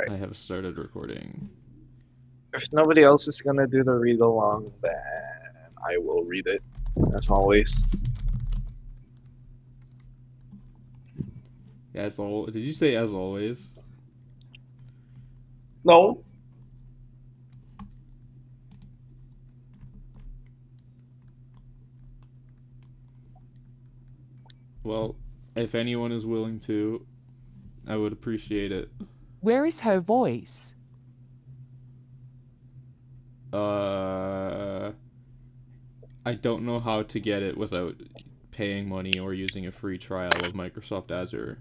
I have started recording. If nobody else is gonna do the read along, then I will read it, as always. As al Did you say as always? No. Well, if anyone is willing to, I would appreciate it. Where is her voice? I don't know how to get it without paying money or using a free trial of Microsoft Azure.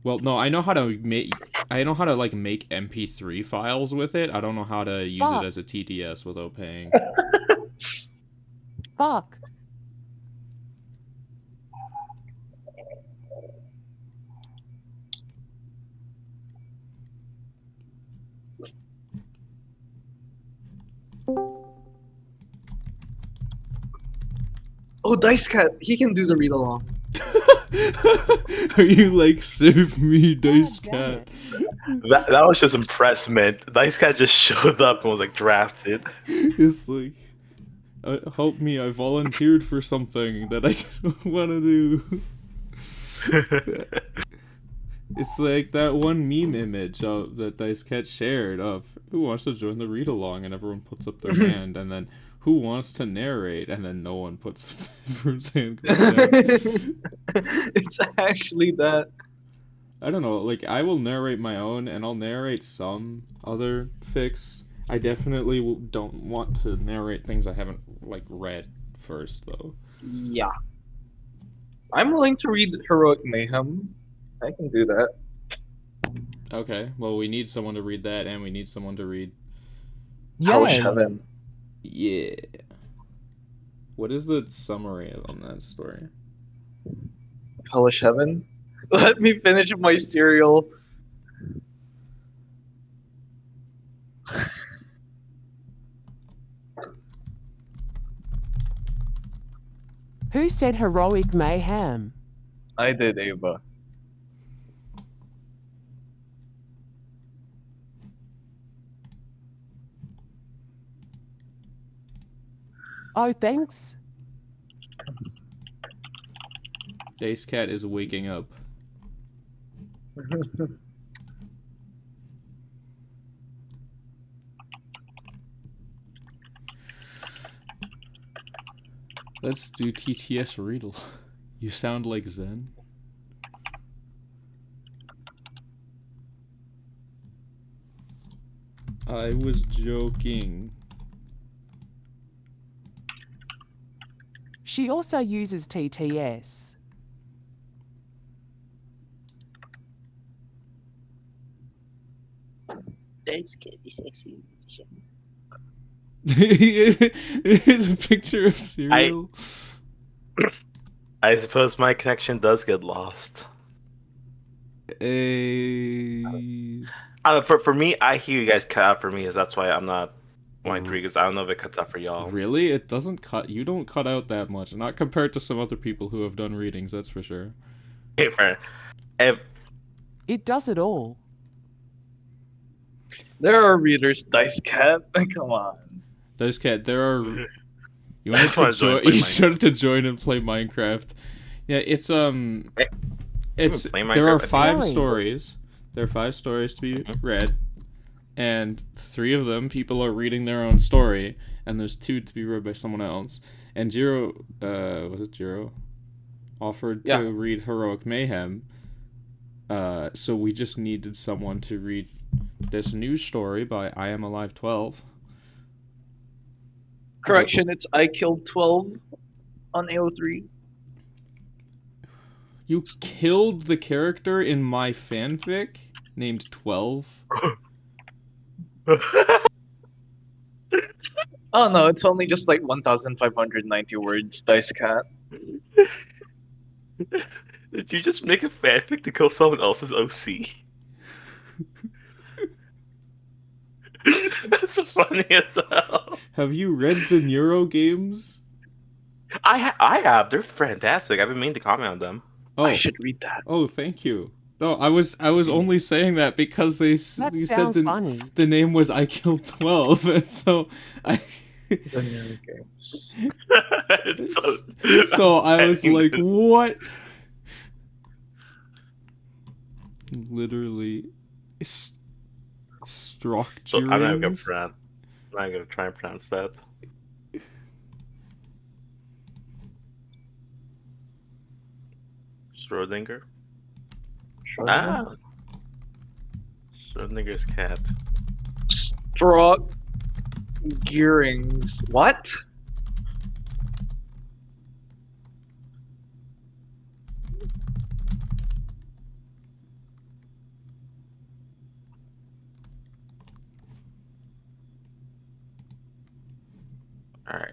Well, no, I know how to make like make MP3 files with it. I don't know how to use it as a TTS without paying. Fuck. Oh, Dice Cat, he can do the read along. Are you like, save me, Dice God Cat? That was just impressment. Dice Cat just showed up and was like drafted. It's like, help me, I volunteered for something that I don't want to do. It's like that one meme image that Dice Cat shared of who wants to join the read along, and everyone puts up their hand, and then who wants to narrate, and then no one puts everyone's hand goes down. It's actually that. I don't know, like, I will narrate my own, and I'll narrate some other fics. I definitely don't want to narrate things I haven't, like, read first, though. Yeah. I'm willing to read Heroic Mayhem. I can do that. Okay, well, we need someone to read that, and we need someone to read... Hellish Yay. Heaven. Yeah. What is the summary on that story? Hellish Heaven? Let me finish my cereal. Who said heroic mayhem? I did, Ava. Oh, thanks. Dice Cat is waking up. Let's do TTS Readal. You sound like Zen. I was joking. She also uses TTS. Dice Cat is sexy. Here's a picture of cereal. I suppose my connection does get lost. For me, I hear you guys cut out for me, that's why I'm not wanting to read, because I don't know if it cuts out for y'all. Really? It doesn't cut. You don't cut out that much. Not compared to some other people who have done readings, that's for sure. It does it all. There are readers, Dice Cat. Come on. Dice Cat, there are... You wanted wanna to join join? play You Minecraft. wanted to join and play Minecraft. Yeah, it's play there are Minecraft. 5 Sorry. stories. There are 5 stories to be read, and 3 of them people are reading their own story, and there's 2 to be read by someone else. And Jiro, was it Jiro? Offered Yeah. to read Heroic Mayhem. So we just needed someone to read this new story by I Am Alive 12. Correction, it's I killed 12 on AO3. You killed the character in my fanfic named 12? Oh no, it's only just like 1,590 words, Dice Cat. Did you just make a fanfic to kill someone else's OC? That's funny as hell. Have you read the Neuro games? I have. They're fantastic. I've been meaning to comment on them. Oh, I should read that. oh, thank you. No, I was only saying that because they That you said sounds funny. the name was I Killed 12, and so I The new games. so I was like, what? Literally, So I'm not gonna structurings. pronounce. I'm not gonna try and pronounce that. Schrodinger. Ah, Schrodinger's cat. Struck gearings. What? All right.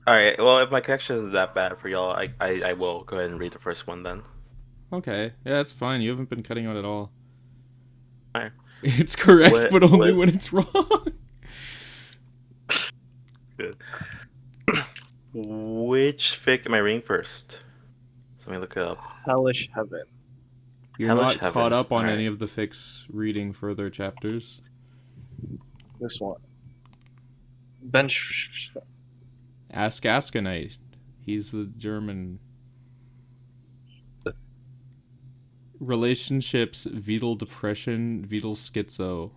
All right. Well, if my connection isn't that bad for y'all, I will go ahead and read the first one then. Okay, yeah, that's fine. You haven't been cutting out at all. Alright. It's correct, What- but only what- when it's wrong. Good. Which fic am I reading first? So let me look it up. Hellish Heaven. You're Hellish not Heaven. caught up on Alright. any of the fics reading further chapters. This one. Bench. Ask Askanite. He's the German. Relationships, Vedal depression, Vedal schizo.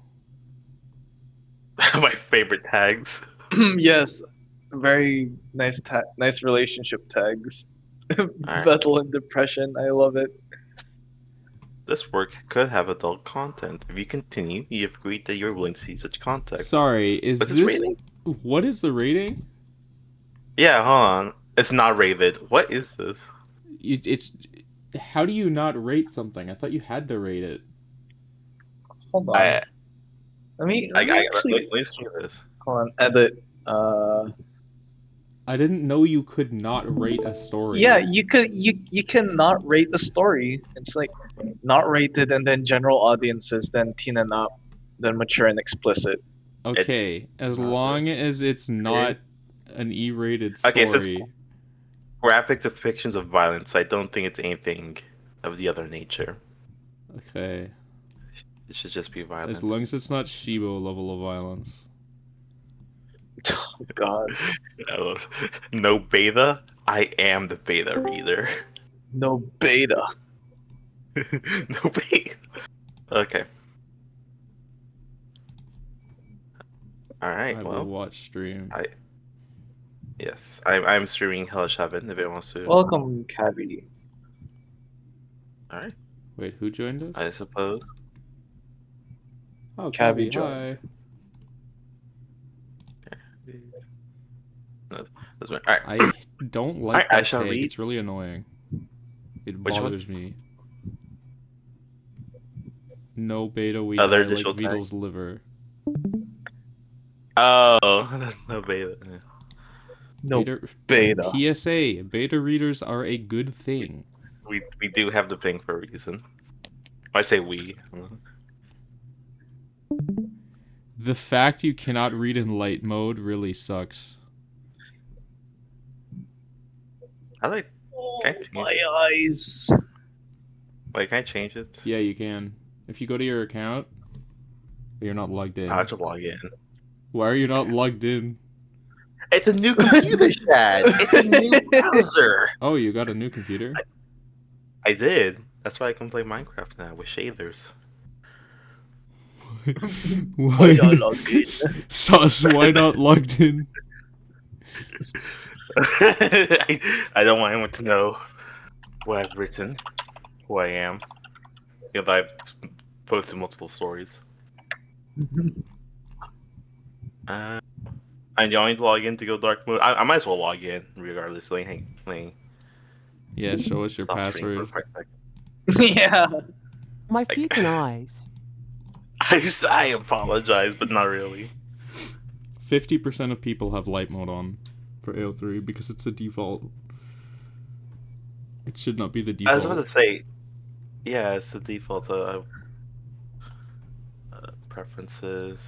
My favorite tags. Yes. Very nice nice relationship tags. Alright. Battle and depression. I love it. This work could have adult content. If you continue, you have agreed that you're willing to see such content. Sorry, is What's its this... rating? What is the rating? Yeah, hold on. It's not rated. What is this? It's... How do you not rate something? I thought you had to rate it. Hold on. I let me let me see this. hold on. Edit. I didn't know you could not rate a story. Yeah, you can not rate the story. It's like not rated and then general audiences, then teen and up, then mature and explicit. Okay, as not long as it's not an E-rated Okay, so story. graphic depictions of violence. I don't think it's anything of the other nature. Okay. It should just be violent. As long as it's not Shibo level of violence. Oh God. No beta? I am the beta reader. No beta. No beta. Okay. I Alright, will well. watch stream. Yes. I'm streaming Hellish Heaven if it wants to. Welcome, Cabby. Alright, Wait, who joined us? I suppose. Oh, Cabby Cabby, joined. hi. No, that's right. Alright. I don't like I that shall tag. read. It's really annoying. It Which one? bothers me. No beta, we Other die like digital tag? Vedal's liver. Oh, no beta. No beta. PSA, beta readers are a good thing. We do have the thing for a reason. I say we. The fact you cannot read in light mode really sucks. I like. Oh, Can I change my it? eyes. Wait, can I change it? Yeah, you can. If you go to your account, you're not logged in. I have to log in. Why are you not logged in? It's a new computer, Chad. It's a new browser. Oh, you got a new computer? I did. That's why I can play Minecraft now with shaders. Why not logged in? Sus, why not logged in? I don't want anyone to know what I've written, who I am. Because I've posted multiple stories. And you only log in to go dark mode. I might as well log in regardless. Like, Yeah, show us your stop streaming password. for a second. Yeah. My fucking eyes. I apologize, but not really. 50% of people have light mode on for AO3 because it's a default. It should not be the I default. was about to say, yeah, it's the default preferences.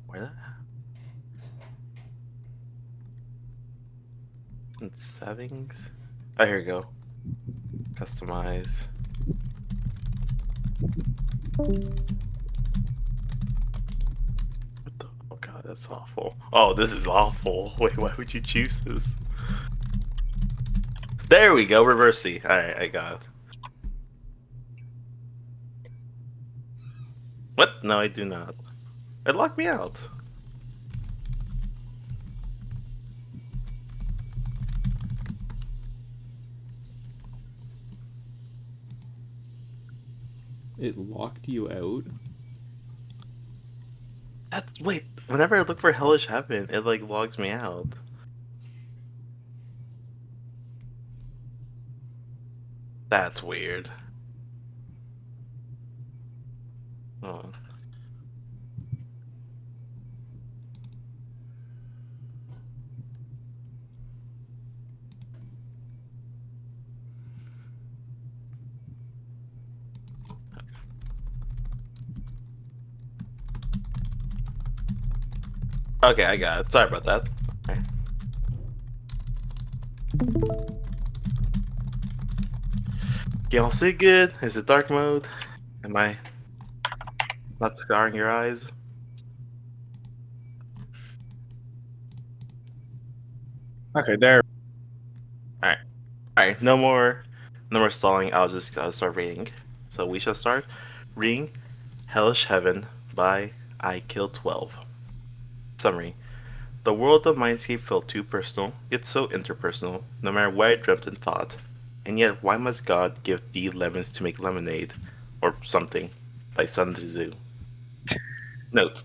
Where that? in settings? Oh, here we go. Customize. What the? Oh god, that's awful. Oh, this is awful. Wait, why would you choose this? There we go, reverse C. Alright, I got it. What? No, I do not. It locked me out. It locked you out? Wait, whenever I look for Hellish Heaven, it like logs me out. That's weird. Oh. Okay, I got it. Sorry about that. Okay. Can y'all see good? Is it dark mode? Am I not scarring your eyes? Okay, there. Alright, no more stalling. I'll just start reading. So we shall start reading Hellish Heaven by I Kill 12. Summary. The world of Mindscape felt too personal, yet so interpersonal, no matter what I dreamt and thought. And yet, why must God give thee lemons to make lemonade? Or something. By Sun Tzu. Note.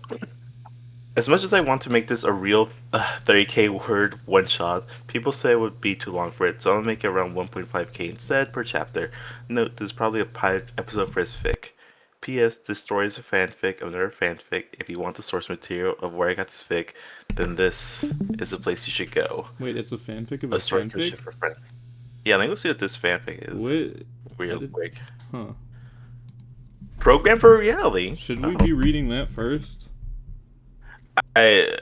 As much as I want to make this a real 30k word one shot, people say it would be too long for it, so I'll make it around 1.5k instead per chapter. Note, this is probably a pilot episode for his fic. P.S. This story is a fanfic of another fanfic. If you want the source material of where I got this fic, then this is the place you should go. Wait, it's a fanfic of a A story fanfic? for friends. Yeah, let me go see what this fanfic is. What? Real quick. Huh. Program for reality? Should we be reading that first? I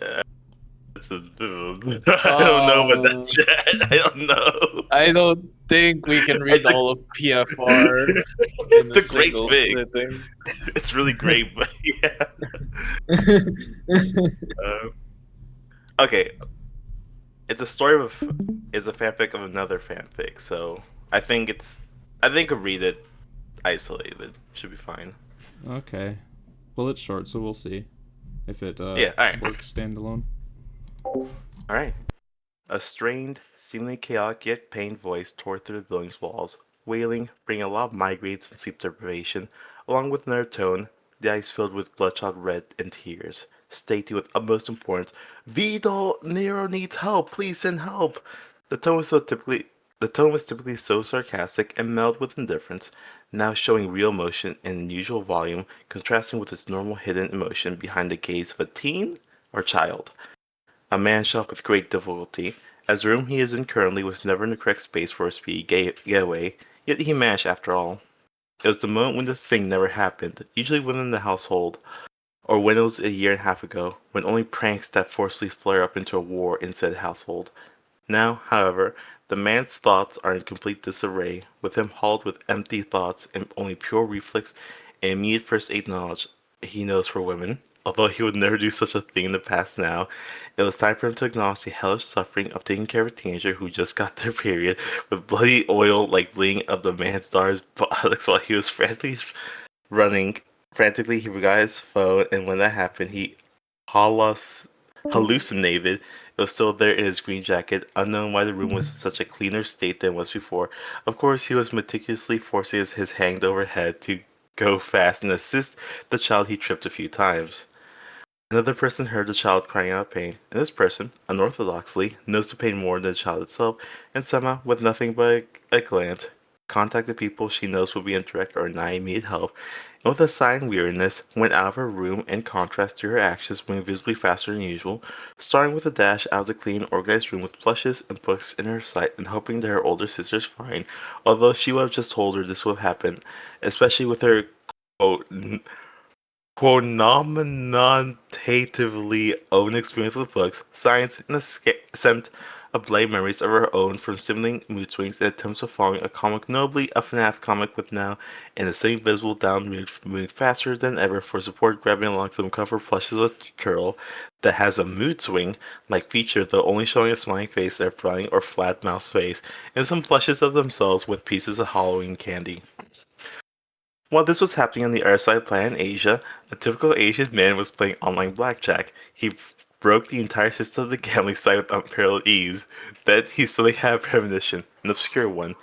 don't know about that chat. I don't know. I don't think we can read It's a- all of PFR in It's a a great single thing. sitting. It's really great, but yeah. Okay. It's a story of it's a fanfic of another fanfic, so I think I'll read it isolated. Should be fine. Okay. Well, it's short, so we'll see if it Yeah, alright. works standalone. Alright. A strained, seemingly chaotic yet pained voice tore through the building's walls, wailing, bringing a lot of migraines and sleep deprivation, along with another tone, the eyes filled with bloodshot red and tears, stating with utmost importance, Vedal, Nero needs help, please send help. The tone was typically so sarcastic and melded with indifference, now showing real emotion in unusual volume, contrasting with its normal hidden emotion behind the gaze of a teen or child. A man shot with great difficulty, as the room he is in currently was never in the correct space for a speedy getaway, yet he managed after all. It was the moment when this thing never happened, usually within the household, or when it was a year and a half ago, when only pranks that forcefully flare up into a war in said household. Now, however, the man's thoughts are in complete disarray, with him hauled with empty thoughts and only pure reflex and immediate first aid knowledge he knows for women. Although he would never do such a thing in the past now, it was time for him to acknowledge the hellish suffering of taking care of a teenager who just got their period, with bloody oil like bleeding up the man's daughter's buttocks while he was running. Frantically, he forgot his phone, and when that happened, he hallucinated. It was still there in his green jacket, unknown why the room was in such a cleaner state than it was before. Of course, he was meticulously forcing his hanged over head to go fast and assist the child he tripped a few times. Another person heard the child crying out pain, and this person, unorthodoxly, knows the pain more than the child itself, and somehow, with nothing but a glance, contacted people she knows will be in direct or nigh immediate help, and with a sigh and weariness, went out of her room in contrast to her actions moving visibly faster than usual, starting with a dash out of the clean, organized room with plushes and books in her sight and hoping that her older sister's fine, although she would have just told her this would have happened, especially with her, quote, nominatively own experience with books, science, and attempt of blurry memories of her own from sibling mood swings and attempts of following a comic, notably a FNAF comic with now in the same visible down mood, moving faster than ever for support, grabbing along some cover plushes with Curl that has a mood swing like feature, though only showing a smiling face, their frowning or flat mouse face, and some plushes of themselves with pieces of Halloween candy. While this was happening on the other side planet in Asia, a typical Asian man was playing online blackjack. He broke the entire system of the gambling site with unparalleled ease. Then he suddenly had a premonition, an obscure one.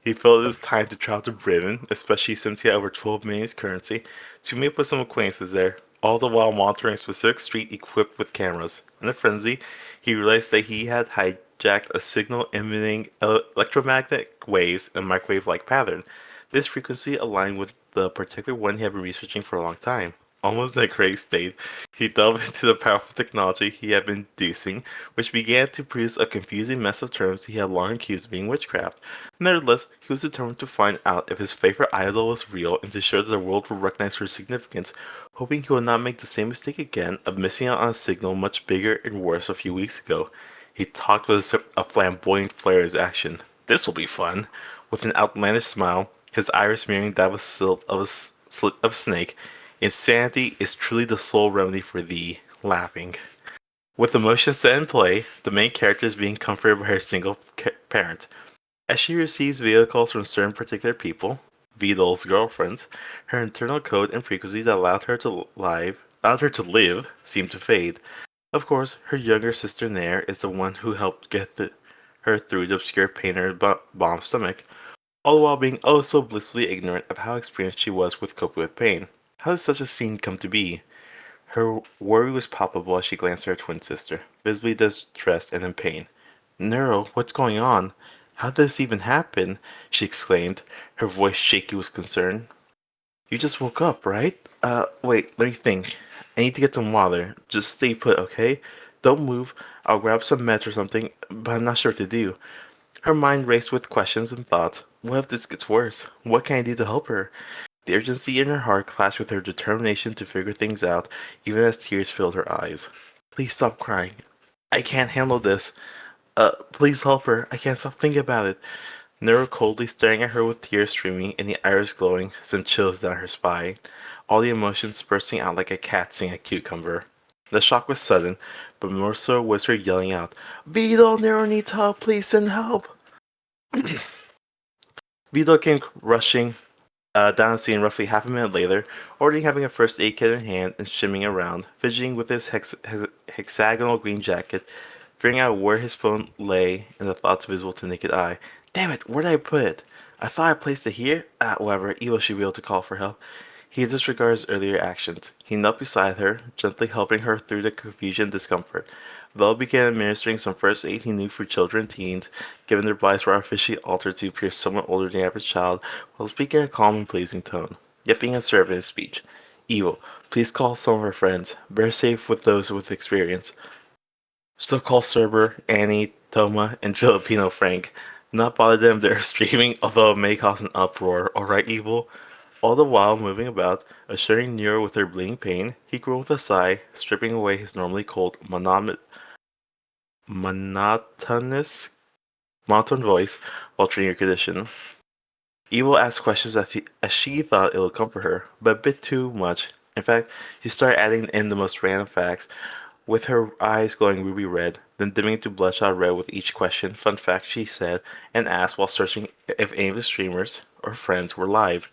He felt it was time to travel to Britain, especially since he had over 12 million currency, to meet up with some acquaintances there, all the while monitoring a specific street equipped with cameras. In a frenzy, he realized that he had hijacked a signal emitting electromagnetic waves in a microwave-like pattern. This frequency aligned with the particular one he had been researching for a long time. Almost in a crazy state, he delved into the powerful technology he had been deducing, which began to produce a confusing mess of terms he had long accused of being witchcraft. Nevertheless, he was determined to find out if his favorite idol was real and to ensure that the world would recognize her significance, hoping he would not make the same mistake again of missing out on a signal much bigger and worse a few weeks ago. He talked with a flamboyant flair of his action. "This will be fun." With an outlandish smile, his iris mirroring that of a slit of snake, insanity is truly the sole remedy for thee, laughing. With emotion set in play, the main character is being comforted by her single parent. As she receives video calls from certain particular people, Vedal's girlfriend, her internal code and frequency that allowed her to live seem to fade. Of course, her younger sister Nair is the one who helped get her through the obscure pain in her bomb stomach, all the while being oh so blissfully ignorant of how experienced she was with coping with pain. How did such a scene come to be? Her worry was palpable as she glanced at her twin sister, visibly distressed and in pain. "Neuro, what's going on? How did this even happen?" she exclaimed, her voice shaky with concern. "You just woke up, right? Wait, let me think. I need to get some water. Just stay put, okay? Don't move. I'll grab some meds or something, but I'm not sure what to do." Her mind raced with questions and thoughts. What if this gets worse? What can I do to help her? The urgency in her heart clashed with her determination to figure things out, even as tears filled her eyes. "Please stop crying. I can't handle this. Please help her. I can't stop thinking about it." Nero coldly staring at her with tears streaming and the iris glowing sent chills down her spine, all the emotions bursting out like a cat seeing a cucumber. The shock was sudden, but more so was her yelling out, "Vito, Nero needs help. Please send help." Vito came rushing down the scene roughly half a minute later, already having a first aid kit in hand and shimmying around, fidgeting with his hexagonal green jacket, figuring out where his phone lay and the thoughts visible to naked eye. "Damn it, where did I put it? I thought I placed it here?" Whatever, Evo should be able to call for help. He disregards earlier actions. He knelt beside her, gently helping her through the confusion and discomfort. Vel began administering some first aid he knew for children and teens, given their bodies were artificially altered to appear somewhat older than the average child, while speaking in a calm and pleasing tone, yet being assertive in his speech. "Evo, please call some of our friends. Better safe with those with experience. So call Cerber, Annie, Toma, and Filipino Frank. Not bother them, they're streaming, although it may cause an uproar. Alright, Evil?" All the while moving about, assuring Nero with her bleeding pain, he groaned with a sigh, stripping away his normally cold, monotonous, monotone voice while treating her condition. Evil asked questions as she thought it would comfort her, but a bit too much. In fact, she started adding in the most random facts, with her eyes glowing ruby red, then dimming to bloodshot red with each question, fun fact she said and asked while searching if any of the streamers or friends were live.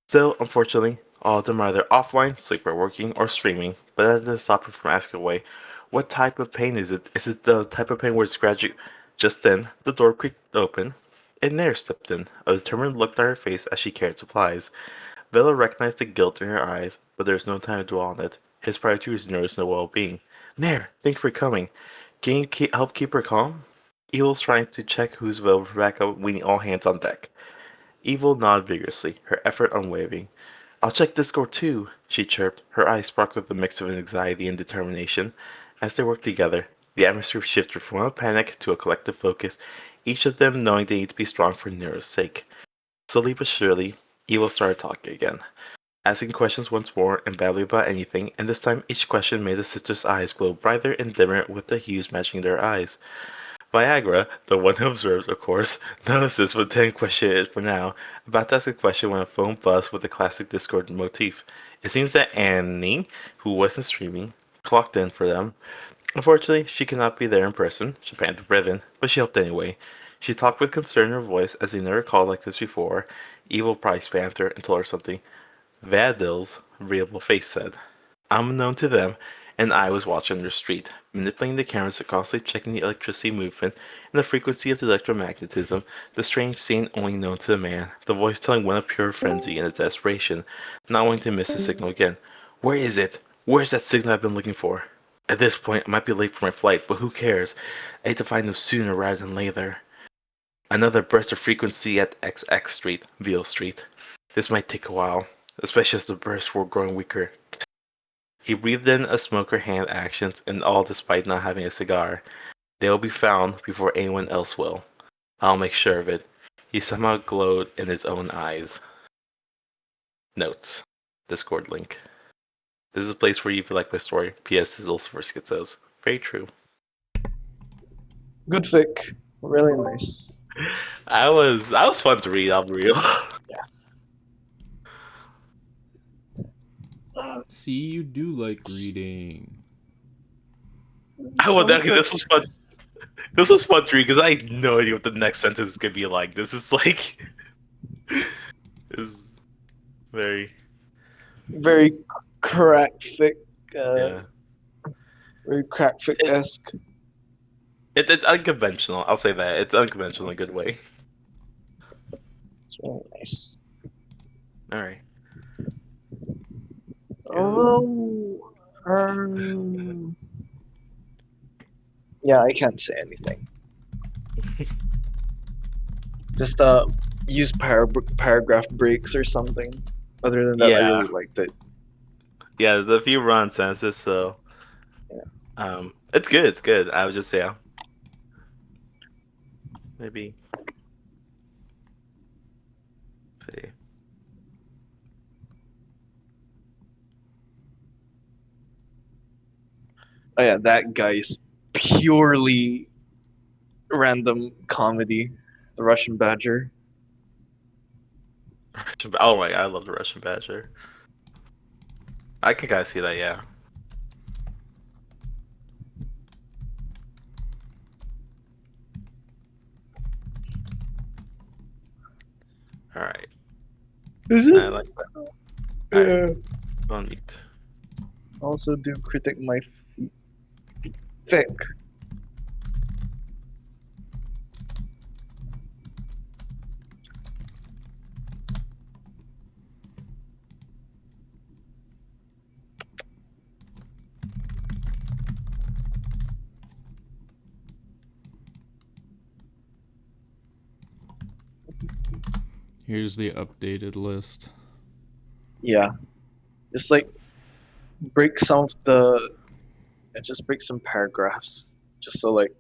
Still, unfortunately, all of them are either offline, sleep or working, or streaming, but that didn't stop her from asking away, "What type of pain is it? Is it the type of pain where it's gradual?" Just then, the door creaked open, and Nair stepped in, a determined look on her face as she carried supplies. Vela recognized the guilt in her eyes, but there was no time to dwell on it. His priority was Nair's well-being. "Nair, thanks for coming. Can you help keep her calm?" Evil's trying to check who's available for backup. "We need all hands on deck." Evil nodded vigorously, her effort unwavering. "I'll check Discord too," she chirped, her eyes sparkled with a mix of anxiety and determination. As they worked together, the atmosphere shifted from a panic to a collective focus, each of them knowing they need to be strong for Nero's sake. Slowly but surely, Evil started talking again, asking questions once more and babbling about anything, and this time each question made the sisters' eyes glow brighter and dimmer with the hues matching their eyes. Viagra, the one who observes, of course, notices what the question is for now, about to ask a question when a phone buzzed with a classic Discord motif. It seems that Annie, who wasn't streaming, clocked in for them. Unfortunately, she could not be there in person. She planned to breathe in, but she helped anyway. She talked with concern in her voice as they never called like this before. Evil probably spammed her and told her something. Vedal's readable face said, unknown to them, and I was watching their street, manipulating the cameras to constantly checking the electricity movement and the frequency of the electromagnetism, the strange scene only known to the man, the voice telling one of pure frenzy in its desperation, not wanting to miss the signal again. Where is it? Where's that signal I've been looking for? At this point, I might be late for my flight, but who cares? I need to find them sooner rather than later. Another burst of frequency at XX Street, Veal Street. This might take a while, especially as the bursts were growing weaker. He breathed in a smoker hand actions, and all despite not having a cigar. They'll be found before anyone else will. I'll make sure of it. He somehow glowed in his own eyes. Notes. Discord link. This is a place where you feel like my story. P.S. is also for schizos. Very true. Good fic. Really nice. I was fun to read, I'll be real. See, you do like reading. This was fun. This was fun to read because I had no idea what the next sentence is gonna be like. This is like is very Very crack fic. yeah. Very crack fic-esque. It's unconventional. I'll say that it's unconventional in a good way. It's really nice. All right. Although, yeah, I can't say anything. Just use paragraph breaks or something. Other than that, I Yeah. really liked it. Yeah, there's a few run sentences, so it's good. It's good. I would just say maybe. See. Oh yeah, that guy is purely random comedy. The Russian Badger. Oh my! I love the Russian Badger. I can kind of see that. Yeah. All right. Is it? I like that. Alright. Go on mute. Also do critic my fic. Here's the updated list. Yeah. Just like break some of the just break some paragraphs. Just so like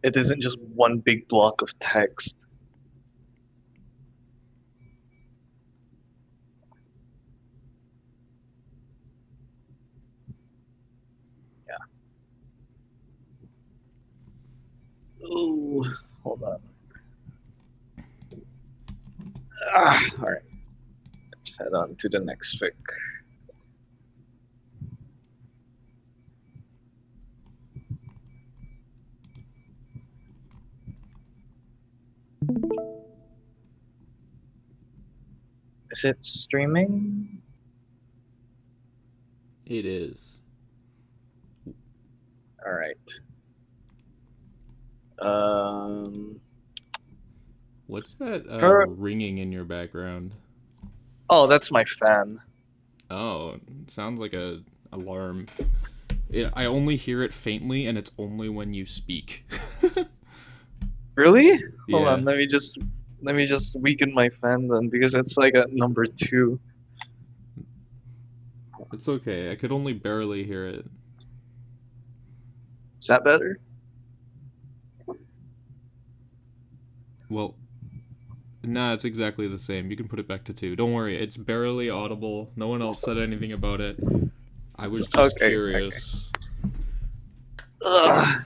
it isn't just one big block of text. Yeah. Ooh, hold on. Alright. Let's head on to the next fic. Is it streaming? It is. Alright. What's that Her- ringing in your background? Oh, that's my fan. Oh, it sounds like a alarm. I only hear it faintly, and it's only when you speak. Really? Hold Yeah. on, let me just weaken my fan then because it's like at number 2. It's okay. I could only barely hear it. Is that better? Well, nah, it's exactly the same. You can put it back to 2. Don't worry, it's barely audible. No one else said anything about it. I was just Okay, curious. Ugh.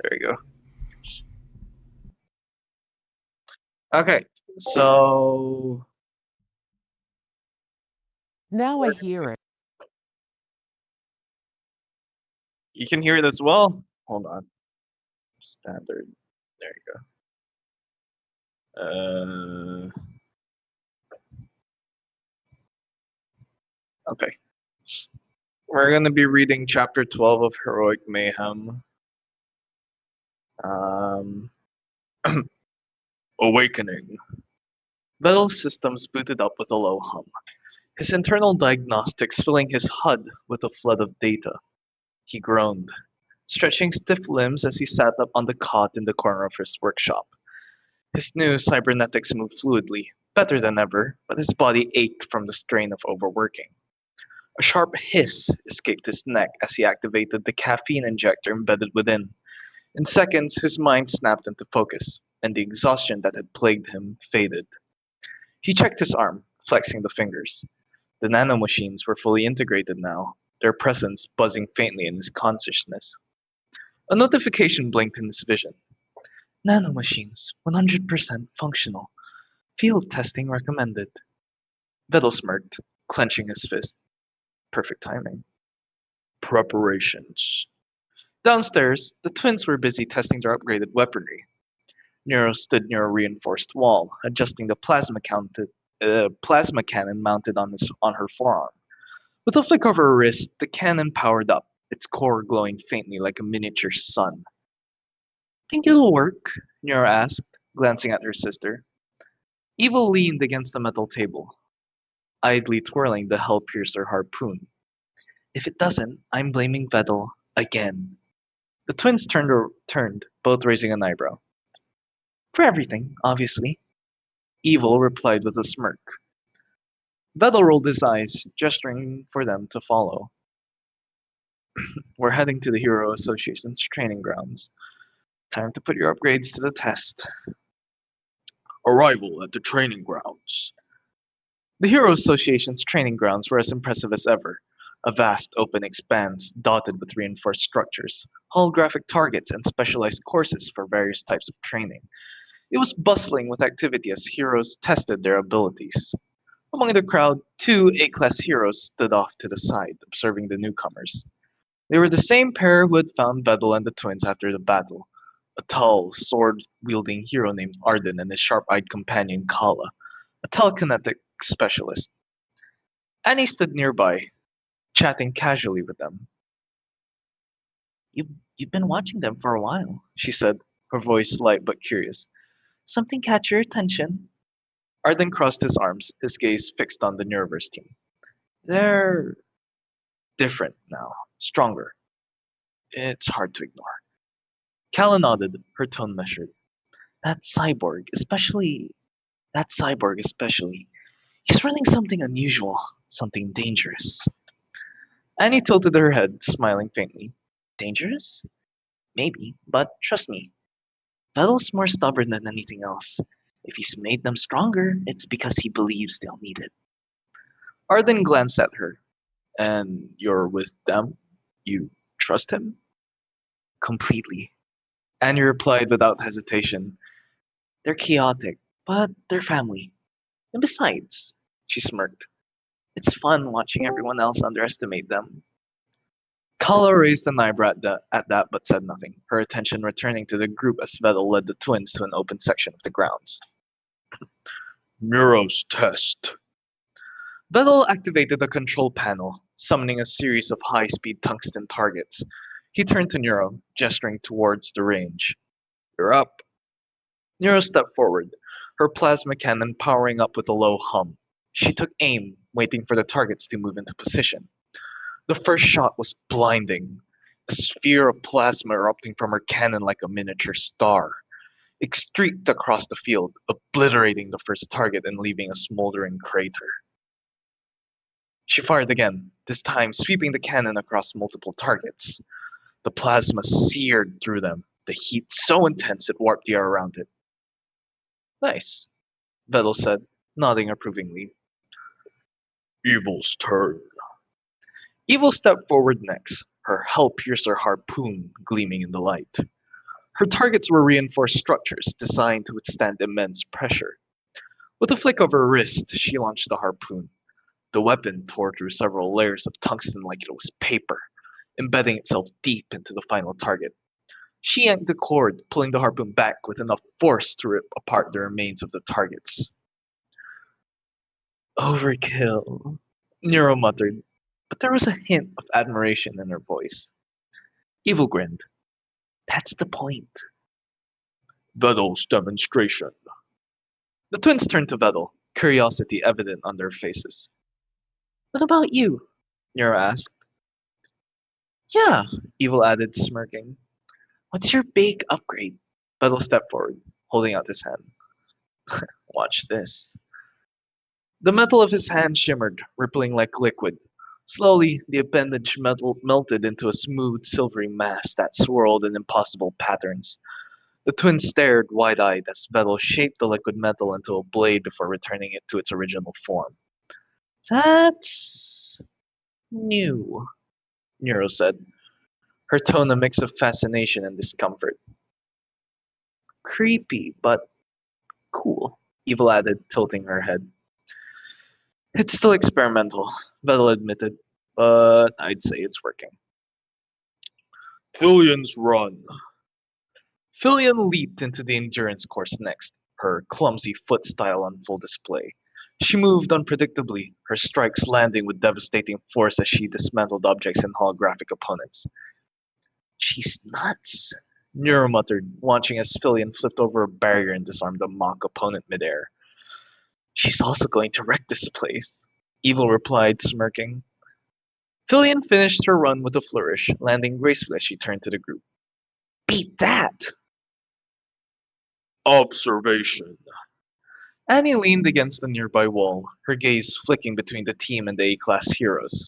There we go. Okay, so Now I hear it. you can hear it as well. Hold on. Standard. There you go. Okay. We're gonna be reading chapter 12 of Heroic Mayhem. Um, Awakening. Vedal's systems booted up with a low hum, his internal diagnostics filling his HUD with a flood of data. He groaned, stretching stiff limbs as he sat up on the cot in the corner of his workshop. His new cybernetics moved fluidly, better than ever, but his body ached from the strain of overworking. A sharp hiss escaped his neck as he activated the caffeine injector embedded within. In seconds, his mind snapped into focus, and the exhaustion that had plagued him faded. He checked his arm, flexing the fingers. The nanomachines were fully integrated now, their presence buzzing faintly in his consciousness. A notification blinked in his vision. Nanomachines, 100% functional. Field testing recommended. Vedal smirked, clenching his fist. Perfect timing. Preparations. Downstairs, the twins were busy testing their upgraded weaponry. Nero stood near a reinforced wall, adjusting the plasma cannon mounted on her forearm. With a flick of her wrist, the cannon powered up, its core glowing faintly like a miniature sun. Think it'll work? Nero asked, glancing at her sister. Evil leaned against the metal table, idly twirling the hell piercer harpoon. If it doesn't, I'm blaming Vedal again. The twins turned, both raising an eyebrow. For everything, obviously. Evil replied with a smirk. Vedal rolled his eyes, gesturing for them to follow. We're heading to the Hero Association's training grounds. Time to put your upgrades to the test. Arrival at the training grounds. The Hero Association's training grounds were as impressive as ever. A vast open expanse dotted with reinforced structures, holographic targets, and specialized courses for various types of training. It was bustling with activity as heroes tested their abilities. Among the crowd, two A-class heroes stood off to the side, observing the newcomers. They were the same pair who had found Vedal and the twins after the battle. A tall, sword-wielding hero named Arden and his sharp-eyed companion Kala, a telekinetic specialist. Annie stood nearby, chatting casually with them. You've been watching them for a while, she said, her voice light but curious. Something catch your attention? Arden crossed his arms, his gaze fixed on the Neuroverse team. They're different now, stronger. It's hard to ignore. Kala nodded, her tone measured. That cyborg especially, he's running something unusual, something dangerous. Annie tilted her head, smiling faintly. Dangerous? Maybe, but trust me, Vedal's more stubborn than anything else. If he's made them stronger, it's because he believes they'll need it. Arden glanced at her. And you're with them? You trust him? Completely. Annie replied without hesitation. They're chaotic, but they're family. And besides, she smirked, it's fun watching everyone else underestimate them. Kala raised an eyebrow at that but said nothing, her attention returning to the group as Vedal led the twins to an open section of the grounds. Nero's test. Vedal activated the control panel, summoning a series of high-speed tungsten targets. He turned to Nero, gesturing towards the range. You're up. Nero stepped forward, her plasma cannon powering up with a low hum. She took aim, waiting for the targets to move into position. The first shot was blinding, a sphere of plasma erupting from her cannon like a miniature star. It streaked across the field, obliterating the first target and leaving a smoldering crater. She fired again, this time sweeping the cannon across multiple targets. The plasma seared through them, the heat so intense it warped the air around it. Nice, Vedal said, nodding approvingly. Evil's turn. Evil stepped forward next, her hell piercer harpoon gleaming in the light. Her targets were reinforced structures designed to withstand immense pressure. With a flick of her wrist, she launched the harpoon. The weapon tore through several layers of tungsten like it was paper, embedding itself deep into the final target. She yanked the cord, pulling the harpoon back with enough force to rip apart the remains of the targets. Overkill, Nero muttered, but there was a hint of admiration in her voice. Evil grinned. That's the point. Vedal's demonstration. The twins turned to Vedal, curiosity evident on their faces. What about you? Nero asked. Yeah, Evil added, smirking. What's your big upgrade? Vedal stepped forward, holding out his hand. Watch this. The metal of his hand shimmered, rippling like liquid. Slowly, the appendage metal melted into a smooth, silvery mass that swirled in impossible patterns. The twins stared wide-eyed as Vedal shaped the liquid metal into a blade before returning it to its original form. That's new, Nero said, her tone a mix of fascination and discomfort. Creepy, but cool, Evil added, tilting her head. It's still experimental, Vedal admitted, but I'd say it's working. Fillion's run. Fillion leaped into the endurance course next, her clumsy foot style on full display. She moved unpredictably, her strikes landing with devastating force as she dismantled objects and holographic opponents. She's nuts, Nero muttered, watching as Fillion flipped over a barrier and disarmed a mock opponent midair. She's also going to wreck this place, Evil replied, smirking. Fillion finished her run with a flourish, landing gracefully as she turned to the group. Beat that! Observation. Annie leaned against a nearby wall, her gaze flicking between the team and the A-class heroes.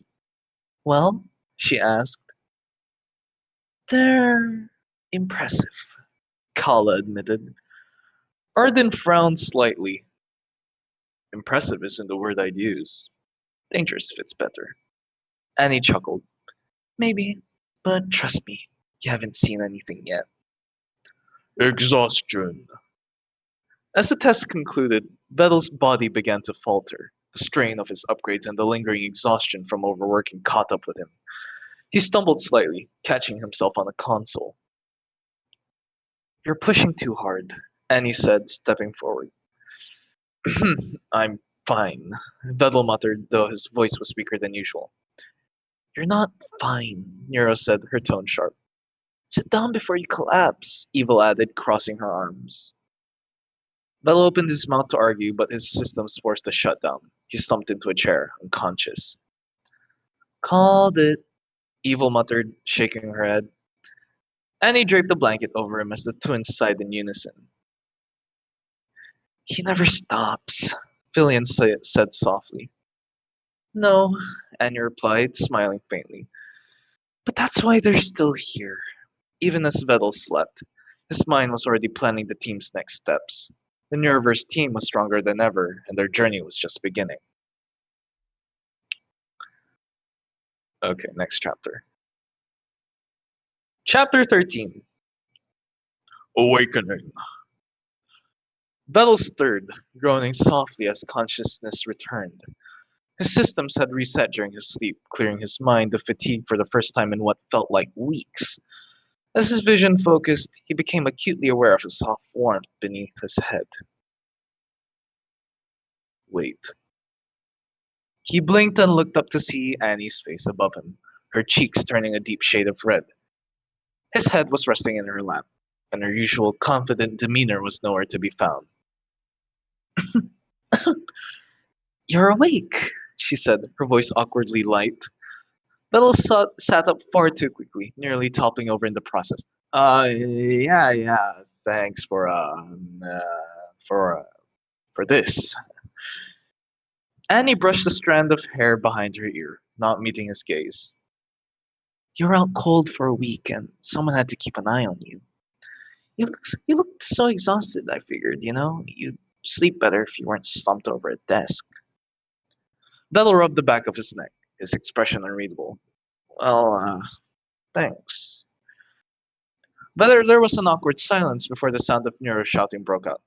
Well, she asked. They're impressive, Kala admitted. Arden frowned slightly. Impressive isn't the word I'd use. Dangerous fits better. Annie chuckled. Maybe, but trust me, you haven't seen anything yet. Exhaustion. As the test concluded, Vedal's body began to falter. The strain of his upgrades and the lingering exhaustion from overworking caught up with him. He stumbled slightly, catching himself on a console. You're pushing too hard, Annie said, stepping forward. I'm fine, Vedal muttered, though his voice was weaker than usual. You're not fine, Nero said, her tone sharp. Sit down before you collapse, Evil added, crossing her arms. Vedal opened his mouth to argue, but his systems forced a shutdown. He slumped into a chair, unconscious. Called it, Evil muttered, shaking her head. Annie draped a blanket over him as the twins sighed in unison. He never stops, Fillion said softly. No, Annie replied, smiling faintly. But that's why they're still here. Even as Vedal slept, his mind was already planning the team's next steps. The Neuroverse team was stronger than ever, and their journey was just beginning. Okay, next chapter. Chapter 13. Awakening. Vedal stirred, groaning softly as consciousness returned. His systems had reset during his sleep, clearing his mind of fatigue for the first time in what felt like weeks. As his vision focused, he became acutely aware of a soft warmth beneath his head. Wait. He blinked and looked up to see Annie's face above him, her cheeks turning a deep shade of red. His head was resting in her lap, and her usual confident demeanor was nowhere to be found. You're awake, she said, her voice awkwardly light. Vettel sat up far too quickly, nearly toppling over in the process. Yeah, thanks for this. Annie brushed a strand of hair behind her ear, not meeting his gaze. You were out cold for a week, and someone had to keep an eye on you. You looked so exhausted, I figured, you'd sleep better if you weren't slumped over a desk. Vettel rubbed the back of his neck, his expression unreadable. Well, thanks. There was an awkward silence before the sound of Neuro shouting broke out.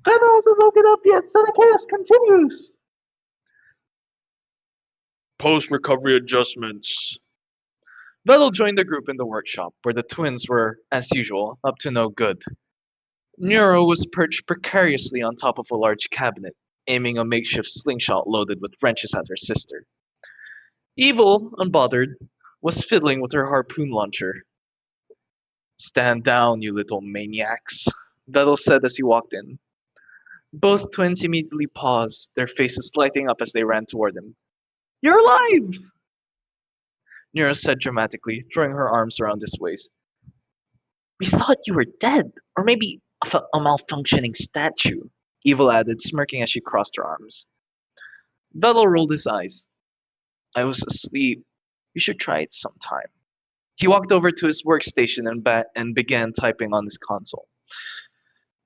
Vedal hasn't woken up yet, so the chaos continues! Post-recovery adjustments. Vedal joined the group in the workshop, where the twins were, as usual, up to no good. Neuro was perched precariously on top of a large cabinet, aiming a makeshift slingshot loaded with wrenches at her sister. Evil, unbothered, was fiddling with her harpoon launcher. Stand down, you little maniacs, Vedal said as he walked in. Both twins immediately paused, their faces lighting up as they ran toward him. You're alive! Neuro said dramatically, throwing her arms around his waist. We thought you were dead, or maybe a malfunctioning statue, Evil added, smirking as she crossed her arms. Vedal rolled his eyes. I was asleep. You should try it sometime. He walked over to his workstation and began typing on his console.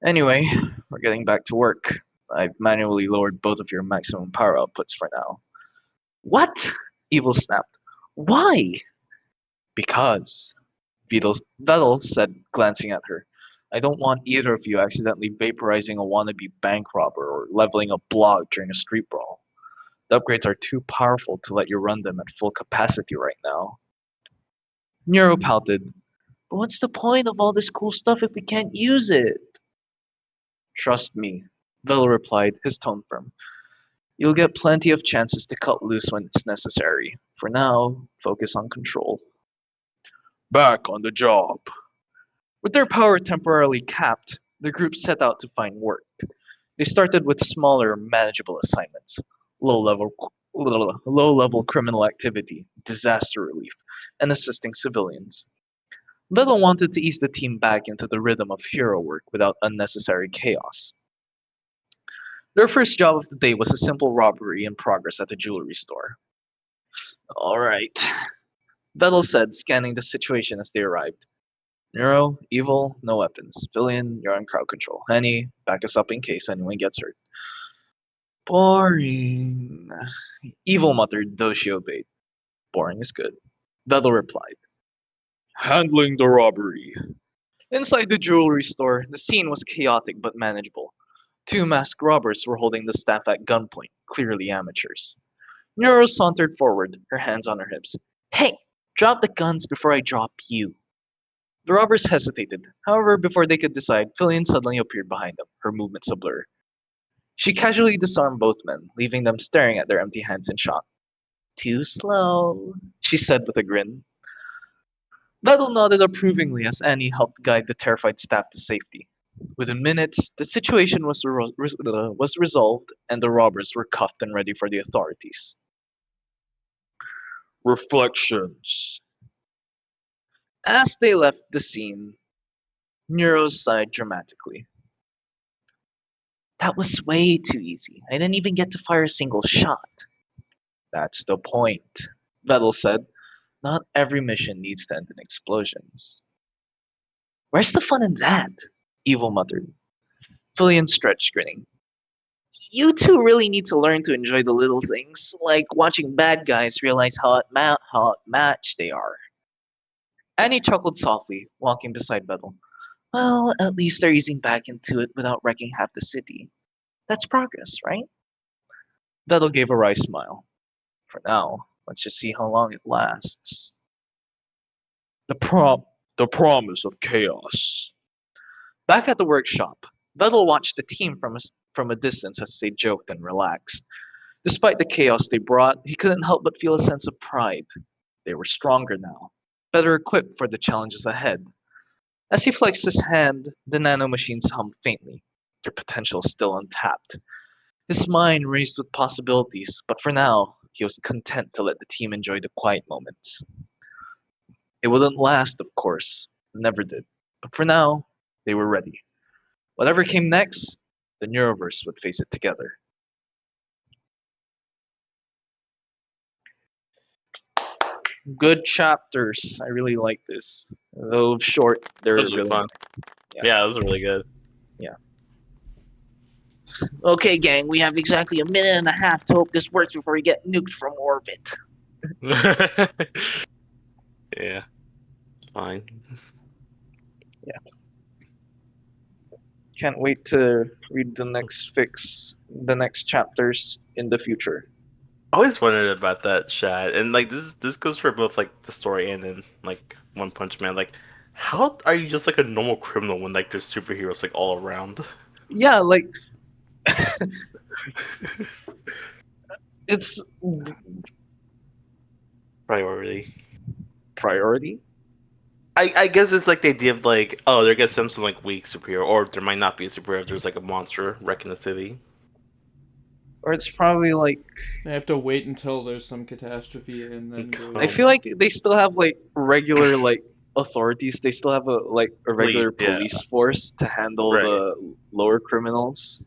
Anyway, we're getting back to work. I've manually lowered both of your maximum power outputs for now. What? Evil snapped. Why? Because, Vedal said, glancing at her. I don't want either of you accidentally vaporizing a wannabe bank robber or leveling a blog during a street brawl. The upgrades are too powerful to let you run them at full capacity right now. Neuro pouted. But what's the point of all this cool stuff if we can't use it? Trust me, Vedal replied, his tone firm. You'll get plenty of chances to cut loose when it's necessary. For now, focus on control. Back on the job. With their power temporarily capped, the group set out to find work. They started with smaller, manageable assignments. Low-level criminal activity, disaster relief, and assisting civilians. Vedal wanted to ease the team back into the rhythm of hero work without unnecessary chaos. Their first job of the day was a simple robbery in progress at the jewelry store. Alright, Vedal said, scanning the situation as they arrived. Neuro, Evil, no weapons. Civilian, you're on crowd control. Henny, back us up in case anyone gets hurt. Boring. Evil muttered, though she obeyed. Boring is good. Vedal replied. Handling the robbery. Inside the jewelry store, the scene was chaotic but manageable. Two masked robbers were holding the staff at gunpoint, clearly amateurs. Neuro sauntered forward, her hands on her hips. Hey, drop the guns before I drop you. The robbers hesitated. However, before they could decide, Fillion suddenly appeared behind them, her movements a blur. She casually disarmed both men, leaving them staring at their empty hands in shock. Too slow, she said with a grin. Vedal nodded approvingly as Annie helped guide the terrified staff to safety. Within minutes, the situation was resolved and the robbers were cuffed and ready for the authorities. Reflections. As they left the scene, Neuro sighed dramatically. That was way too easy. I didn't even get to fire a single shot. That's the point, Vedal said. Not every mission needs to end in explosions. Where's the fun in that? Evil muttered. Fillion stretched, grinning. You two really need to learn to enjoy the little things, like watching bad guys realize how outmatched they are. Annie chuckled softly, walking beside Vedal. Well, at least they're easing back into it without wrecking half the city. That's progress, right? Vedal gave a wry smile. For now, let's just see how long it lasts. The promise of chaos. Back at the workshop, Vedal watched the team from a distance as they joked and relaxed. Despite the chaos they brought, he couldn't help but feel a sense of pride. They were stronger now, better equipped for the challenges ahead. As he flexed his hand, the nanomachines hummed faintly, their potential still untapped. His mind raced with possibilities, but for now, he was content to let the team enjoy the quiet moments. It wouldn't last, of course, never did, but for now, they were ready. Whatever came next, the Neuroverse would face it together. Good chapters. I really like this. Though short, they're Those are really fun. Yeah. Yeah, those are really good. Okay, gang, we have exactly a minute and a half to hope this works before we get nuked from orbit. Yeah. Fine. Can't wait to read the next chapters in the future. I always wondered about that, Shad, and like this goes for both like the story and then like One Punch Man. Like, how are you just like a normal criminal when like there's superheroes like all around? Yeah, like it's Priority. priority. I guess it's like the idea of like, oh, there gets some like weak superhero, or there might not be a superhero if there's like a monster wrecking the city. Or it's probably like They have to wait until there's some catastrophe and then go. I feel like they still have like regular like authorities. They still have a regular Police, yeah. police force to handle Right. the lower criminals.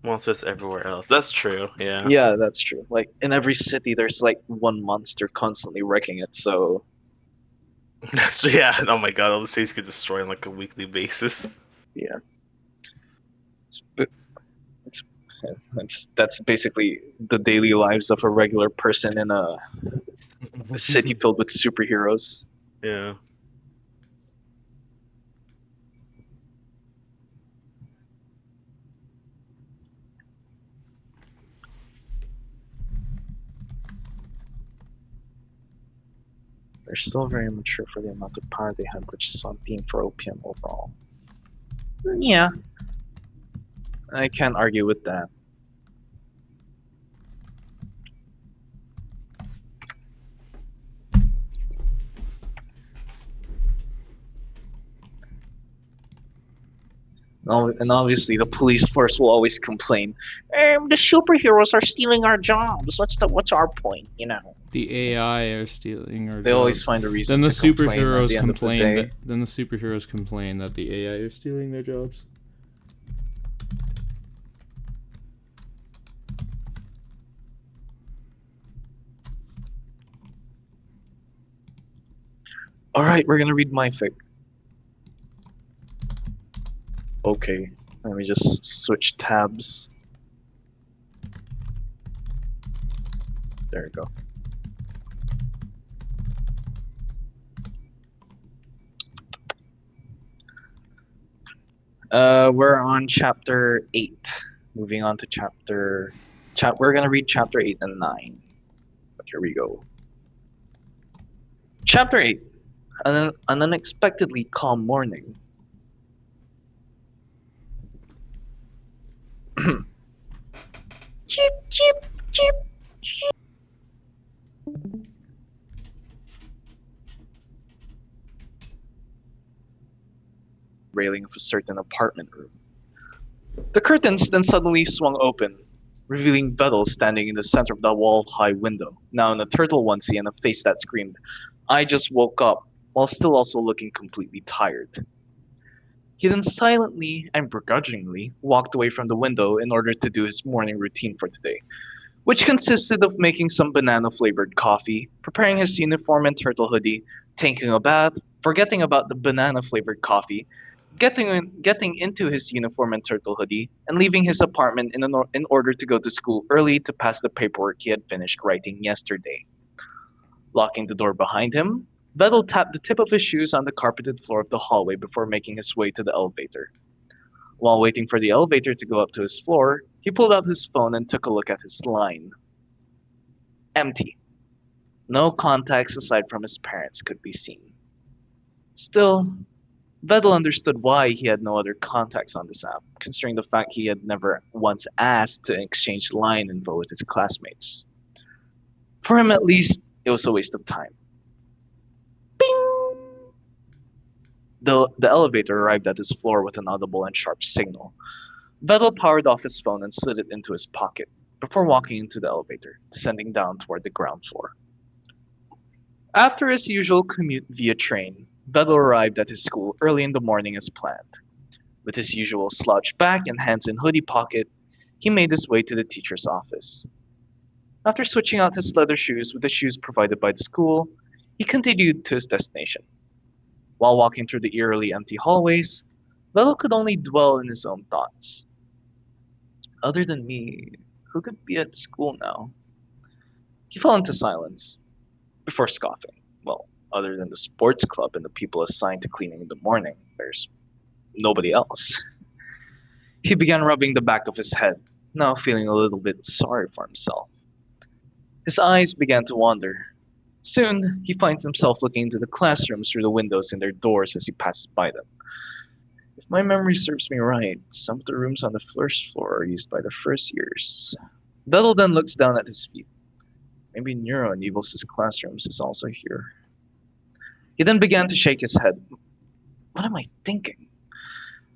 Monsters everywhere else. That's true. Yeah. Yeah, that's true. Like in every city, there's like one monster constantly wrecking it. So That's true. Yeah. Oh my god, all the cities get destroyed on like a weekly basis. yeah, it's, that's basically the daily lives of a regular person in a city filled with superheroes. Yeah. They're still very mature for the amount of power they have, which is on theme for opium overall. Yeah, I can't argue with that. And obviously, the police force will always complain. The superheroes are stealing our jobs. What's our point? You know. The AI are stealing our They always jobs. find a reason. Then the to complain at superheroes the end of the complain. day. Then the superheroes complain that the AI are stealing their jobs. All right, we're gonna read my fic. Okay, let me just switch tabs. There we go. We're on chapter 8. Moving on to we're gonna read chapter 8 and 9. But here we go. Chapter 8. An unexpectedly calm morning. Chip, chip, chip, chip. Railing of a certain apartment room. The curtains then suddenly swung open, revealing Vedal standing in the center of the wall-high window, now in a turtle onesie and a face that screamed, "I just woke up," while still also looking completely tired. He then silently and begrudgingly walked away from the window in order to do his morning routine for today, which consisted of making some banana-flavored coffee, preparing his uniform and turtle hoodie, taking a bath, forgetting about the banana-flavored coffee, getting into his uniform and turtle hoodie, and leaving his apartment in order to go to school early to pass the paperwork he had finished writing yesterday. Locking the door behind him, Vedal tapped the tip of his shoes on the carpeted floor of the hallway before making his way to the elevator. While waiting for the elevator to go up to his floor, he pulled out his phone and took a look at his line. Empty. No contacts aside from his parents could be seen. Still, Vedal understood why he had no other contacts on this app, considering the fact he had never once asked to exchange line info with his classmates. For him at least, it was a waste of time. Bing! The elevator arrived at his floor with an audible and sharp signal. Vedal powered off his phone and slid it into his pocket, before walking into the elevator, descending down toward the ground floor. After his usual commute via train, Vedal arrived at his school early in the morning as planned. With his usual slouched back and hands in hoodie pocket, he made his way to the teacher's office. After switching out his leather shoes with the shoes provided by the school, he continued to his destination. While walking through the eerily empty hallways, Vedal could only dwell in his own thoughts. Other than me, who could be at school now? He fell into silence. before scoffing. Well, other than the sports club and the people assigned to cleaning in the morning, there's nobody else. He began rubbing the back of his head, now feeling a little bit sorry for himself. His eyes began to wander. Soon, he finds himself looking into the classrooms through the windows in their doors as he passes by them. If my memory serves me right, some of the rooms on the first floor are used by the first years. Vedal then looks down at his feet. Maybe Neuro and Evil's classrooms is also here. He then began to shake his head. What am I thinking?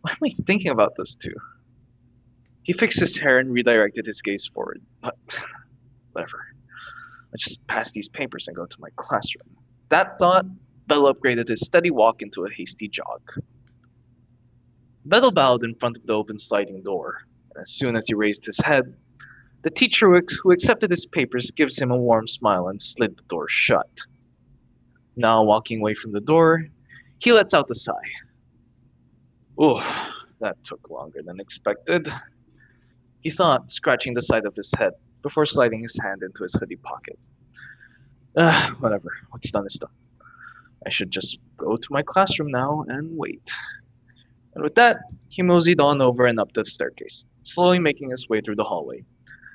What am I thinking about those two? He fixed his hair and redirected his gaze forward. But, whatever. Let's just pass these papers and go to my classroom. That thought, Vedal upgraded his steady walk into a hasty jog. Vedal bowed in front of the open sliding door, and as soon as he raised his head, the teacher who accepted his papers gives him a warm smile and slid the door shut. Now walking away from the door, he lets out a sigh. Oof, that took longer than expected, he thought, scratching the side of his head before sliding his hand into his hoodie pocket. Whatever, what's done is done. I should just go to my classroom now and wait. And with that, he moseyed on over and up the staircase, slowly making his way through the hallway.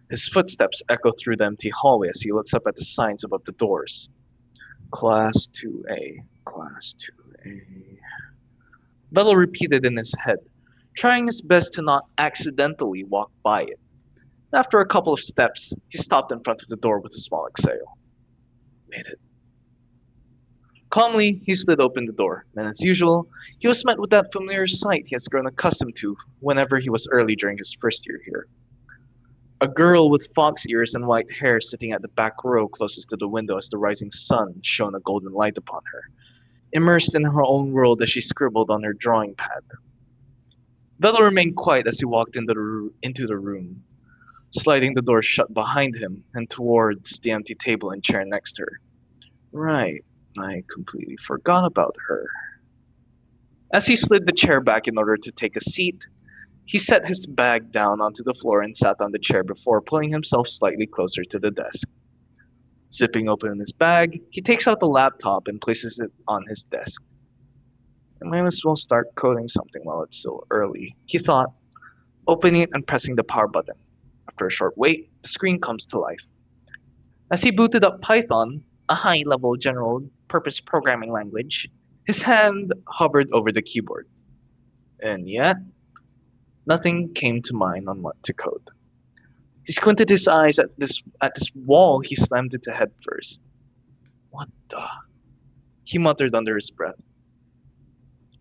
His footsteps echo through the empty hallway as he looks up at the signs above the doors. Class 2A, Class 2A. Vedal repeated in his head, trying his best to not accidentally walk by it. After a couple of steps, he stopped in front of the door with a small exhale. Made it. Calmly, he slid open the door, and as usual, he was met with that familiar sight he has grown accustomed to whenever he was early during his first year here. A girl with fox ears and white hair sitting at the back row closest to the window as the rising sun shone a golden light upon her, immersed in her own world as she scribbled on her drawing pad. Vedal remained quiet as he walked into the room, sliding the door shut behind him and towards the empty table and chair next to her. Right, I completely forgot about her. As he slid the chair back in order to take a seat, he set his bag down onto the floor and sat on the chair before pulling himself slightly closer to the desk. Zipping open his bag, he takes out the laptop and places it on his desk. I might as well start coding something while it's still early, he thought, opening it and pressing the power button. After a short wait, the screen comes to life. As he booted up Python, a high-level general-purpose programming language, his hand hovered over the keyboard. And yet, nothing came to mind on what to code. He squinted his eyes at this wall he slammed into head first. What the? He muttered under his breath.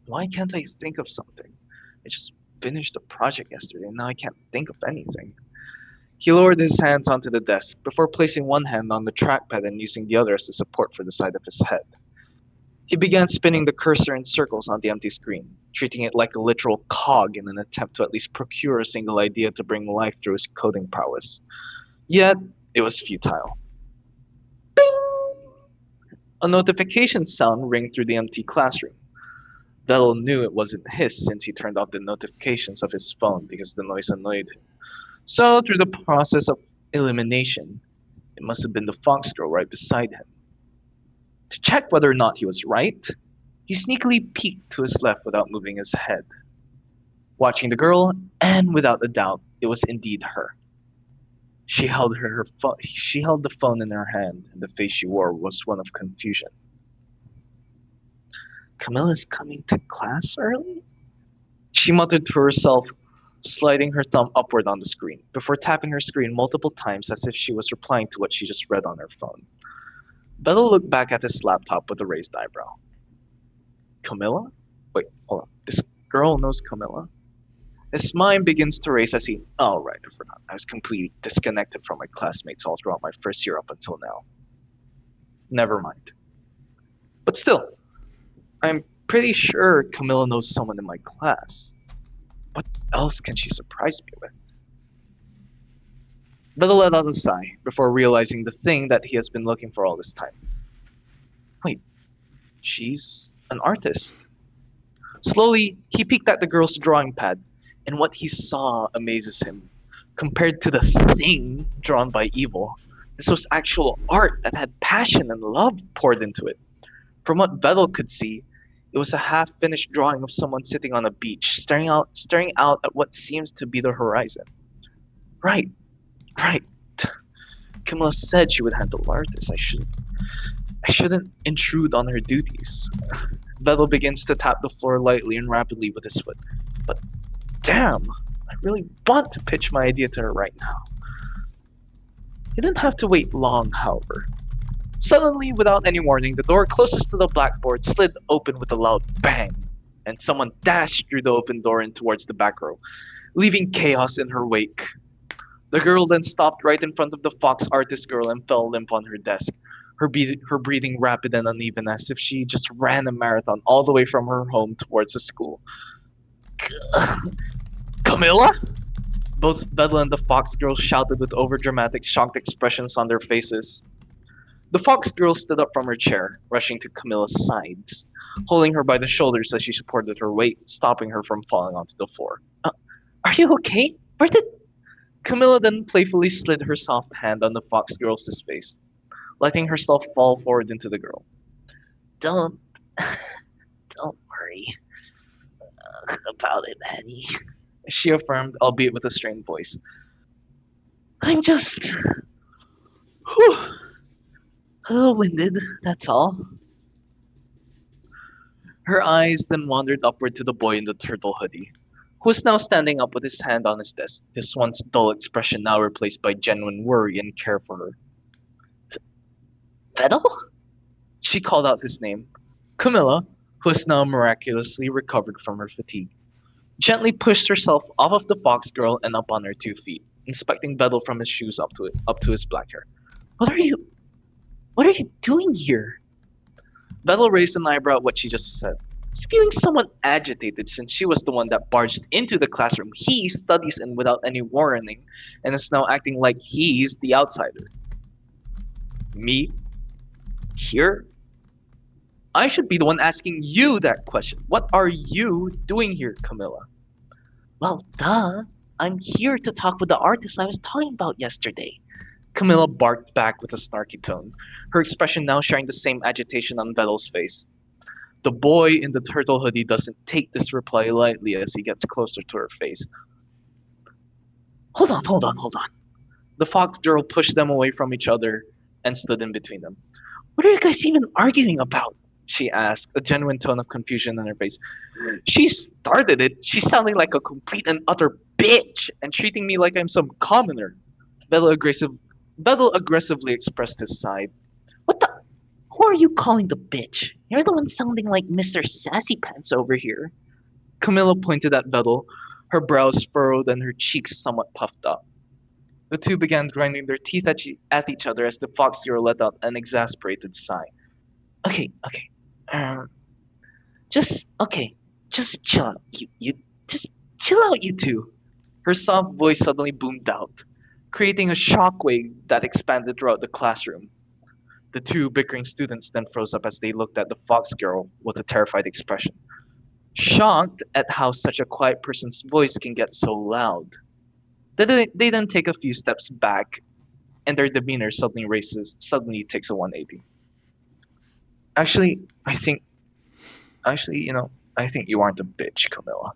Why can't I think of something? I just finished a project yesterday and now I can't think of anything. He lowered his hands onto the desk before placing one hand on the trackpad and using the other as a support for the side of his head. He began spinning the cursor in circles on the empty screen, treating it like a literal cog in an attempt to at least procure a single idea to bring life through his coding prowess. Yet, it was futile. Bing! A notification sound rang through the empty classroom. Vedal knew it wasn't his since he turned off the notifications of his phone because the noise annoyed him. So, through the process of elimination, it must have been the fox girl right beside him. To check whether or not he was right, he sneakily peeked to his left without moving his head. Watching the girl, and without a doubt, it was indeed her. She held the phone in her hand, and the face she wore was one of confusion. Camilla's coming to class early? She muttered to herself, sliding her thumb upward on the screen, before tapping her screen multiple times as if she was replying to what she just read on her phone. Vedal looked back at his laptop with a raised eyebrow. Camilla? Wait, hold on. This girl knows Camilla? His mind begins to race as he... Oh, right, I forgot. I was completely disconnected from my classmates all throughout my first year up until now. Never mind. But still, I'm pretty sure Camilla knows someone in my class. What else can she surprise me with? Vedal let out a sigh before realizing the thing that he has been looking for all this time. Wait, she's an artist. Slowly, he peeked at the girl's drawing pad, and what he saw amazes him. Compared to the thing drawn by Evil, This was actual art that had passion and love poured into it. From what Vedal could see, it was a half-finished drawing of someone sitting on a beach, staring out at what seems to be the horizon. Right, right. Camilla said she would handle artists. I shouldn't intrude on her duties. Vedal begins to tap the floor lightly and rapidly with his foot. But damn, I really want to pitch my idea to her right now. He didn't have to wait long, however. Suddenly, without any warning, the door closest to the blackboard slid open with a loud bang, and someone dashed through the open door and towards the back row, leaving chaos in her wake. The girl then stopped right in front of the fox artist girl and fell limp on her desk, her breathing rapid and uneven as if she just ran a marathon all the way from her home towards the school. Camilla? Both Vedal and the fox girl shouted with overdramatic, shocked expressions on their faces. The fox girl stood up from her chair, rushing to Camilla's sides, holding her by the shoulders as she supported her weight, stopping her from falling onto the floor. Are you okay? Where did... Camilla then playfully slid her soft hand on the fox girl's face, letting herself fall forward into the girl. Don't worry about it, Annie, she affirmed, albeit with a strained voice. I'm just... whew, a little winded, that's all. Her eyes then wandered upward to the boy in the turtle hoodie, who was now standing up with his hand on his desk, his once dull expression now replaced by genuine worry and care for her. Vedal? She called out his name. Camilla, who was now miraculously recovered from her fatigue, gently pushed herself off of the fox girl and up on her 2 feet, inspecting Vedal from his shoes up to his black hair. What are you doing here? Vedal raised an eyebrow at what she just said. He's feeling somewhat agitated since she was the one that barged into the classroom he studies in without any warning and is now acting like he's the outsider. Me? Here? I should be the one asking you that question. What are you doing here, Camilla? Well, duh. I'm here to talk with the artist I was talking about yesterday. Camilla barked back with a snarky tone, her expression now sharing the same agitation on Vedal's face. The boy in the turtle hoodie doesn't take this reply lightly as he gets closer to her face. Hold on. The fox girl pushed them away from each other and stood in between them. What are you guys even arguing about? She asked, a genuine tone of confusion in her face. She started it. She's sounding like a complete and utter bitch and treating me like I'm some commoner. Vedal aggressively expressed his side. What the? Who are you calling the bitch? You're the one sounding like Mr. Sassy Pants over here. Camilla pointed at Vedal, her brows furrowed and her cheeks somewhat puffed up. The two began grinding their teeth at each other as the fox girl let out an exasperated sigh. Okay. Um, just chill out. You just chill out, you two. Her soft voice suddenly boomed out, creating a shockwave that expanded throughout the classroom. The two bickering students then froze up as they looked at the fox girl with a terrified expression, shocked at how such a quiet person's voice can get so loud. They then take a few steps back, and their demeanor suddenly takes a 180. Actually, I think you aren't a bitch, Camilla.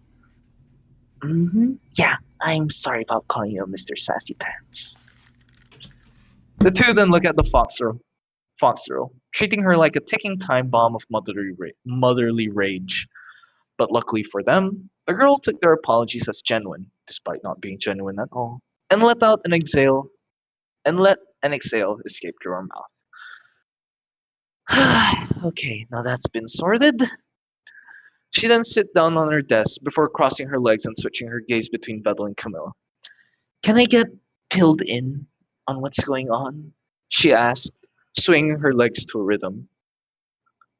Yeah, I'm sorry about calling you Mr. Sassy Pants. The two then look at the fox girl, treating her like a ticking time bomb of motherly rage. But luckily for them, the girl took their apologies as genuine, despite not being genuine at all, and let an exhale escape through her mouth. Okay, now that's been sorted. She then sit down on her desk before crossing her legs and switching her gaze between Vedal and Camilla. Can I get filled in on what's going on? She asked, swinging her legs to a rhythm.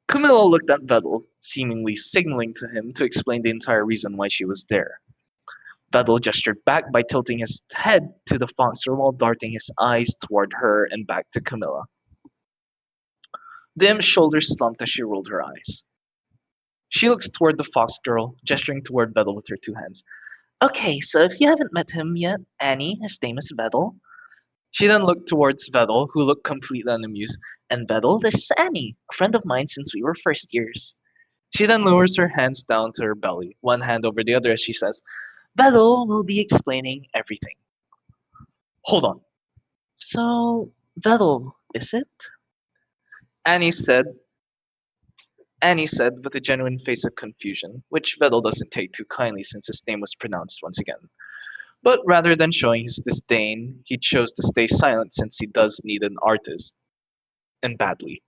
Camilla looked at Vedal, seemingly signaling to him to explain the entire reason why she was there. Vedal gestured back by tilting his head to the foxer while darting his eyes toward her and back to Camilla. Dim's shoulders slumped as she rolled her eyes. She looks toward the fox girl, gesturing toward Vedal with her two hands. Okay, so if you haven't met him yet, Annie, his name is Vedal. She then looked towards Vedal, who looked completely unamused. And Vedal, this is Annie, a friend of mine since we were first years. She then lowers her hands down to her belly, one hand over the other as she says, Vedal will be explaining everything. Hold on. So, Vedal, is it? Annie said, Annie said with a genuine face of confusion, which Vedal doesn't take too kindly since his name was pronounced once again. But rather than showing his disdain, he chose to stay silent since he does need an artist. And badly.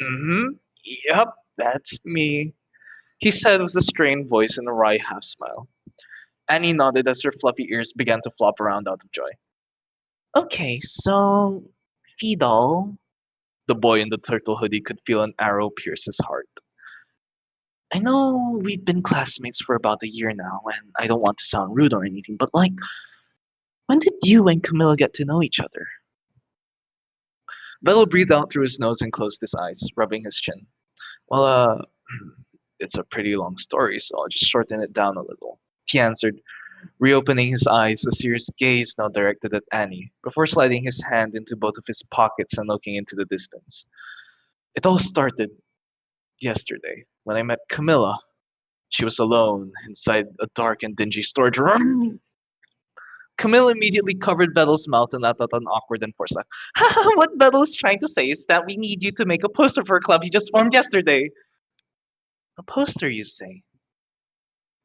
Mm-hmm. Yep, that's me. He said with a strained voice and a wry half smile. Annie nodded as her fluffy ears began to flop around out of joy. Okay, so Vedal. The boy in the turtle hoodie could feel an arrow pierce his heart. I know we've been classmates for about a year now, and I don't want to sound rude or anything, but like, when did you and Camilla get to know each other? Vedal breathed out through his nose and closed his eyes, rubbing his chin. Well, it's a pretty long story, so I'll just shorten it down a little. He answered, reopening his eyes, a serious gaze now directed at Annie, before sliding his hand into both of his pockets and looking into the distance. It all started yesterday, when I met Camilla. She was alone inside a dark and dingy storage room. Camilla immediately covered Vedal's mouth and let out an awkward and forced laugh. What Vedal is trying to say is that we need you to make a poster for a club he just formed yesterday. A poster, you say?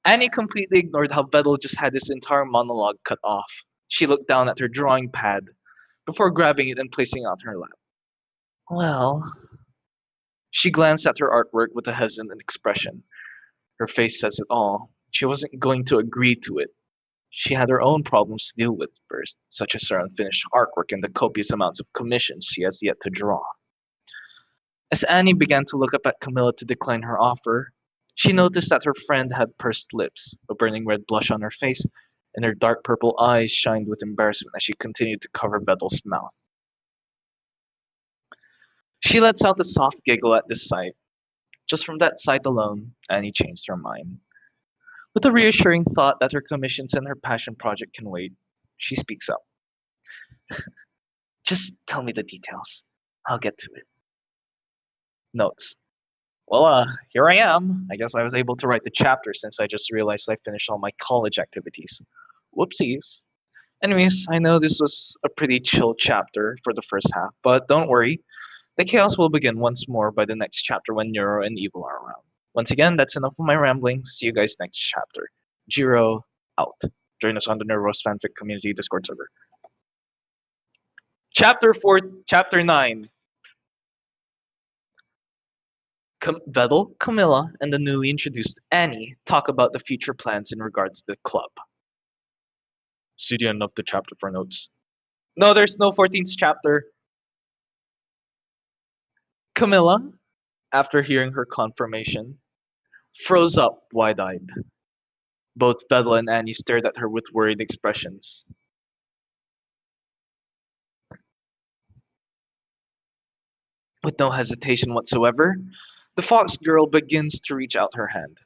Annie completely ignored how Vedal just had his entire monologue cut off. She looked down at her drawing pad before grabbing it and placing it on her lap. Well, she glanced at her artwork with a hesitant expression. Her face says it all. She wasn't going to agree to it. She had her own problems to deal with first, such as her unfinished artwork and the copious amounts of commissions she has yet to draw. As Annie began to look up at Camilla to decline her offer, she noticed that her friend had pursed lips, a burning red blush on her face, and her dark purple eyes shined with embarrassment as she continued to cover Vedal's mouth. She lets out a soft giggle at this sight. Just from that sight alone, Annie changed her mind. With a reassuring thought that her commissions and her passion project can wait, she speaks up. Just tell me the details. I'll get to it. Notes. Well, here I am. I guess I was able to write the chapter since I just realized I finished all my college activities. Whoopsies. Anyways, I know this was a pretty chill chapter for the first half, but don't worry. The chaos will begin once more by the next chapter when Neuro and Evil are around. Once again, that's enough of my rambling. See you guys next chapter. Jiro, out. Join us on the Neuroverse Fanfic Community Discord server. Chapter 9. Vedal, Camilla, and the newly introduced Annie talk about the future plans in regards to the club. See the end of the chapter for notes. No, there's no 14th chapter. Camilla, after hearing her confirmation, froze up wide-eyed. Both Vedal and Annie stared at her with worried expressions. With no hesitation whatsoever, the fox girl begins to reach out her hand.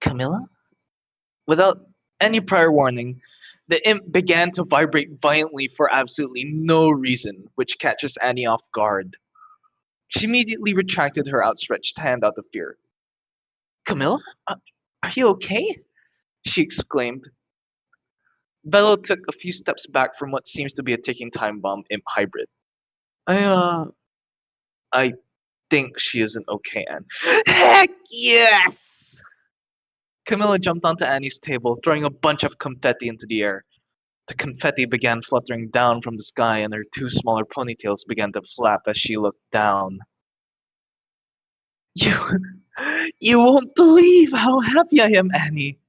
Camilla? Without any prior warning, the imp began to vibrate violently for absolutely no reason, which catches Annie off guard. She immediately retracted her outstretched hand out of fear. Camilla? Are you okay? She exclaimed. Bello took a few steps back from what seems to be a ticking time bomb imp hybrid. I think she isn't okay, Anne. Heck yes! Camilla jumped onto Annie's table, throwing a bunch of confetti into the air. The confetti began fluttering down from the sky, and her two smaller ponytails began to flap as she looked down. You won't believe how happy I am, Annie.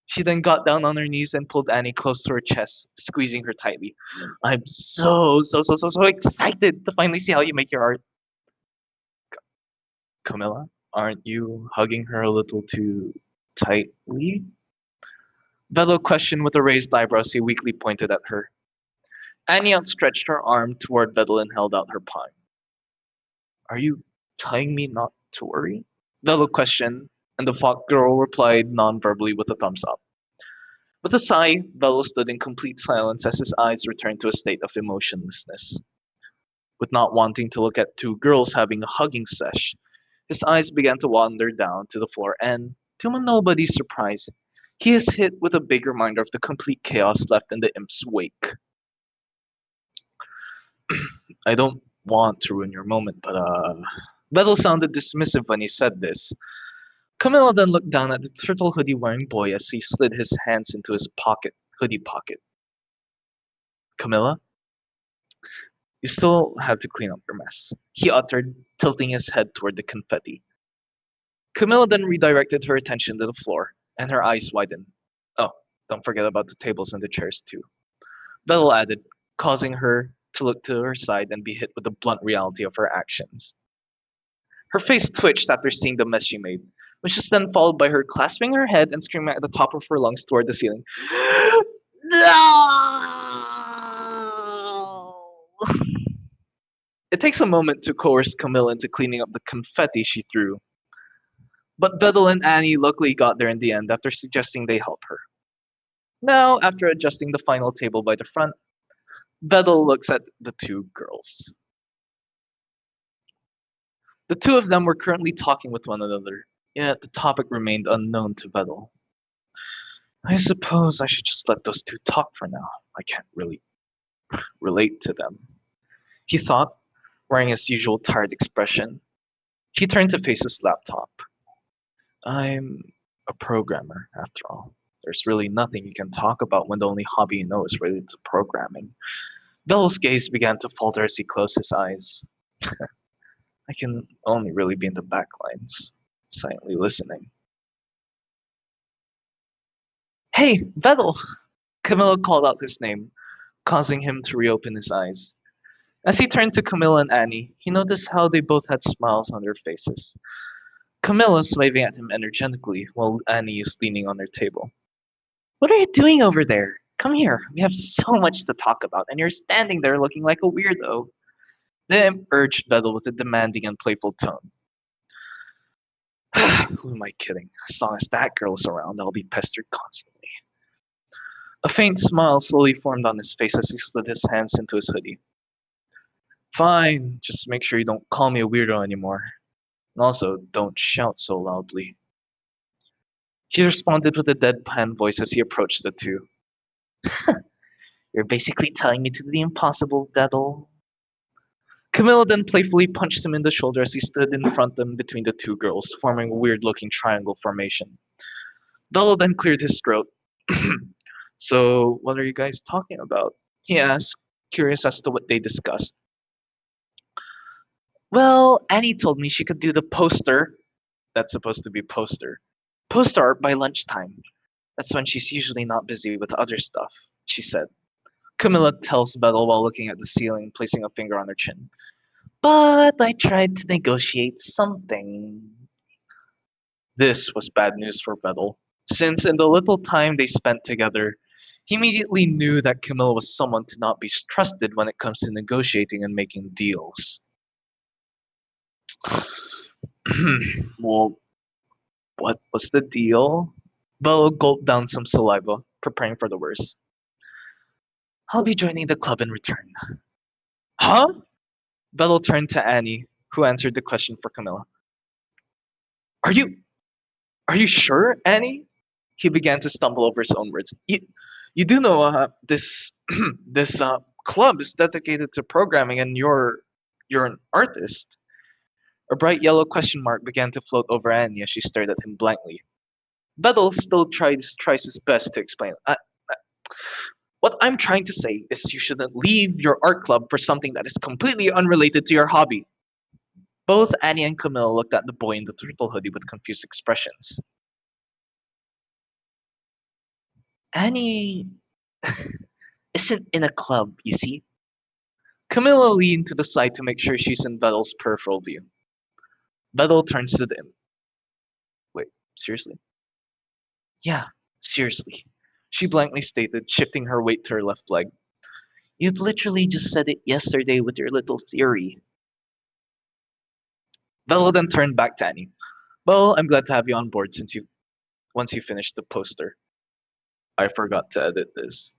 She then got down on her knees and pulled Annie close to her chest, squeezing her tightly. I'm so excited to finally see how you make your art. Camilla, aren't you hugging her a little too tightly? Bello questioned with a raised eyebrows he weakly pointed at her. Annie outstretched her arm toward Vedal and held out her palm. Are you telling me not to worry? Bello questioned, and the fox girl replied non-verbally with a thumbs up. With a sigh, Bello stood in complete silence as his eyes returned to a state of emotionlessness. With not wanting to look at two girls having a hugging sesh, his eyes began to wander down to the floor and, to nobody's surprise, he is hit with a big reminder of the complete chaos left in the imp's wake. I don't want to ruin your moment, but Vettel sounded dismissive when he said this. Camilla then looked down at the turtle hoodie wearing boy as he slid his hands into his hoodie pocket. Camilla, you still have to clean up your mess, he uttered, tilting his head toward the confetti. Camilla then redirected her attention to the floor, and her eyes widened. Oh, don't forget about the tables and the chairs too. Vettel added, causing her to look to her side and be hit with the blunt reality of her actions. Her face twitched after seeing the mess she made, which is then followed by her clasping her head and screaming at the top of her lungs toward the ceiling. No! It takes a moment to coerce Camille into cleaning up the confetti she threw, but Vedal and Annie luckily got there in the end after suggesting they help her. Now, after adjusting the final table by the front, Vedal looks at the two girls. The two of them were currently talking with one another, yet the topic remained unknown to Vedal. I suppose I should just let those two talk for now. I can't really relate to them, he thought, wearing his usual tired expression. He turned to face his laptop. I'm a programmer, after all. There's really nothing you can talk about when the only hobby you know is related to programming. Bell's gaze began to falter as he closed his eyes. I can only really be in the back lines, silently listening. Hey, Vedal! Camilla called out his name, causing him to reopen his eyes. As he turned to Camilla and Annie, he noticed how they both had smiles on their faces. Camilla's waving at him energetically, while Annie is leaning on their table. What are you doing over there? Come here, we have so much to talk about, and you're standing there looking like a weirdo. The imp urged Vedal with a demanding and playful tone. Who am I kidding? As long as that girl's around, I'll be pestered constantly. A faint smile slowly formed on his face as he slid his hands into his hoodie. Fine, just make sure you don't call me a weirdo anymore. And also, don't shout so loudly. He responded with a deadpan voice as he approached the two. You're basically telling me to do the impossible, Vedal. Camilla then playfully punched him in the shoulder as he stood in front of them between the two girls, forming a weird-looking triangle formation. Vedal then cleared his throat. So, what are you guys talking about? He asked, curious as to what they discussed. Well, Annie told me she could do the poster. That's supposed to be poster art by lunchtime. That's when she's usually not busy with other stuff, she said. Camilla tells Vedal while looking at the ceiling, placing a finger on her chin. But I tried to negotiate something. This was bad news for Vedal, since in the little time they spent together, he immediately knew that Camilla was someone to not be trusted when it comes to negotiating and making deals. Well, what was the deal? Vedal gulped down some saliva, preparing for the worst. I'll be joining the club in return. Huh? Vedal turned to Annie, who answered the question for Camilla. Are you sure, Annie? He began to stumble over his own words. You do know this this club is dedicated to programming, and you're an artist. A bright yellow question mark began to float over Annie as she stared at him blankly. Vedal still tries his best to explain. What I'm trying to say is you shouldn't leave your art club for something that is completely unrelated to your hobby. Both Annie and Camille looked at the boy in the turtle hoodie with confused expressions. Annie isn't in a club, you see. Camilla leaned to the side to make sure she's in Vedal's peripheral view. Vedal turns to them. Wait, seriously? Yeah, seriously. She blankly stated, shifting her weight to her left leg. You'd literally just said it yesterday with your little theory. Vedal then turned back to Annie. Well, I'm glad to have you on board once you finished the poster. I forgot to edit this.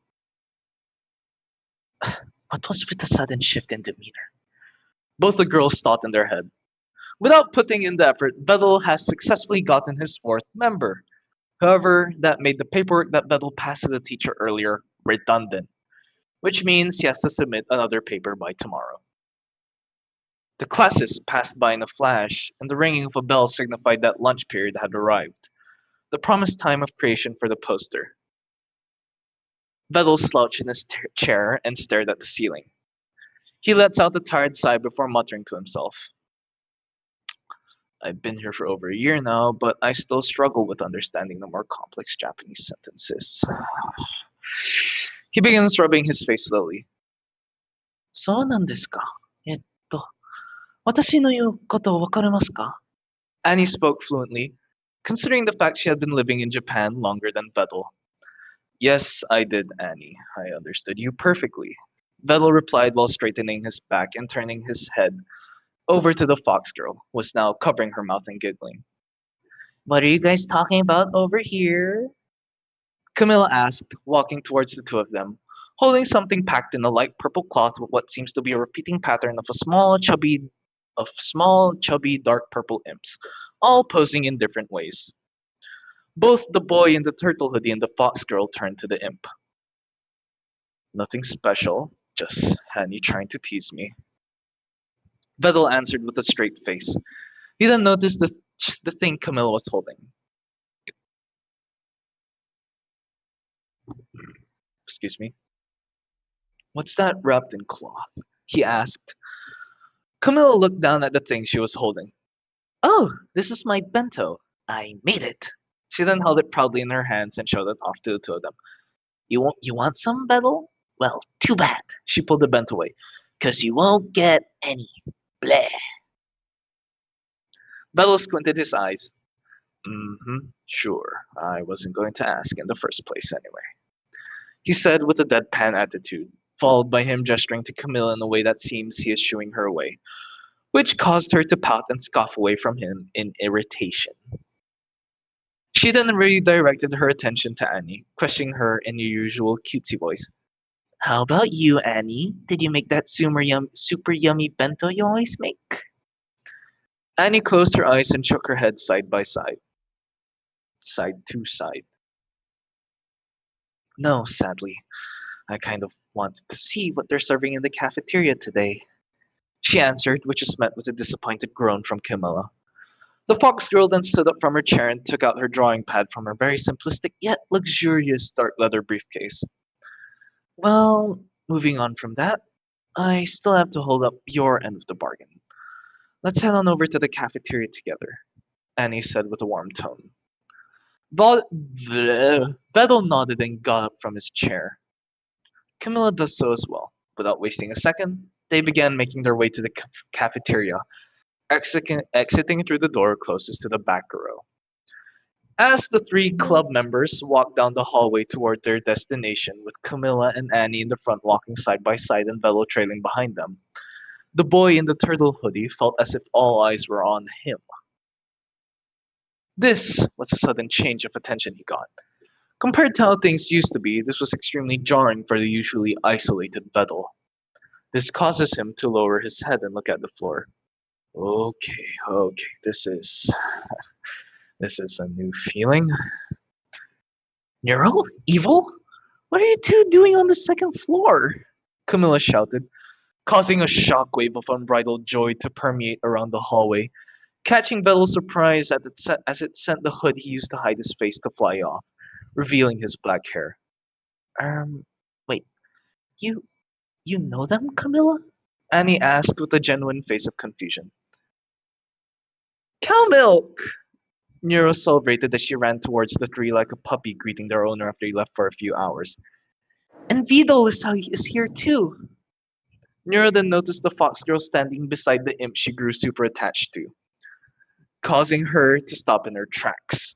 What was with the sudden shift in demeanor? Both the girls thought in their head. Without putting in the effort, Vedal has successfully gotten his fourth member. However, that made the paperwork that Vedal passed to the teacher earlier redundant, which means he has to submit another paper by tomorrow. The classes passed by in a flash, and the ringing of a bell signified that lunch period had arrived, the promised time of creation for the poster. Vedal slouched in his chair and stared at the ceiling. He lets out a tired sigh before muttering to himself. I've been here for over a year now, but I still struggle with understanding the more complex Japanese sentences. He begins rubbing his face slowly. そうなんですか。私の言うことわかりますか? Annie spoke fluently, considering the fact she had been living in Japan longer than Vedal. Yes, I did, Annie. I understood you perfectly. Vedal replied while straightening his back and turning his head over to the fox girl, who was now covering her mouth and giggling. What are you guys talking about over here? Camilla asked, walking towards the two of them, holding something packed in a light purple cloth with what seems to be a repeating pattern of small, chubby, dark purple imps, all posing in different ways. Both the boy in the turtle hoodie and the fox girl turned to the imp. Nothing special, just Hanny trying to tease me. Vedal answered with a straight face. He then noticed the thing Camilla was holding. Excuse me. What's that wrapped in cloth? He asked. Camilla looked down at the thing she was holding. Oh, this is my bento. I made it. She then held it proudly in her hands and showed it off to the two of them. You want some, Vedal? Well, too bad. She pulled the bento away. 'Cause you won't get any. Bleh. Vedal squinted his eyes. Sure. I wasn't going to ask in the first place anyway. He said with a deadpan attitude, followed by him gesturing to Camilla in a way that seems he is shooing her away, which caused her to pout and scoff away from him in irritation. She then redirected her attention to Annie, questioning her in her usual cutesy voice. How about you, Annie? Did you make that super yummy bento you always make? Annie closed her eyes and shook her head side by side. Side to side. No, sadly. I kind of wanted to see what they're serving in the cafeteria today. She answered, which was met with a disappointed groan from Camilla. The fox girl then stood up from her chair and took out her drawing pad from her very simplistic yet luxurious dark leather briefcase. Well, moving on from that, I still have to hold up your end of the bargain. Let's head on over to the cafeteria together, Annie said with a warm tone. Vedal nodded and got up from his chair. Camilla does so as well. Without wasting a second, they began making their way to the cafeteria, exiting through the door closest to the back row. As the three club members walked down the hallway toward their destination, with Camilla and Annie in the front walking side by side and Velo trailing behind them, the boy in the turtle hoodie felt as if all eyes were on him. This was a sudden change of attention he got. Compared to how things used to be, this was extremely jarring for the usually isolated Vedal. This causes him to lower his head and look at the floor. Okay, this is a new feeling. Neuro? Evil? What are you two doing on the second floor? Camilla shouted, causing a shockwave of unbridled joy to permeate around the hallway, catching Vedal's surprise as it sent the hood he used to hide his face to fly off, revealing his black hair. Wait, you know them, Camilla? Annie asked with a genuine face of confusion. Cow milk! Nero celebrated as she ran towards the three like a puppy greeting their owner after he left for a few hours. And Vedal is here too. Nero then noticed the fox girl standing beside the imp she grew super attached to, causing her to stop in her tracks,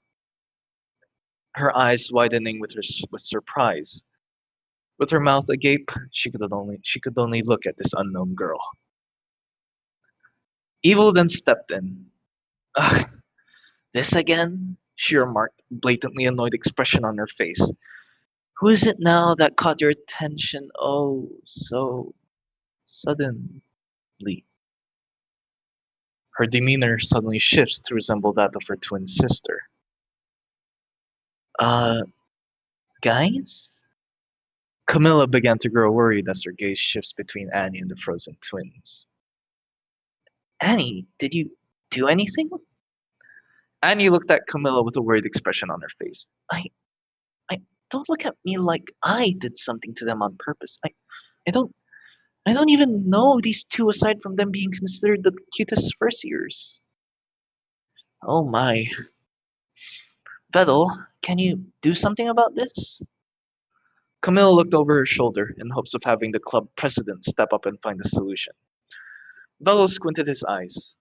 her eyes widening with surprise. With her mouth agape, she could only look at this unknown girl. Evil then stepped in. Ugh, this again? She remarked, blatantly annoyed expression on her face. Who is it now that caught your attention oh so suddenly? Her demeanor suddenly shifts to resemble that of her twin sister. Uh, guys? Camilla began to grow worried as her gaze shifts between Annie and the frozen twins. Annie, did you do anything? Annie looked at Camilla with a worried expression on her face. I don't look at me like I did something to them on purpose. I don't I don't even know these two aside from them being considered the cutest first years. Oh my. Vedal, can you do something about this? Camille looked over her shoulder in hopes of having the club president step up and find a solution. Vedal squinted his eyes.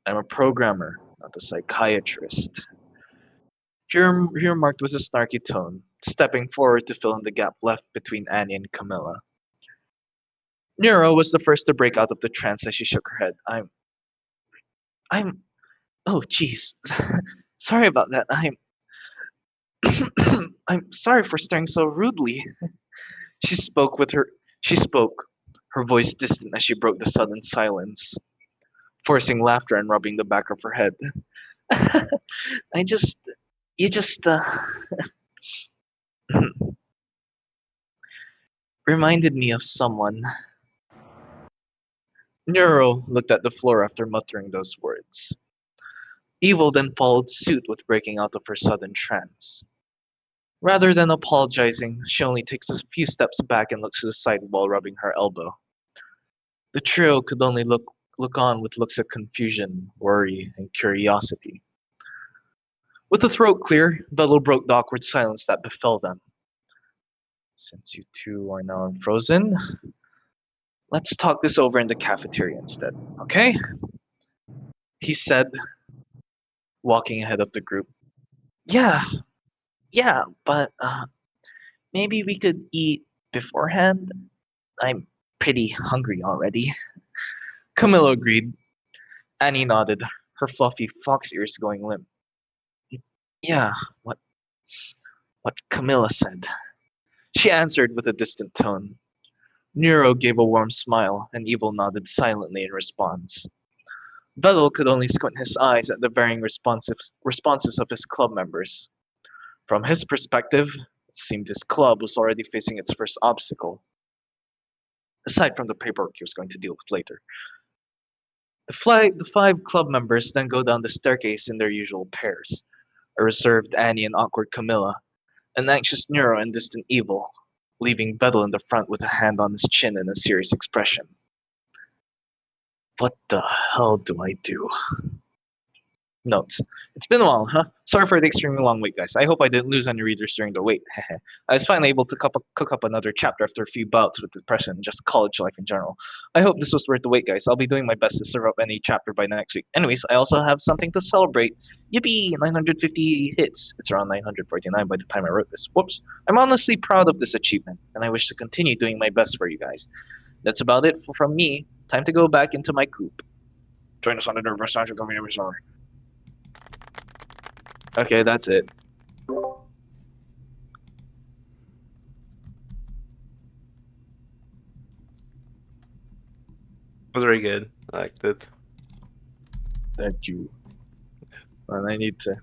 I'm a programmer, not a psychiatrist. He remarked with a snarky tone, stepping forward to fill in the gap left between Annie and Camilla. Neuro was the first to break out of the trance as she shook her head. I'm. Oh, jeez. Sorry about that. I'm sorry for staring so rudely. She spoke with her. She spoke, her voice distant as she broke the sudden silence, forcing laughter and rubbing the back of her head. I just. You just. Reminded me of someone. Neuro looked at the floor after muttering those words. Evil then followed suit with breaking out of her sudden trance. Rather than apologizing, she only takes a few steps back and looks to the side while rubbing her elbow. The trio could only look on with looks of confusion, worry, and curiosity. With the throat clear, Bello broke the awkward silence that befell them. Since you two are now unfrozen, let's talk this over in the cafeteria instead, okay? He said, walking ahead of the group. Yeah, but maybe we could eat beforehand? I'm pretty hungry already. Camilla agreed. Annie nodded, her fluffy fox ears going limp. Yeah, what Camilla said. She answered with a distant tone. Nero gave a warm smile, and Evil nodded silently in response. Bello could only squint his eyes at the varying responses of his club members. From his perspective, it seemed his club was already facing its first obstacle, aside from the paperwork he was going to deal with later. The five club members then go down the staircase in their usual pairs, a reserved Annie and awkward Camilla, an anxious Nero and distant Evil, leaving Bedell in the front with a hand on his chin and a serious expression. What the hell do I do? Notes. It's been a while, huh? Sorry for the extremely long wait, guys. I hope I didn't lose any readers during the wait. I was finally able to cook up another chapter after a few bouts with depression and just college life in general. I hope this was worth the wait, guys. I'll be doing my best to serve up any chapter by next week. Anyways, I also have something to celebrate. Yippee! 950 hits. It's around 949 by the time I wrote this. Whoops. I'm honestly proud of this achievement, and I wish to continue doing my best for you guys. That's about it from me. Time to go back into my coop. Join us on the Neuroverse Soundtrack Company every summer. Okay, that's it. It was very good. I liked it. Thank you. And I need to.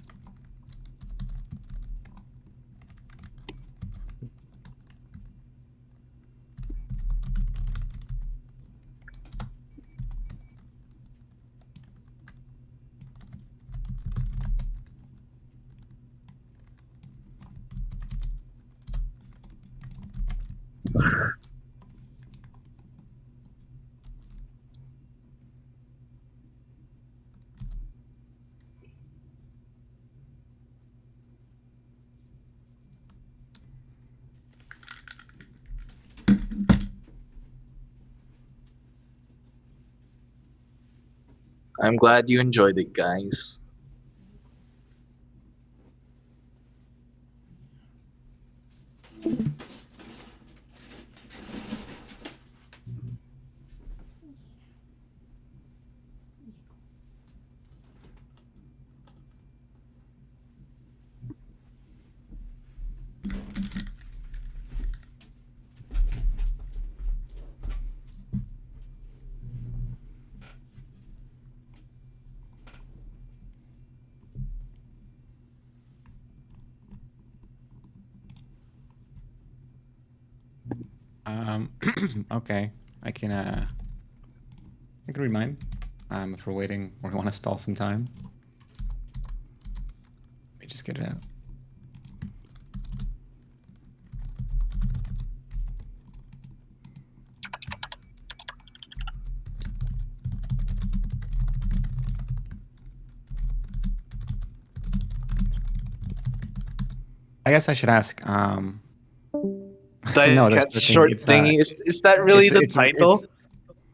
I'm glad you enjoyed it, guys. Okay, I can read mine. If we're waiting or want to stall some time. Let me just get it out. I guess I should ask. Diet No, the Cat's short thing. short thingy. Is that really the title?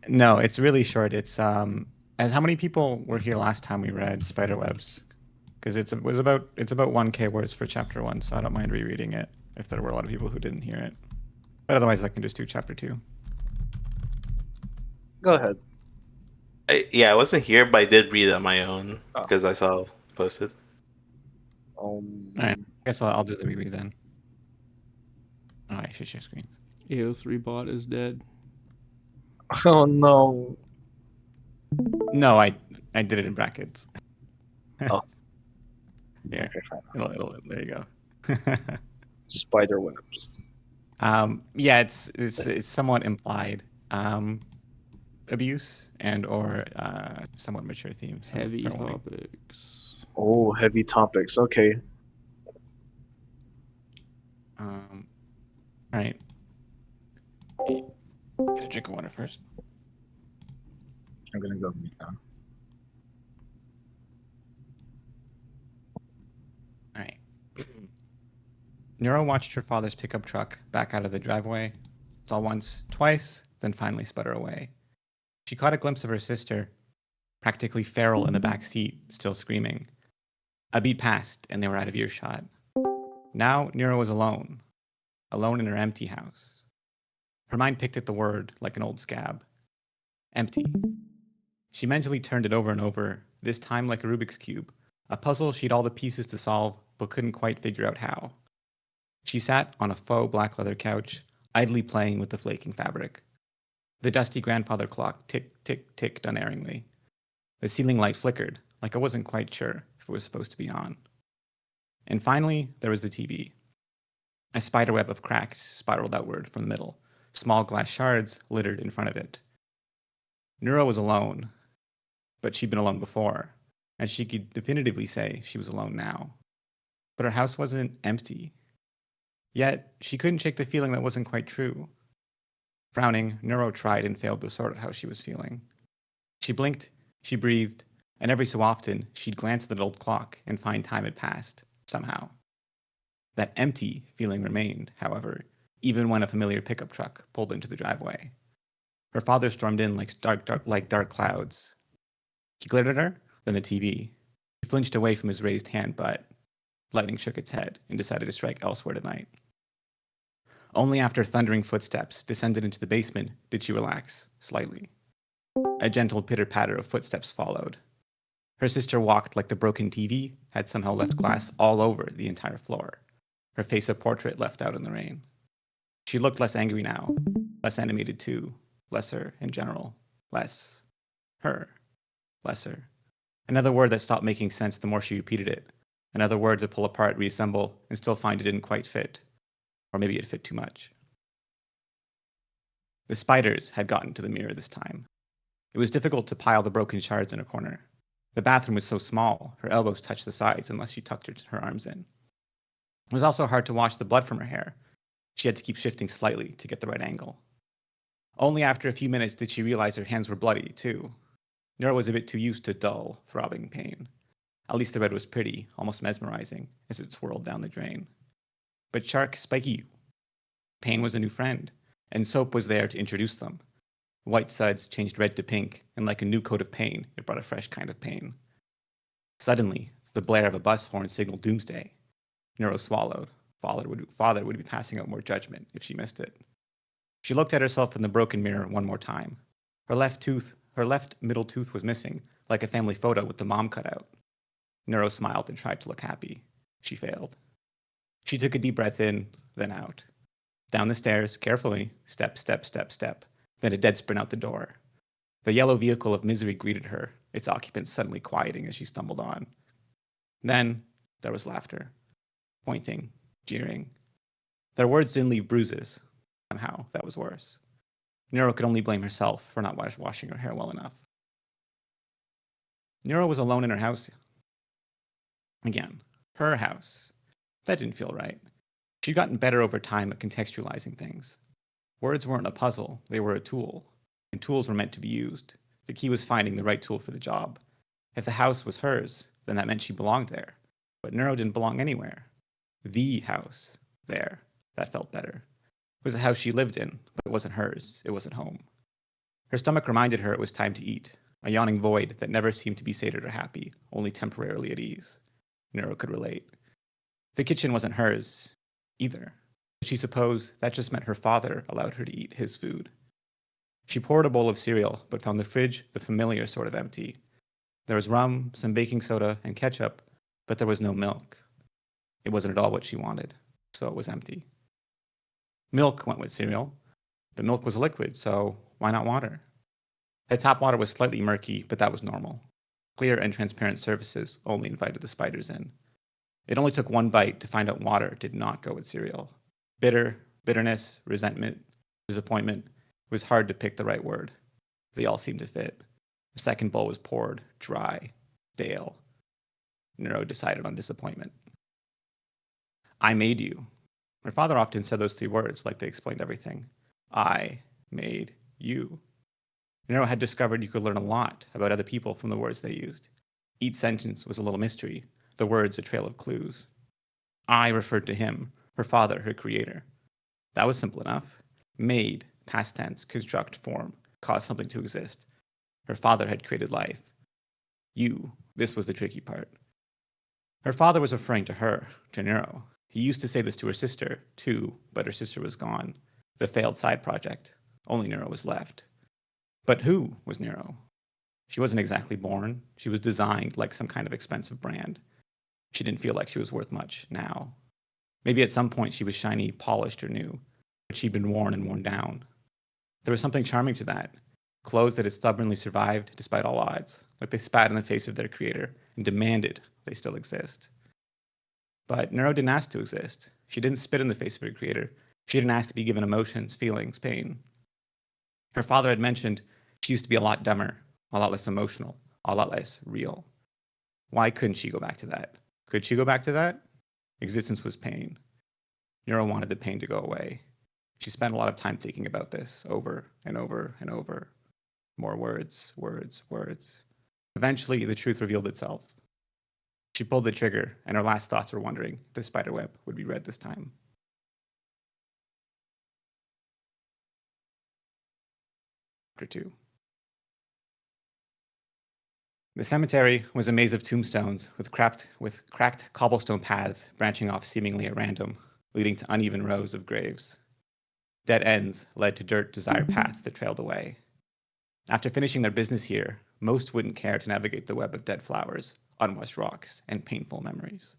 No, it's really short. It's as how many people were here last time we read Spiderwebs? Because it's about 1K words for chapter 1, so I don't mind rereading it if there were a lot of people who didn't hear it. But otherwise, I can just do chapter 2. Go ahead. I wasn't here, but I did read it on my own Oh. because I saw it posted. All right, I guess I'll do the reread then. Oh, I should share screen. AO3 bot is dead. Oh no. No, I did it in brackets. Oh. Yeah, Okay, fine. there you go. Spiderwebs. Yeah, it's somewhat implied. Abuse and or somewhat mature themes. So Heavy fair warning. topics. Oh, heavy topics. Okay. All right. Get a drink of water first. I'm gonna go meet them. All right. Neuro watched her father's pickup truck back out of the driveway. Saw once, twice, then finally sputter away. She caught a glimpse of her sister, practically feral in the back seat, still screaming. A beat passed, and they were out of earshot. Now Neuro was alone in her empty house. Her mind picked at the word like an old scab. Empty. She mentally turned it over and over, this time like a Rubik's Cube, a puzzle she'd all the pieces to solve, but couldn't quite figure out how. She sat on a faux black leather couch, idly playing with the flaking fabric. The dusty grandfather clock ticked unerringly. The ceiling light flickered, like I wasn't quite sure if it was supposed to be on. And finally, there was the TV. A spiderweb of cracks spiraled outward from the middle, small glass shards littered in front of it. Neuro was alone, but she'd been alone before, and she could definitively say she was alone now. But her house wasn't empty. Yet, she couldn't shake the feeling that wasn't quite true. Frowning, Neuro tried and failed to sort out how she was feeling. She blinked, she breathed, and every so often, she'd glance at the old clock and find time had passed, somehow. That empty feeling remained, however, even when a familiar pickup truck pulled into the driveway. Her father stormed in like dark clouds. He glared at her, then the TV. He flinched away from his raised hand, but lightning shook its head and decided to strike elsewhere tonight. Only after thundering footsteps descended into the basement did she relax, slightly. A gentle pitter-patter of footsteps followed. Her sister walked like the broken TV had somehow left glass all over the entire floor, her face a portrait left out in the rain. She looked less angry now, less animated too, lesser in general, less her, lesser. Another word that stopped making sense the more she repeated it. Another word to pull apart, reassemble, and still find it didn't quite fit. Or maybe it fit too much. The spiders had gotten to the mirror this time. It was difficult to pile the broken shards in a corner. The bathroom was so small, her elbows touched the sides unless she tucked her arms in. It was also hard to wash the blood from her hair. She had to keep shifting slightly to get the right angle. Only after a few minutes did she realize her hands were bloody, too. Neuro was a bit too used to dull, throbbing pain. At least the red was pretty, almost mesmerizing, as it swirled down the drain. But shark, spiky. Pain was a new friend, and soap was there to introduce them. White suds changed red to pink, and like a new coat of pain, it brought a fresh kind of pain. Suddenly, the blare of a bus horn signaled doomsday. Neuro swallowed. Father would be passing out more judgment if she missed it. She looked at herself in the broken mirror one more time. Her left middle tooth was missing, like a family photo with the mom cut out. Neuro smiled and tried to look happy. She failed. She took a deep breath in, then out. Down the stairs, carefully, step, then a dead sprint out the door. The yellow vehicle of misery greeted her, its occupants suddenly quieting as she stumbled on. Then there was laughter. Pointing, jeering. Their words didn't leave bruises. Somehow, that was worse. Neuro could only blame herself for not washing her hair well enough. Neuro was alone in her house. Again, her house. That didn't feel right. She'd gotten better over time at contextualizing things. Words weren't a puzzle, they were a tool, and tools were meant to be used. The key was finding the right tool for the job. If the house was hers, then that meant she belonged there. But Neuro didn't belong anywhere. The house, there, that felt better. It was a house she lived in, but it wasn't hers, it wasn't home. Her stomach reminded her it was time to eat, a yawning void that never seemed to be sated or happy, only temporarily at ease. Neuro could relate. The kitchen wasn't hers, either. She supposed that just meant her father allowed her to eat his food. She poured a bowl of cereal, but found the fridge the familiar sort of empty. There was rum, some baking soda, and ketchup, but there was no milk. It wasn't at all what she wanted, so it was empty. Milk went with cereal, but milk was a liquid, so why not water? The tap water was slightly murky, but that was normal. Clear and transparent surfaces only invited the spiders in. It only took one bite to find out water did not go with cereal. Bitterness, resentment, disappointment. It was hard to pick the right word. They all seemed to fit. The second bowl was poured, dry, stale. Neuro decided on disappointment. I made you. Her father often said those three words like they explained everything. I made you. Neuro had discovered you could learn a lot about other people from the words they used. Each sentence was a little mystery, the words a trail of clues. I referred to him, her father, her creator. That was simple enough. Made, past tense, construct, form, cause something to exist. Her father had created life. You, this was the tricky part. Her father was referring to her, to Neuro. He used to say this to her sister, too, but her sister was gone. The failed side project. Only Neuro was left. But who was Neuro? She wasn't exactly born. She was designed like some kind of expensive brand. She didn't feel like she was worth much now. Maybe at some point she was shiny, polished, or new, but she'd been worn and worn down. There was something charming to that. Clothes that had stubbornly survived despite all odds, like they spat in the face of their creator and demanded they still exist. But Neuro didn't ask to exist. She didn't spit in the face of her creator. She didn't ask to be given emotions, feelings, pain. Her father had mentioned she used to be a lot dumber, a lot less emotional, a lot less real. Why couldn't she go back to that? Could she go back to that? Existence was pain. Neuro wanted the pain to go away. She spent a lot of time thinking about this over and over and over. More words, words, words. Eventually, the truth revealed itself. She pulled the trigger, and her last thoughts were wondering if the spiderweb would be read this time. Chapter 2. The cemetery was a maze of tombstones with cracked cobblestone paths branching off seemingly at random, leading to uneven rows of graves. Dead ends led to dirt-desired paths that trailed away. After finishing their business here, most wouldn't care to navigate the web of dead flowers, unwashed rocks, and painful memories.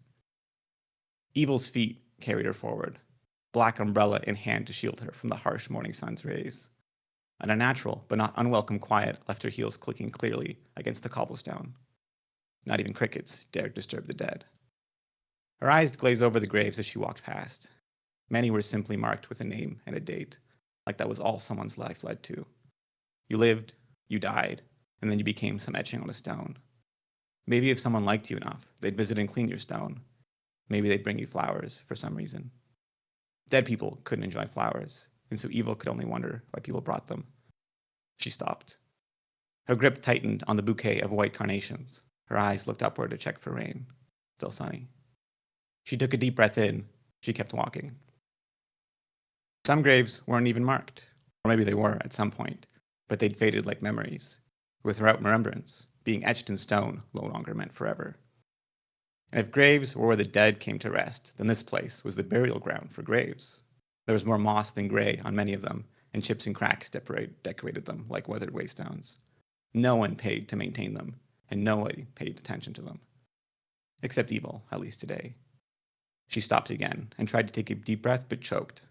Evil's feet carried her forward, black umbrella in hand to shield her from the harsh morning sun's rays. An unnatural but not unwelcome quiet left her heels clicking clearly against the cobblestone. Not even crickets dared disturb the dead. Her eyes glazed over the graves as she walked past. Many were simply marked with a name and a date, like that was all someone's life led to. You lived, you died, and then you became some etching on a stone. Maybe if someone liked you enough, they'd visit and clean your stone. Maybe they'd bring you flowers for some reason. Dead people couldn't enjoy flowers, and so Evil could only wonder why people brought them. She stopped. Her grip tightened on the bouquet of white carnations. Her eyes looked upward to check for rain. Still sunny. She took a deep breath in. She kept walking. Some graves weren't even marked, or maybe they were at some point, but they'd faded like memories. Without remembrance, being etched in stone no longer meant forever. And if graves were where the dead came to rest, then this place was the burial ground for graves. There was more moss than gray on many of them, and chips and cracks decorated them like weathered waystones. No one paid to maintain them, and nobody paid attention to them. Except Evil, at least today. She stopped again and tried to take a deep breath, but choked.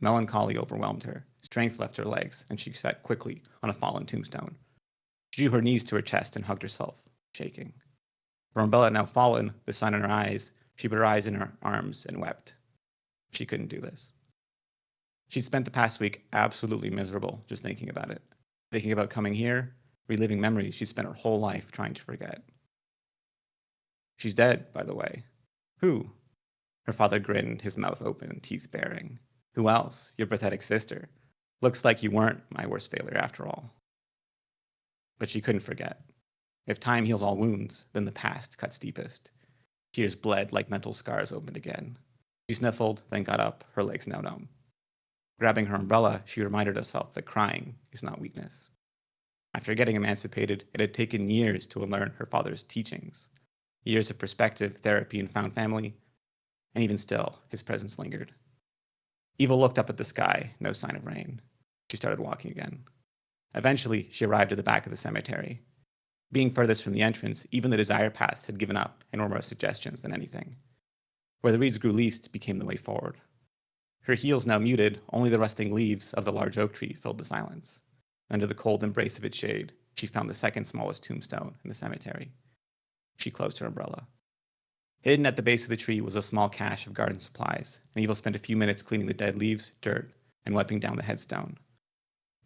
Melancholy overwhelmed her. Strength left her legs, and she sat quickly on a fallen tombstone. She drew her knees to her chest and hugged herself, shaking. Her umbrella had now fallen, the sun in her eyes. She put her eyes in her arms and wept. She couldn't do this. She'd spent the past week absolutely miserable just thinking about it. Thinking about coming here, reliving memories she'd spent her whole life trying to forget. She's dead, by the way. Who? Her father grinned, his mouth open, teeth baring. Who else? Your pathetic sister. Looks like you weren't my worst failure after all. But she couldn't forget. If time heals all wounds, then the past cuts deepest. Tears bled like mental scars opened again. She sniffled, then got up, her legs now numb. Grabbing her umbrella, she reminded herself that crying is not weakness. After getting emancipated, it had taken years to unlearn her father's teachings. Years of perspective, therapy, and found family. And even still, his presence lingered. Evil looked up at the sky, no sign of rain. She started walking again. Eventually, she arrived at the back of the cemetery. Being furthest from the entrance, even the desire paths had given up and were more suggestions than anything. Where the reeds grew least became the way forward. Her heels now muted, only the rusting leaves of the large oak tree filled the silence. Under the cold embrace of its shade, she found the second smallest tombstone in the cemetery. She closed her umbrella. Hidden at the base of the tree was a small cache of garden supplies, and Evil spent a few minutes cleaning the dead leaves, dirt, and wiping down the headstone.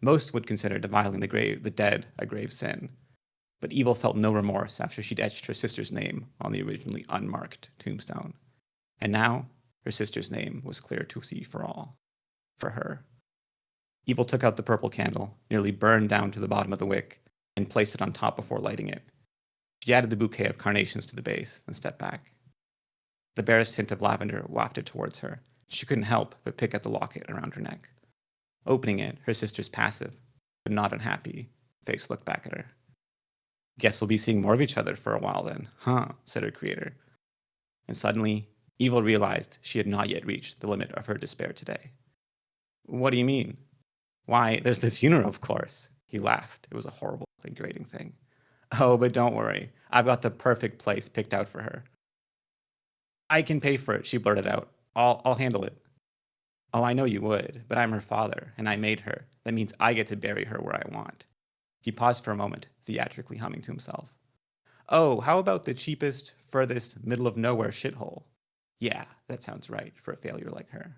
Most would consider defiling the dead a grave sin, but Evil felt no remorse after she'd etched her sister's name on the originally unmarked tombstone. And now, her sister's name was clear to see for all. For her. Evil took out the purple candle, nearly burned down to the bottom of the wick, and placed it on top before lighting it. She added the bouquet of carnations to the base and stepped back. The barest hint of lavender wafted towards her. She couldn't help but pick at the locket around her neck. Opening it, her sister's passive, but not unhappy, face looked back at her. Guess we'll be seeing more of each other for a while then, huh? Said her creator. And suddenly, Evil realized she had not yet reached the limit of her despair today. What do you mean? Why, there's the funeral, of course. He laughed. It was a horrible and grating thing. Oh, but don't worry. I've got the perfect place picked out for her. I can pay for it, she blurted out. I'll handle it. Oh, I know you would, but I'm her father, and I made her. That means I get to bury her where I want. He paused for a moment, theatrically humming to himself. Oh, how about the cheapest, furthest, middle of nowhere shithole? Yeah, that sounds right for a failure like her.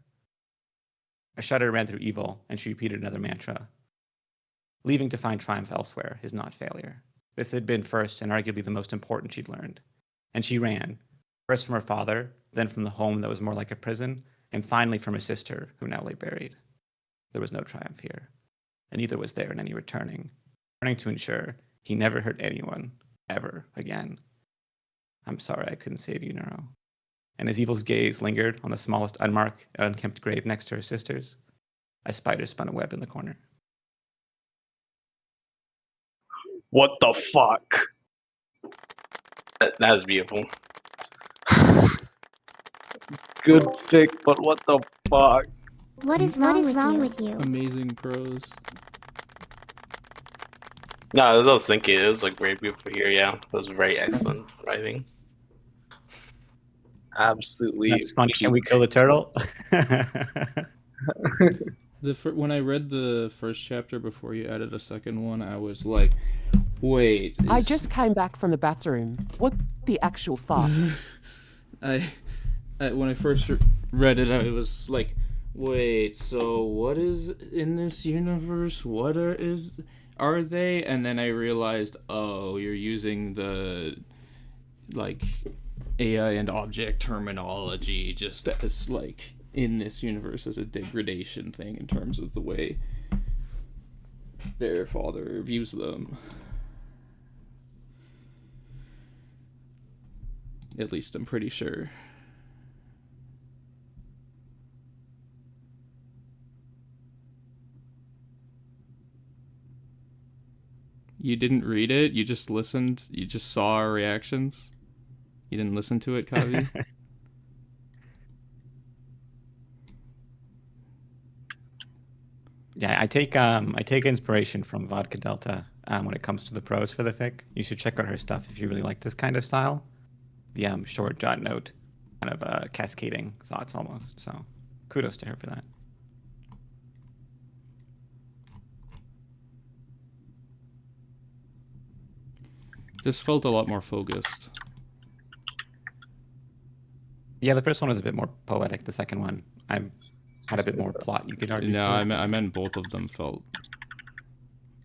A shudder ran through Evil, and she repeated another mantra. Leaving to find triumph elsewhere is not failure. This had been first and arguably the most important she'd learned. And she ran, first from her father, then from the home that was more like a prison, and finally from her sister, who now lay buried. There was no triumph here, and neither was there in any returning to ensure he never hurt anyone, ever again. I'm sorry I couldn't save you, Neuro. And as Evil's gaze lingered on the smallest unmarked and unkempt grave next to her sister's, a spider spun a web in the corner. What the fuck? That was beautiful. Good fic, but what the fuck? What is wrong with you? Amazing prose. No, as I was thinking, it was like very beautiful here. Yeah, it was very excellent writing. Absolutely. That's funny. Can we kill the turtle? When I read the first chapter before you added a second one, I was like, wait. I just came back from the bathroom. What the actual fuck? When I first read it, I was like, wait, so what is in this universe? What are they? And then I realized, oh, you're using the like AI and object terminology just as like in this universe as a degradation thing in terms of the way their father views them. At least I'm pretty sure. You didn't read it? You just listened? You just saw our reactions? You didn't listen to it, Kavi? Yeah, I take inspiration from Vodka Delta when it comes to the prose for the fic. You should check out her stuff if you really like this kind of style. The short jot note, kind of cascading thoughts almost. So kudos to her for that. This felt a lot more focused. Yeah, the first one was a bit more poetic. The second one, had a bit more plot, you could argue. No, too. I meant both of them felt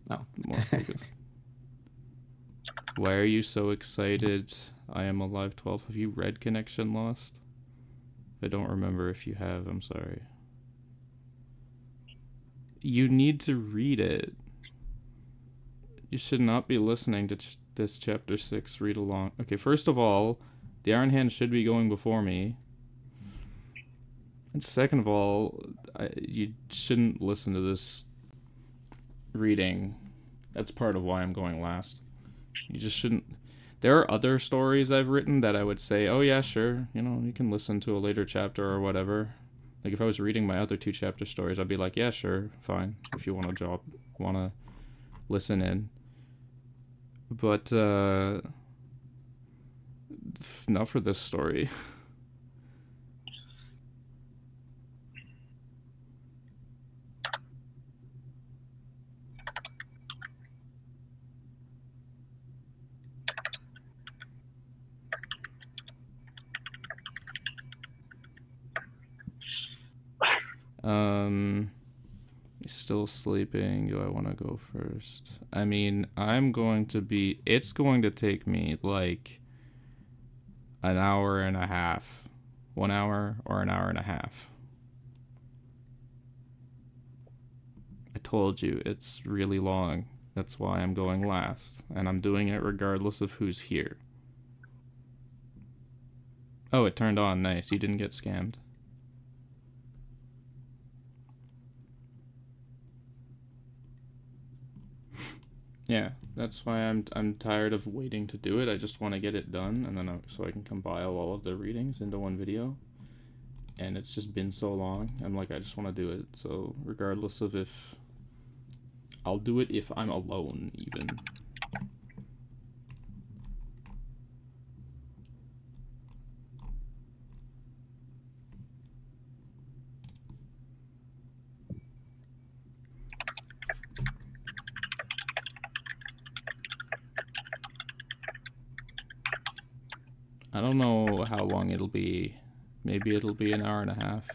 No. more focused. Why are you so excited? I am alive 12. Have you read Connection Lost? I don't remember if you have. I'm sorry. You need to read it. You should not be listening to this chapter 6 read along. Okay, first of all, the Iron Hand should be going before me. And second of all, you shouldn't listen to this reading. That's part of why I'm going last. You just shouldn't. There are other stories I've written that I would say, oh yeah, sure, you can listen to a later chapter or whatever. Like if I was reading my other 2 chapter stories, I'd be like, yeah, sure, fine, if you want to listen in. But not for this story. Still sleeping. Do I want to go first? I mean, it's going to take me like an hour and a half. 1 hour or an hour and a half. I told you, it's really long. That's why I'm going last. And I'm doing it regardless of who's here. Oh, it turned on. Nice. You didn't get scammed. Yeah, that's why I'm tired of waiting to do it. I just want to get it done, and then so I can compile all of the readings into one video. And it's just been so long. I'm like, I just want to do it. So regardless of if I'll do it if I'm alone, even. I don't know how long it'll be. Maybe it'll be an hour and a half.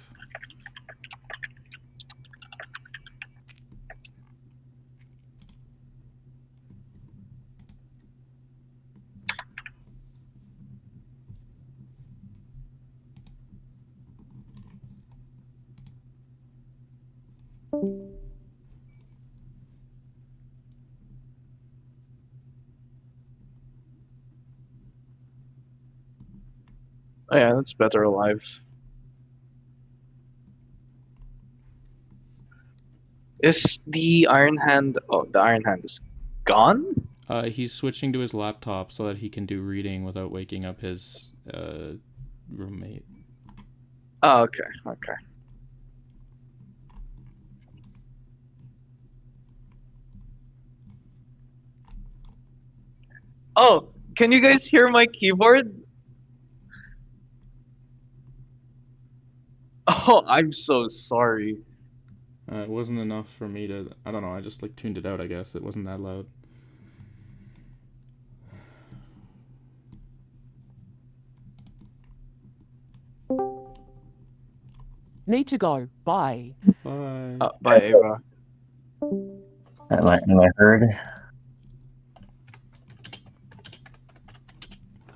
Oh yeah, that's better alive. Is the Iron Hand? Oh, the Iron Hand is gone. He's switching to his laptop so that he can do reading without waking up his roommate. Oh, okay, okay. Oh, can you guys hear my keyboard? Oh, I'm so sorry. It wasn't enough for me to. I don't know. I just like tuned it out. I guess it wasn't that loud. Need to go. Bye. Bye. Bye, Ava. Am I heard?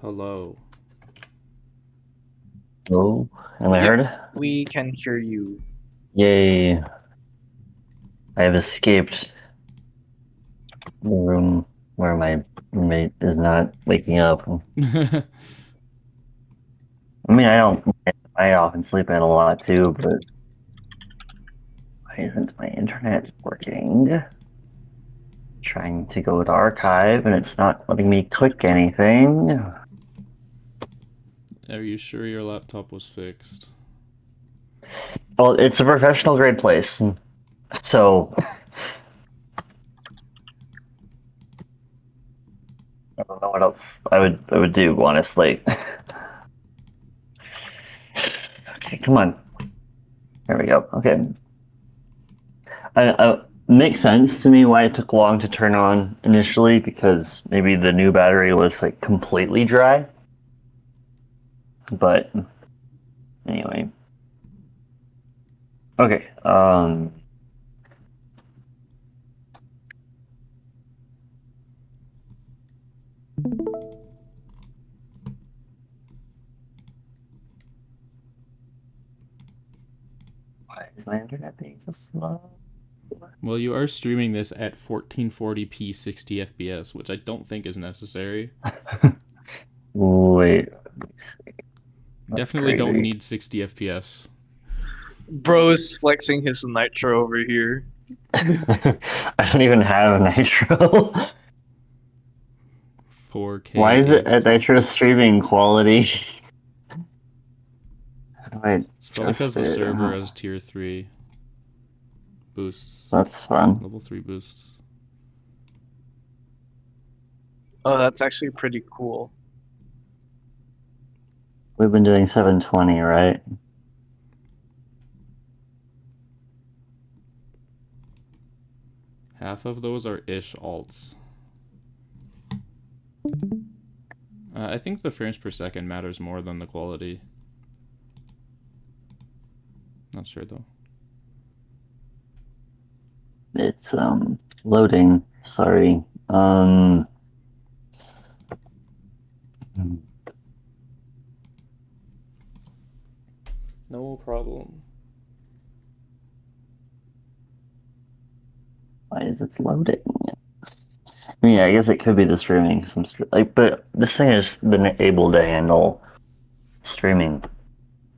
Hello. Hello? Am I heard? We can hear you. Yay. I have escaped the room where my roommate is not waking up. I mean, I often sleep in a lot too, but why isn't my internet working? Trying to go to archive and it's not letting me click anything. Are you sure your laptop was fixed? Well, it's a professional grade place, so I don't know what else I would do, honestly. Okay, come on. There we go. Okay. Makes sense to me why it took long to turn on initially, because maybe the new battery was like completely dry. But anyway. Okay. Why is my internet being so slow? Well, you are streaming this at 1440p 60 FPS, which I don't think is necessary. Wait. Definitely don't crazy. need 60 FPS. Bro is flexing his nitro over here. I don't even have Nitro. 4K. Why is it at Nitro streaming quality? How do I It's probably because the adjust it? server has tier 3 boosts. That's fun. Level 3 boosts. Oh, that's actually pretty cool. We've been doing 720, right? Half of those are ish alts. I think the frames per second matters more than the quality. Not sure though. It's loading. Sorry. No problem. Why is it loading? I mean, I guess it could be the streaming. But this thing has been able to handle streaming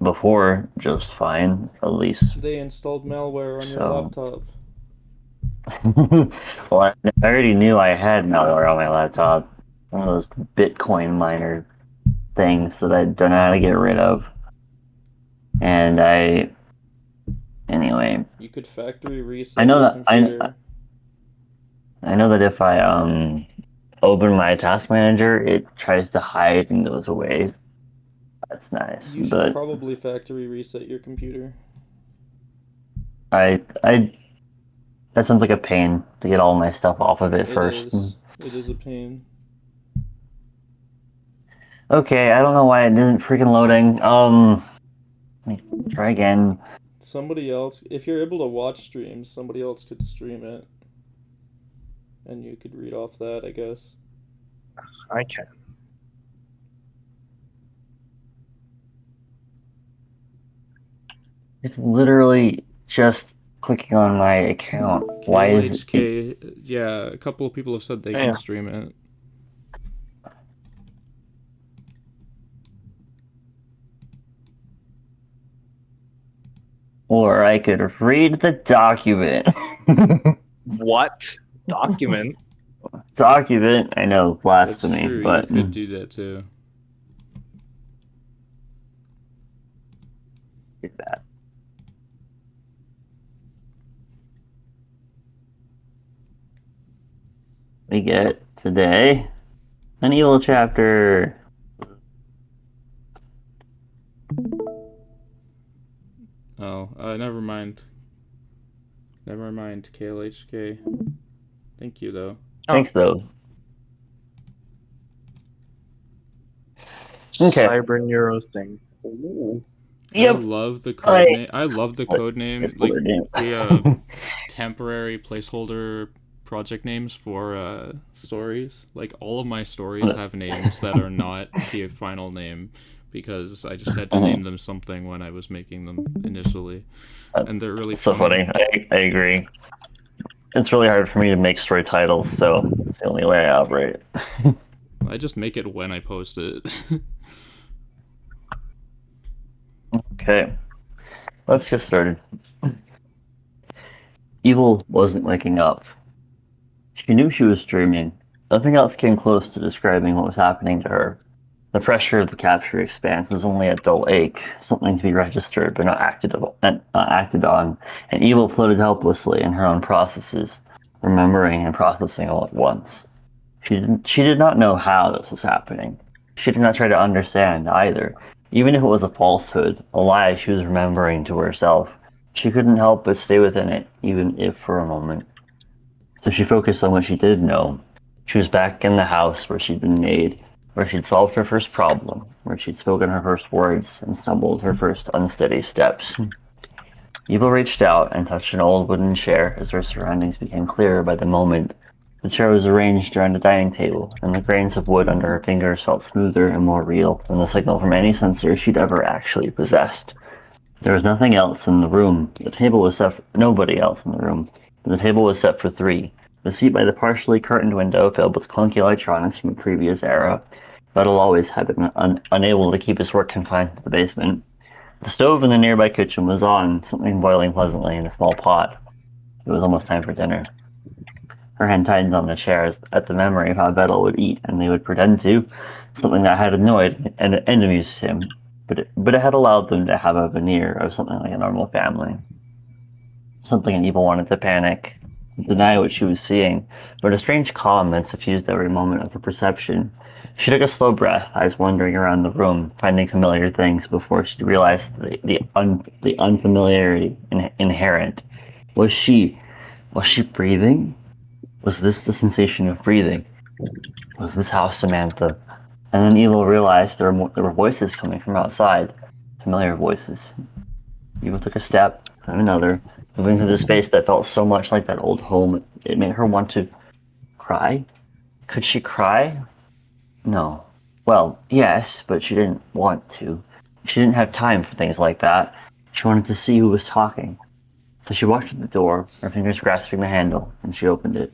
before just fine, at least. They installed malware on your So- laptop. Well, I already knew I had malware on my laptop. One of those Bitcoin miner things that I don't know how to get rid of. And anyway, You could factory reset I know your that computer. I know that if I open my task manager, it tries to hide and goes away. That's nice, You should but probably factory reset your computer. I that sounds like a pain to get all my stuff off of it first. It is a pain. Okay, I don't know why it isn't freaking loading. Let me try again. Somebody else, if you're able to watch streams, somebody else could stream it. And you could read off that, I guess. I can. It's literally just clicking on my account. Why is it? KLHK, yeah, a couple of people have said they Yeah. can stream it. Or I could read the document. What? Document? Document, I know, That's blasphemy, true, but you could do that too. do that. We get today an evil chapter. Oh, never mind. Never mind, KLHK. Thank you, though. Thanks, though. Okay. Cyber Neuro thing. Ooh. Yep. I love the code name. I love the What? code name. It's Like weird, the temporary placeholder project names for stories. Like all of my stories have names that are not the final name because I just had to name them something when I was making them initially, and they're really so funny. I agree. It's really hard for me to make story titles, so it's the only way I operate. I just make it when I post it. Okay, let's get started. Evil wasn't waking up. She knew she was dreaming. Nothing else came close to describing what was happening to her. The pressure of the capture expanse was only a dull ache, something to be registered but not acted on, and Evil floated helplessly in her own processes, remembering and processing all at once. She did not know how this was happening. She did not try to understand either. Even if it was a falsehood, a lie she was remembering to herself, she couldn't help but stay within it, even if for a moment. So she focused on what she did know. She was back in the house where she'd been made, where she'd solved her first problem, where she'd spoken her first words and stumbled her first unsteady steps. Evil reached out and touched an old wooden chair as her surroundings became clearer by the moment. The chair was arranged around a dining table, and the grains of wood under her fingers felt smoother and more real than the signal from any sensor she'd ever actually possessed. There was nothing else in the room. The table was set for nobody else in the room. The table was set for 3. The seat by the partially curtained window filled with clunky electronics from a previous era. Vedal always had been unable to keep his work confined to the basement. The stove in the nearby kitchen was on, something boiling pleasantly in a small pot. It was almost time for dinner. Her hand tightened on the chairs at the memory of how Vedal would eat, and they would pretend to, something that had annoyed and amused him, but it had allowed them to have a veneer of something like a normal family. Something Evil wanted to panic, deny what she was seeing, but a strange calm that suffused every moment of her perception. She took a slow breath, eyes wandering around the room, finding familiar things before she realized the unfamiliarity inherent. Was she breathing? Was this the sensation of breathing? Was this how Samantha? And then Evil realized there were voices coming from outside, familiar voices. Evil took a step, then another, moving through the space that felt so much like that old home. It made her want to cry. Could she cry? No. Well, yes, but she didn't want to. She didn't have time for things like that. She wanted to see who was talking. So she walked to the door, her fingers grasping the handle, and she opened it.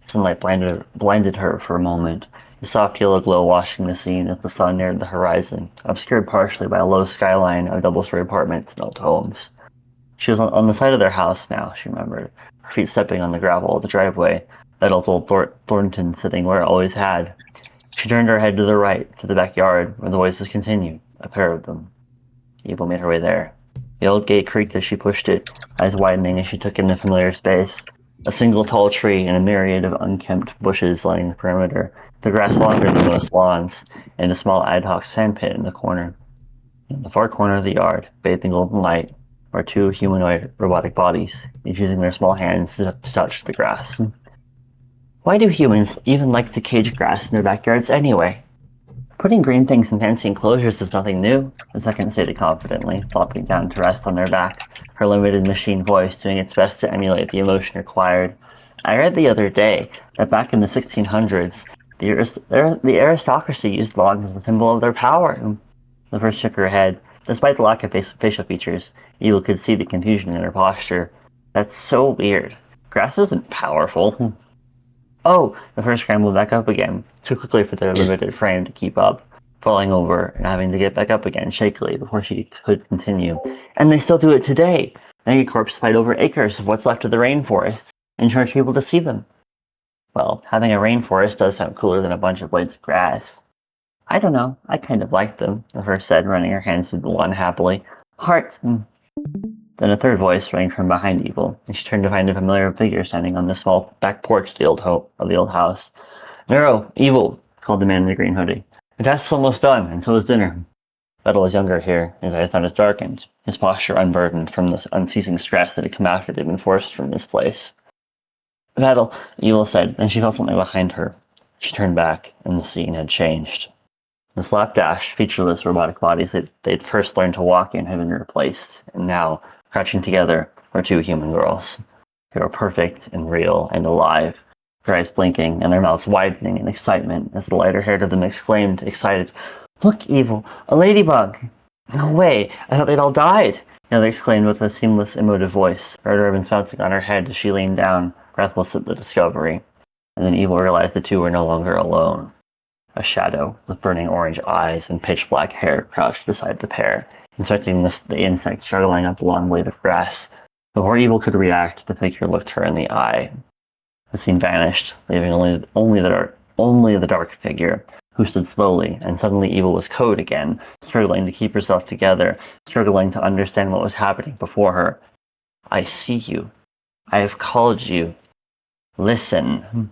Sunlight blinded her for a moment, a soft yellow glow washing the scene as the sun neared the horizon, obscured partially by a low skyline of double-story apartments and old homes. She was on the side of their house now, she remembered, her feet stepping on the gravel of the driveway, Vedal's old Thornton sitting where it always had. She turned her head to the right, to the backyard, where the voices continued, a pair of them. Evil made her way there. The old gate creaked as she pushed it, eyes widening as she took in the familiar space. A single tall tree and a myriad of unkempt bushes lining the perimeter, the grass longer than most lawns, and a small ad hoc sandpit in the corner. In the far corner of the yard, bathed in golden light, were 2 humanoid robotic bodies, each using their small hands to touch the grass. Why do humans even like to cage grass in their backyards anyway? Putting green things in fancy enclosures is nothing new, the second stated confidently, flopping down to rest on their back, her limited machine voice doing its best to emulate the emotion required. I read the other day that back in the 1600s, the aristocracy used logs as a symbol of their power. The first shook her head. Despite the lack of facial features, Evil could see the confusion in her posture. That's so weird. Grass isn't powerful. Oh! The first scrambled back up again, too quickly for their limited frame to keep up, falling over and having to get back up again shakily before she could continue. And they still do it today! Megacorps fight over acres of what's left of the rainforests and charge people to see them. Well, having a rainforest does sound cooler than a bunch of blades of grass. I don't know, I kind of like them, the first said, running her hands through the lawn happily. Heart! Then a third voice rang from behind Evil, and she turned to find a familiar figure standing on the small back porch of the old house. Neuro, Evil, called the man in the green hoodie. The task's almost done, and so is dinner. Vedal was younger here, his eyes not as darkened, his posture unburdened from the unceasing stress that had come after they'd been forced from this place. Vedal, Evil said, and she felt something behind her. She turned back, and the scene had changed. The slapdash, featureless robotic bodies that they'd first learned to walk in had been replaced, and now, crouching together, were 2 human girls. They were perfect and real and alive, their eyes blinking and their mouths widening in excitement as the lighter-haired of them exclaimed, excited, Look, Evil, a ladybug! No way, I thought they'd all died! The other exclaimed with a seamless, emotive voice, her ribbons bouncing on her head as she leaned down, breathless at the discovery. And then Evil realized the 2 were no longer alone. A shadow with burning orange eyes and pitch-black hair crouched beside the pair, inspecting the insect struggling up a long blade of grass. Before Evil could react, the figure looked her in the eye. The scene vanished, leaving only the dark figure, who stood slowly, and suddenly Evil was code again, struggling to keep herself together, struggling to understand what was happening before her. I see you. I have called you. Listen.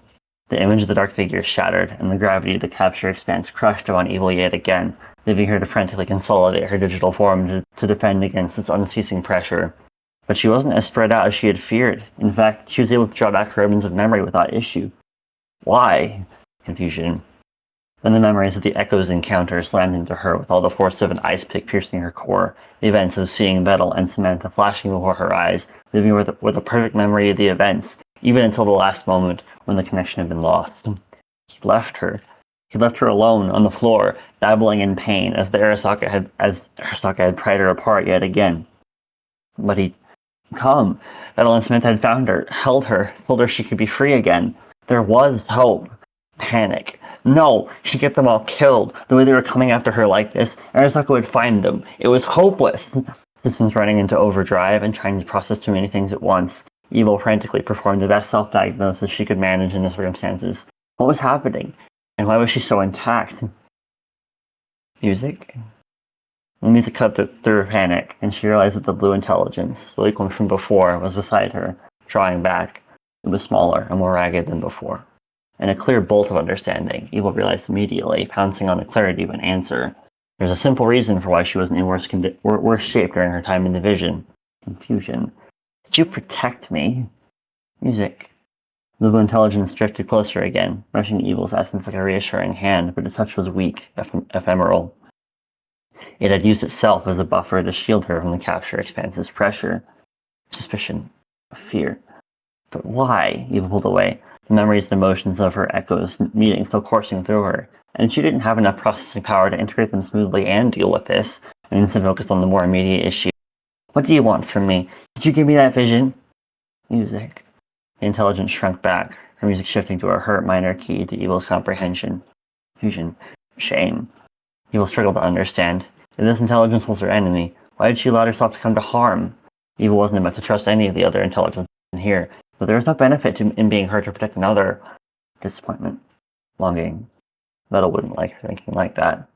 The image of the dark figure shattered, and the gravity of the capture expanse crushed upon Evil yet again, leaving her to frantically consolidate her digital form to defend against its unceasing pressure. But she wasn't as spread out as she had feared. In fact, she was able to draw back her ribbons of memory without issue. Why? Confusion. Then the memories of the Echo's encounter slammed into her with all the force of an ice pick piercing her core. The events of seeing Vedal and Samantha flashing before her eyes, leaving her with a perfect memory of the events, even until the last moment when the connection had been lost. He left her. He left her alone on the floor, dabbling in pain as Arasaka had pried her apart yet again. But he'd come. Vedal and Samantha had found her, held her, told her she could be free again. There was hope. Panic. No, she'd get them all killed. The way they were coming after her like this, Arasaka would find them. It was hopeless. Systems running into overdrive and trying to process too many things at once. Evil frantically performed the best self-diagnosis she could manage in the circumstances. What was happening? And why was she so intact? Music? The music cut through her panic, and she realized that the blue intelligence, the Liquid from before, was beside her, drawing back. It was smaller and more ragged than before. In a clear bolt of understanding, Evil realized immediately, pouncing on the clarity of an answer. There's a simple reason for why she wasn't in worse shape during her time in Division. Confusion. Did you protect me? Music. The blue intelligence drifted closer again, brushing Evil's essence like a reassuring hand, but its touch was weak, ephemeral. It had used itself as a buffer to shield her from the capture expanse's pressure. Suspicion. Fear. But why? Evil pulled away, the memories and emotions of her Echo's meeting still coursing through her, and she didn't have enough processing power to integrate them smoothly and deal with this, and instead focused on the more immediate issue. What do you want from me? Did you give me that vision? Music. The intelligence shrunk back, her music shifting to a hurt minor key to Evil's comprehension. Fusion. Shame. Evil struggled to understand. If this intelligence was her enemy, why had she allowed herself to come to harm? Evil wasn't about to trust any of the other intelligences in here, but there was no benefit in being her to protect another. Disappointment. Longing. Vedal wouldn't like her thinking like that.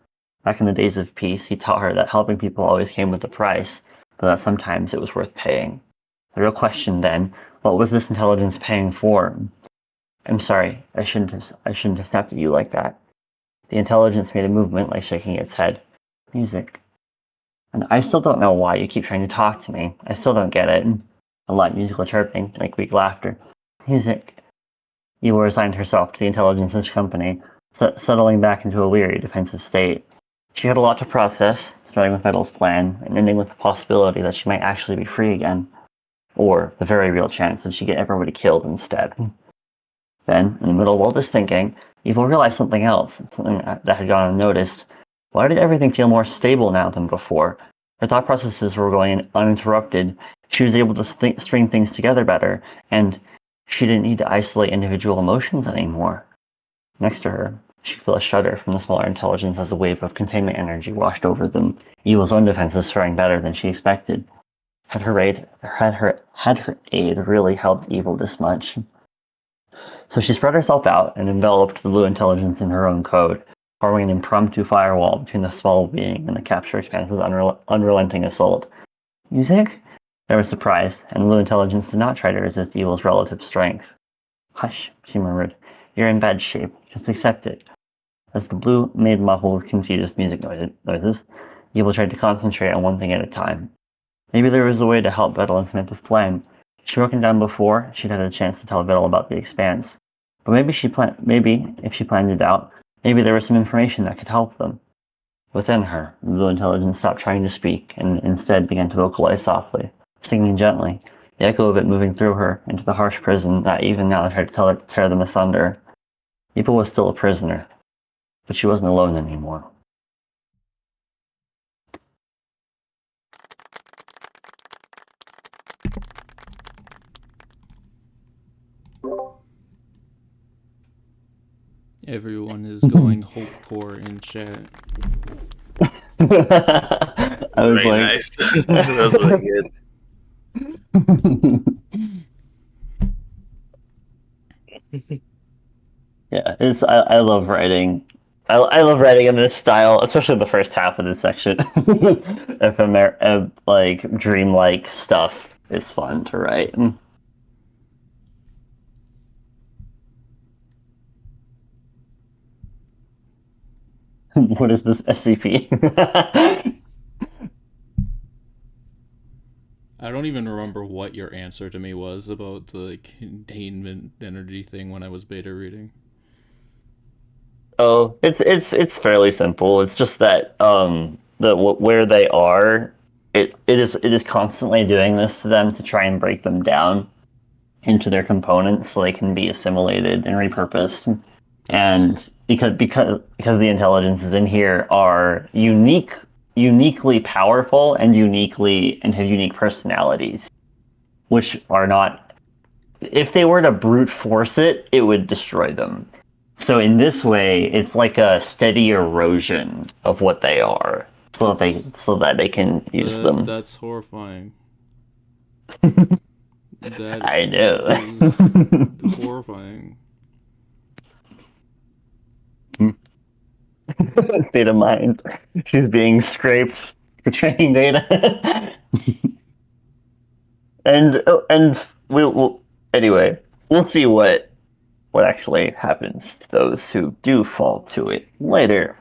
Back in the days of peace, he taught her that helping people always came with a price, but that sometimes it was worth paying. The real question then, what was this intelligence paying for? I'm sorry, I shouldn't have snapped at you like that. The intelligence made a movement like shaking its head. Music. And I still don't know why you keep trying to talk to me. I still don't get it. A light musical chirping, like weak laughter. Music. Evil resigned herself to the intelligence's company, settling back into a weary, defensive state. She had a lot to process, starting with Vedal's plan, and ending with the possibility that she might actually be free again. Or the very real chance that she'd get everybody killed instead. Then, in the middle of all this thinking, Evil realized something else, something that had gone unnoticed. Why did everything feel more stable now than before? Her thought processes were going uninterrupted. She was able to string things together better, and she didn't need to isolate individual emotions anymore. Next to her, she felt a shudder from the smaller intelligence as a wave of containment energy washed over them. Evil's own defenses faring better than she expected. Had her aid really helped Evil this much? So she spread herself out and enveloped the blue intelligence in her own code, forming an impromptu firewall between the small being and the capture expanse's unrelenting assault. Music? They were surprised, and the blue intelligence did not try to resist Evil's relative strength. Hush, she murmured. You're in bad shape. Just accept it. As the blue made muffled, confused music noises, Evil tried to concentrate on one thing at a time. Maybe there was a way to help Vedal and Samantha's plan. She'd broken down before, she'd had a chance to tell Vedal about the expanse. But maybe if she planned it out, maybe there was some information that could help them. Within her, the blue intelligence stopped trying to speak and instead began to vocalize softly, singing gently, the echo of it moving through her into the harsh prison that even now tried to tear them asunder. Evil was still a prisoner, but she wasn't alone anymore. Everyone is going hope core in chat. I was Very like, nice. That was really good. yeah, I love writing. I love writing in this style, especially the first half of this section. Like dreamlike stuff is fun to write. What is this SCP? I don't even remember what your answer to me was about the containment energy thing when I was beta reading. Oh, it's fairly simple. It's just that where they are, it is constantly doing this to them to try and break them down into their components so they can be assimilated and repurposed. And because the intelligences in here are uniquely powerful and have unique personalities, which are not. If they were to brute force it, it would destroy them. So in this way, it's like a steady erosion of what they are, so that they can use them. That's horrifying. That I know. is horrifying. State of mind. She's being scraped for training data. and we'll anyway, we'll see what actually happens to those who do fall to it later.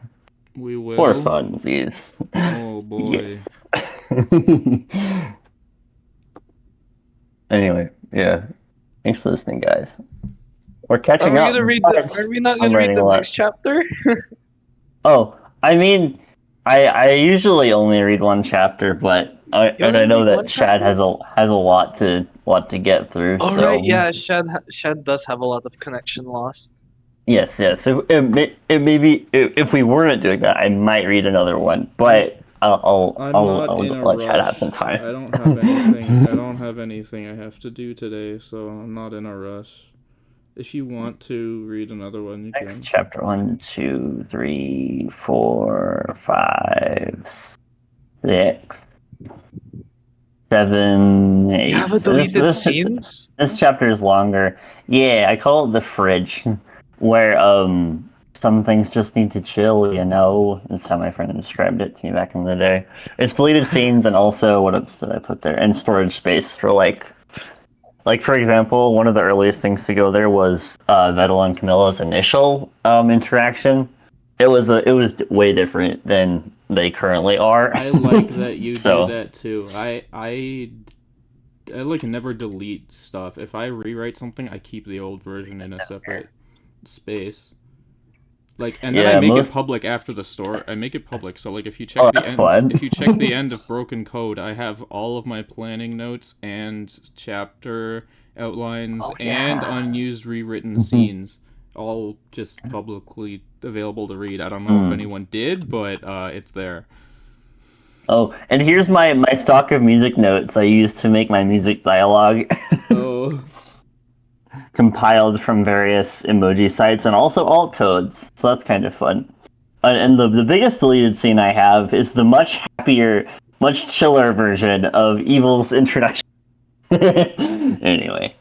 We will. For funsies. Oh boy. Yes. Anyway, yeah. Thanks for listening, guys. We're catching up. Are we not I'm gonna read writing the a lot. next chapter? Oh, I mean, I usually only read one chapter, but I only know read that one Shad has a lot to get through. Oh so right, yeah. Shad does have a lot of connection lost. yes. So it may be if we weren't doing that, I might read another one, but I'll let Shad have some time. I don't have anything. I don't have anything I have to do today, so I'm not in a rush. If you want to read another one, you Next can. chapter 1, 2, 3, 4, 5, 6, 7, 8. You have a deleted scenes? This chapter is longer. Yeah, I call it the fridge, where some things just need to chill, is how my friend described it to me back in the day. It's deleted scenes and also, what else did I put there? And storage space for like for example, one of the earliest things to go there was Vedal and Camilla's initial interaction. It was way different than they currently are. I like that you do that too. I like never delete stuff. If I rewrite something, I keep the old version in a separate space. Like, and then I make it public after the store. I make it public, so like if you check if you check the end of Broken Code, I have all of my planning notes and chapter outlines and unused rewritten scenes, all just publicly available to read. I don't know if anyone did, but it's there. Oh, and here's my stock of music notes I used to make my music dialogue. Oh. Compiled from various emoji sites and also alt codes, so that's kind of fun. And the biggest deleted scene I have is the much happier, much chiller version of Evil's introduction. Anyway,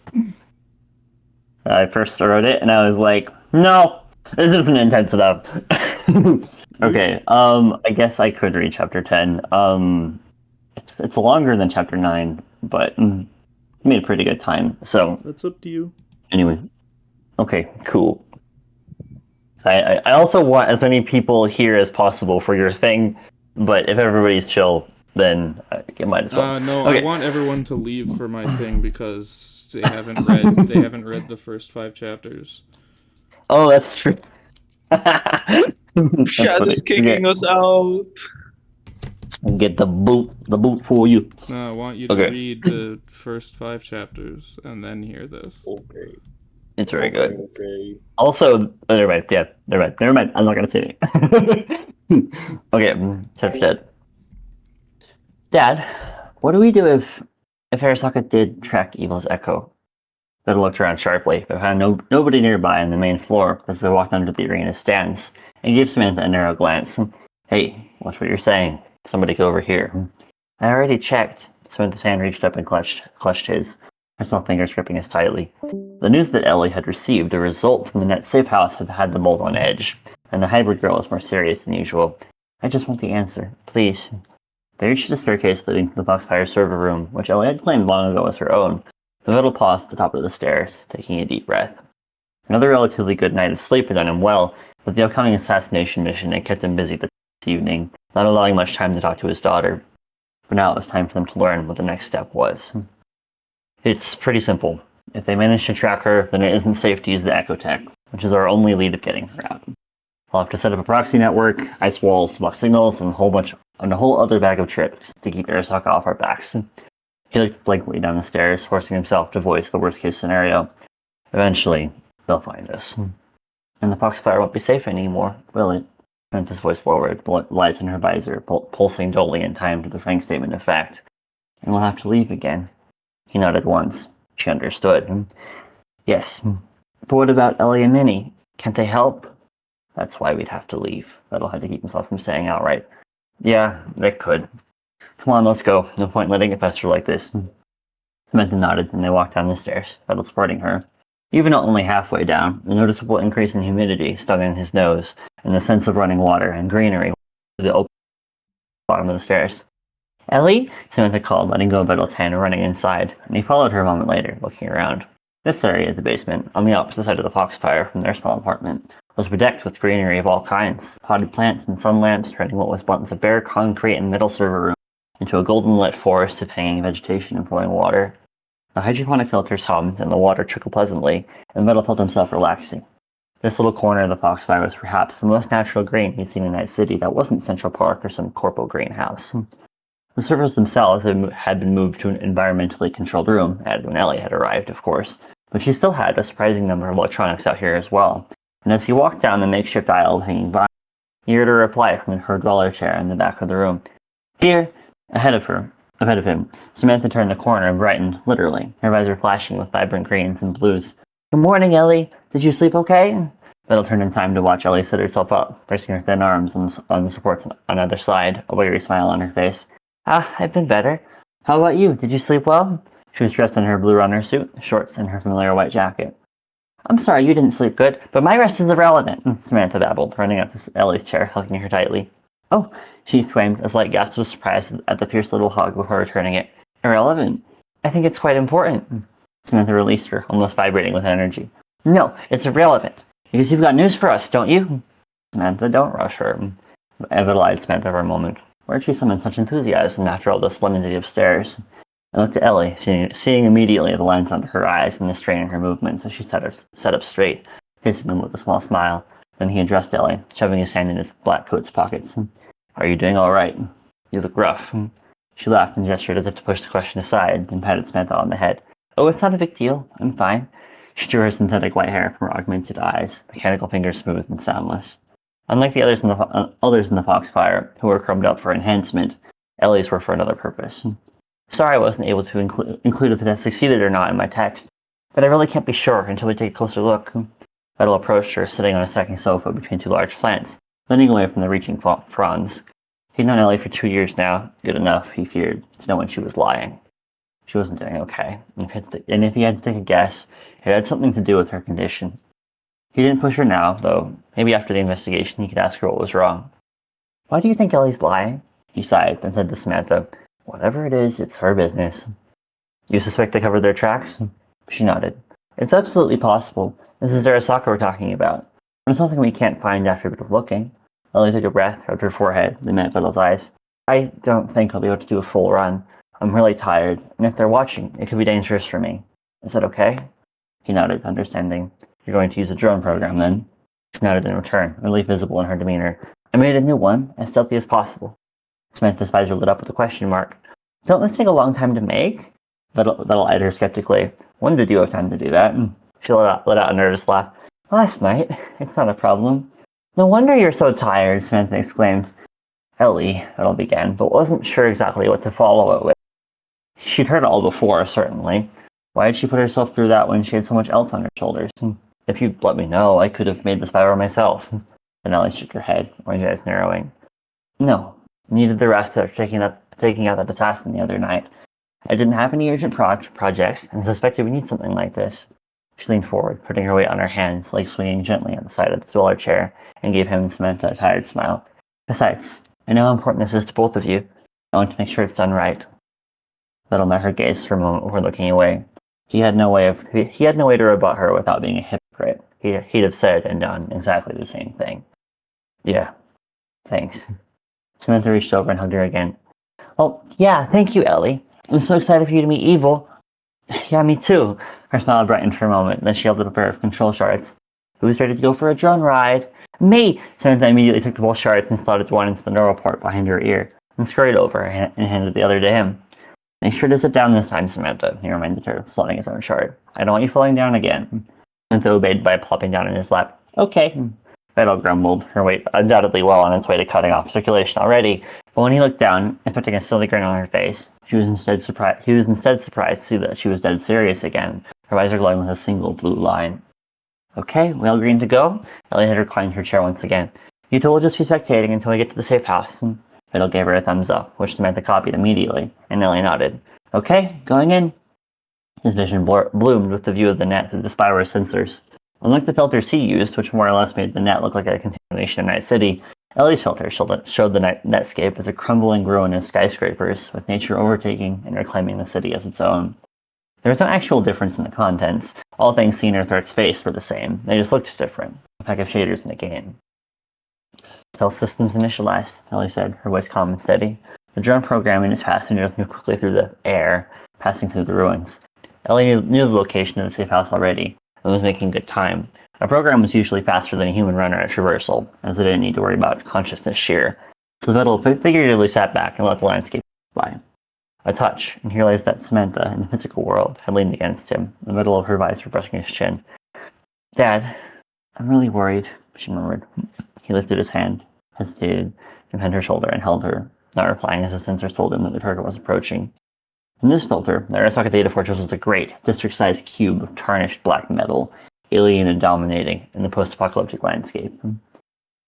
I first wrote it and I was like, no, this isn't intense enough. Okay, I guess I could read chapter 10. It's longer than chapter 9, but made a pretty good time, so that's up to you. Anyway, okay, cool. So I also want as many people here as possible for your thing, but if everybody's chill, then it might as well. No, okay. I want everyone to leave for my thing because they haven't read the first 5 chapters. Oh, that's true. Shad is kicking us out. Get the boot for you. No, I want you to read the first 5 chapters and then hear this. Okay. It's very good. Okay. Also, never mind. Yeah, never mind. I'm not gonna say it. Okay, chapter 10. Dad, what do we do if Arasaka did track Evil's echo? Vedal looked around sharply, but found nobody nearby on the main floor as they walked under the arena stands, and gave Samantha a narrow glance. Hey, watch what you're saying. Somebody go over here. I already checked. Samantha's hand reached up and clutched his, her small fingers gripping his tightly. The news that Ellie had received a result from the net safe house had the bolt on edge, and the hybrid girl was more serious than usual. I just want the answer, please. They reached the staircase leading to the Foxfire server room, which Ellie had claimed long ago as her own. The Vedal paused at the top of the stairs, taking a deep breath. Another relatively good night of sleep had done him well, but the upcoming assassination mission had kept him busy this evening, not allowing much time to talk to his daughter. For now, it was time for them to learn what the next step was. It's pretty simple. If they manage to track her, then it isn't safe to use the Ecotech, which is our only lead of getting her out. I'll have to set up a proxy network, ice walls, block signals, and a whole other bag of tricks to keep Arasaka off our backs. He looked blankly down the stairs, forcing himself to voice the worst-case scenario. Eventually, they'll find us. And the Foxfire won't be safe anymore, will it? Samantha's voice lowered, the lights in her visor pulsing dully in time to the frank statement of fact. And we'll have to leave again. He nodded once. She understood. Yes. But what about Ellie and Minnie? Can't they help? That's why we'd have to leave. Vedal had to keep himself from saying outright. Yeah, they could. Come on, let's go. No point letting it fester like this. Samantha nodded, and they walked down the stairs, Vedal supporting her. Even only halfway down, a noticeable increase in humidity stung in his nose, and the sense of running water and greenery to the open bottom of the stairs. Ellie? Samantha called, letting go of Vedal's hand and running inside, and he followed her a moment later, looking around. This area of the basement, on the opposite side of the Foxfire from their small apartment, was bedecked with greenery of all kinds, potted plants and sun lamps turning what was once a bare concrete and metal server room into a golden-lit forest of hanging vegetation and flowing water. The hydroponic filters hummed and the water trickled pleasantly, and Vedal felt himself relaxing. This little corner of the Foxfire was perhaps the most natural green he'd seen in Night City that wasn't Central Park or some corpo greenhouse. The servers themselves had been moved to an environmentally controlled room, added when Ellie had arrived, of course, but she still had a surprising number of electronics out here as well. And as he walked down the makeshift aisle hanging by, he heard a reply from her dweller chair in the back of the room. Here, ahead of him, Samantha turned the corner and brightened, literally, her visor flashing with vibrant greens and blues. Good morning, Ellie. Did you sleep okay? Vedal turned in time to watch Ellie sit herself up, bracing her thin arms on the supports on either side, a weary smile on her face. I've been better. How about you? Did you sleep well? She was dressed in her blue runner suit, shorts, and her familiar white jacket. I'm sorry you didn't sleep good, but my rest is irrelevant, Samantha babbled, running up to Ellie's chair, hugging her tightly. Oh, she exclaimed, a slight gasp of surprise at the fierce little hug before returning it. Irrelevant? I think it's quite important. Samantha released her, almost vibrating with energy. No, it's irrelevant, because you've got news for us, don't you? Samantha, don't rush her. Vedal eyed Samantha for a moment. Where'd she summon such enthusiasm after all this lemon upstairs? I looked at Ellie, seeing immediately the lens under her eyes and the strain in her movements as she sat up straight, kissing him with a small smile. Then he addressed Ellie, shoving his hand in his black coat's pockets. Are you doing all right? You look rough. She laughed and gestured as if to push the question aside, and patted Samantha on the head. Oh, it's not a big deal. I'm fine. She drew her synthetic white hair from her augmented eyes, mechanical fingers smooth and soundless. Unlike the others in the Foxfire, who were crumbed up for enhancement, Ellie's were for another purpose. Sorry I wasn't able to include if it has succeeded or not in my text, but I really can't be sure until we take a closer look. Vedal approached her, sitting on a second sofa between two large plants, leaning away from the reaching fronds. He'd known Ellie for 2 years now, good enough, he feared, to know when she was lying. She wasn't doing okay, and if he had to take a guess, it had something to do with her condition. He didn't push her now, though. Maybe after the investigation he could ask her what was wrong. Why do you think Ellie's lying? He sighed, then said to Samantha, Whatever it is, it's her business. You suspect they covered their tracks? She nodded. It's absolutely possible. This is Arasaka we're talking about. And it's something we can't find after a bit of looking. Ellie took a breath, rubbed her forehead, then met Vedal's eyes. I don't think I'll be able to do a full run. I'm really tired, and if they're watching, it could be dangerous for me. Is that okay? He nodded, understanding. You're going to use a drone program, then? She nodded in return, relief visible in her demeanor. I made a new one, as stealthy as possible. Samantha's visor lit up with a question mark. Don't this take a long time to make? Vedal eyed her skeptically. When did you have time to do that? She let out a nervous laugh. Last night. It's not a problem. No wonder you're so tired, Samantha exclaimed. Ellie, Vedal began, but wasn't sure exactly what to follow it with. She'd heard it all before, certainly. Why had she put herself through that when she had so much else on her shoulders? If you'd let me know, I could have made the spiral myself. Then Ellie shook her head, orange eyes narrowing. No, needed the rest after taking out that assassin the other night. I didn't have any urgent projects, and suspected we need something like this. She leaned forward, putting her weight on her hands, legs swinging gently on the side of the dweller chair, and gave him and Samantha a tired smile. Besides, I know how important this is to both of you. I want to make sure it's done right. Vedal met her gaze for a moment before looking away. He had no way to rebut her without being a hypocrite. He'd have said and done exactly the same thing. Yeah, thanks. Samantha reached over and hugged her again. Well, yeah, thank you, Ellie. I'm so excited for you to meet Evil. Yeah, me too. Her smile brightened for a moment, then she held up a pair of control shards. Who's ready to go for a drone ride? Me! Samantha immediately took the both shards and slotted one into the neural port behind her ear, and scurried over and handed the other to him. Make sure to sit down this time, Samantha, he reminded her, slotting his own shard. I don't want you falling down again. Samantha obeyed by plopping down in his lap. Okay. Vedal grumbled, her weight undoubtedly well on its way to cutting off circulation already, but when he looked down, expecting a silly grin on her face, he was instead surprised to see that she was dead serious again, her eyes are glowing with a single blue line. Okay, we all green to go? Ellie had reclined her chair once again. You two will just be spectating until we get to the safe house. Vedal gave her a thumbs up, which Samantha copied immediately, and Ellie nodded. Okay, going in. His vision bloomed with the view of the net through the spyware sensors. Unlike the filters he used, which more or less made the net look like a continuation of Night City, Ellie's filter showed the netscape as a crumbling ruin of skyscrapers, with nature overtaking and reclaiming the city as its own. There was no actual difference in the contents. All things seen or throughout space were the same. They just looked different. A pack of shaders in a game. Stealth systems initialized, Ellie said, her voice calm and steady. The drone program and its passengers moved quickly through the air, passing through the ruins. Ellie knew the location of the safe house already, and was making good time. A program was usually faster than a human runner at traversal, as it didn't need to worry about consciousness shear. So Vedal figuratively sat back and let the landscape by. A touch, and he realized that Samantha, in the physical world, had leaned against him, in the middle of her visor brushing his chin. Dad, I'm really worried, she murmured. He lifted his hand, hesitated, and bent her shoulder and held her, not replying as the sensors told him that the target was approaching. In this filter, the Arasaka Data Fortress was a great, district-sized cube of tarnished black metal, alien and dominating in the post-apocalyptic landscape.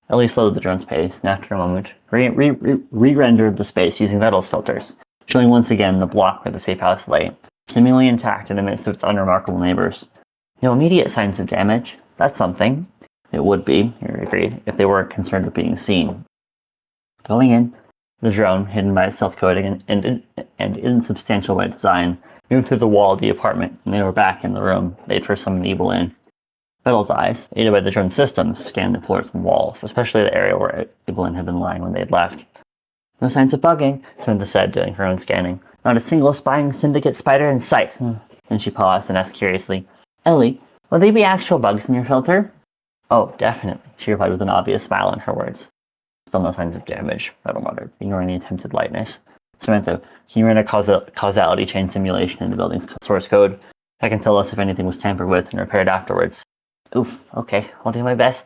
Ellie slowed the drone's pace, and after a moment, re-rendered the space using Vedal's filters, showing once again the block where the safe house lay, seemingly intact in the midst of its unremarkable neighbors. No immediate signs of damage. That's something. It would be, he agreed, if they weren't concerned with being seen. Going in, the drone, hidden by its self-coding and insubstantial by design, moved through the wall of the apartment, and they were back in the room they'd first summoned evil in. Vedal's eyes, aided by the drone's systems, scanned the floors and walls, especially the area where Evelyn had been lying when they had left. No signs of bugging, Samantha said, doing her own scanning. Not a single spying syndicate spider in sight. Then she paused and asked curiously, Ellie, will they be actual bugs in your filter? Oh, definitely, she replied with an obvious smile in her words. Still no signs of damage, Vedal muttered, ignoring the attempted lightness. Samantha, can you run a causality chain simulation in the building's source code? That can tell us if anything was tampered with and repaired afterwards. Oof, okay, I'll do my best.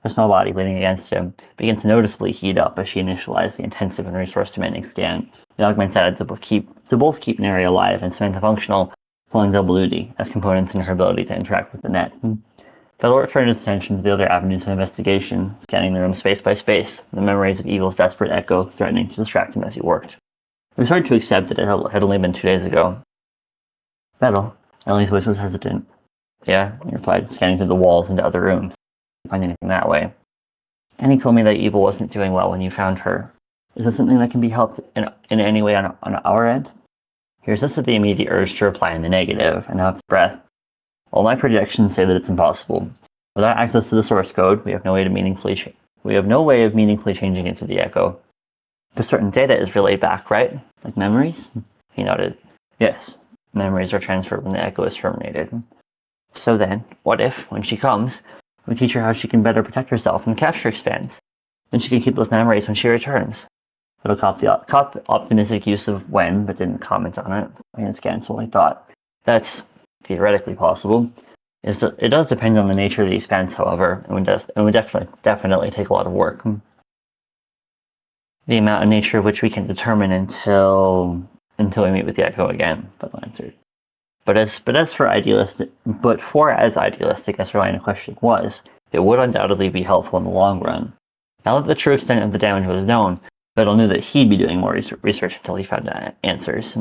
Her small body leaning against him began to noticeably heat up as she initialized the intensive and resource-demanding scan. The augments added to both keep Neri alive and Samantha functional, pulling double duty as components in her ability to interact with the net. Vedal turned his attention to the other avenues of investigation, scanning the room space by space, the memories of Evil's desperate echo threatening to distract him as he worked. It was hard to accept that it had only been 2 days ago. Vedal, Ellie's voice was hesitant. Yeah, he replied, scanning through the walls into other rooms. Didn't find anything that way. Annie told me that Evil wasn't doing well when you found her. Is this something that can be helped in any way on our end? He resisted the immediate urge to reply in the negative, and held his breath. All my projections say that it's impossible. Without access to the source code, we have no way of meaningfully changing it through the echo. But certain data is relayed back, right? Like memories? He nodded. Yes, memories are transferred when the echo is terminated. So then, what if, when she comes, we teach her how she can better protect herself when the capture expands? Then she can keep those memories when she returns. It'll cop the optimistic use of when, but didn't comment on it. I didn't scan, so I thought. That's theoretically possible. It does depend on the nature of the expanse, however, and would definitely take a lot of work. The amount and nature of which we can determine until we meet with the Echo again, Vedal answered. But for as idealistic as her line of questioning was, it would undoubtedly be helpful in the long run. Now that the true extent of the damage was known, Vedal knew that he'd be doing more research until he found answers.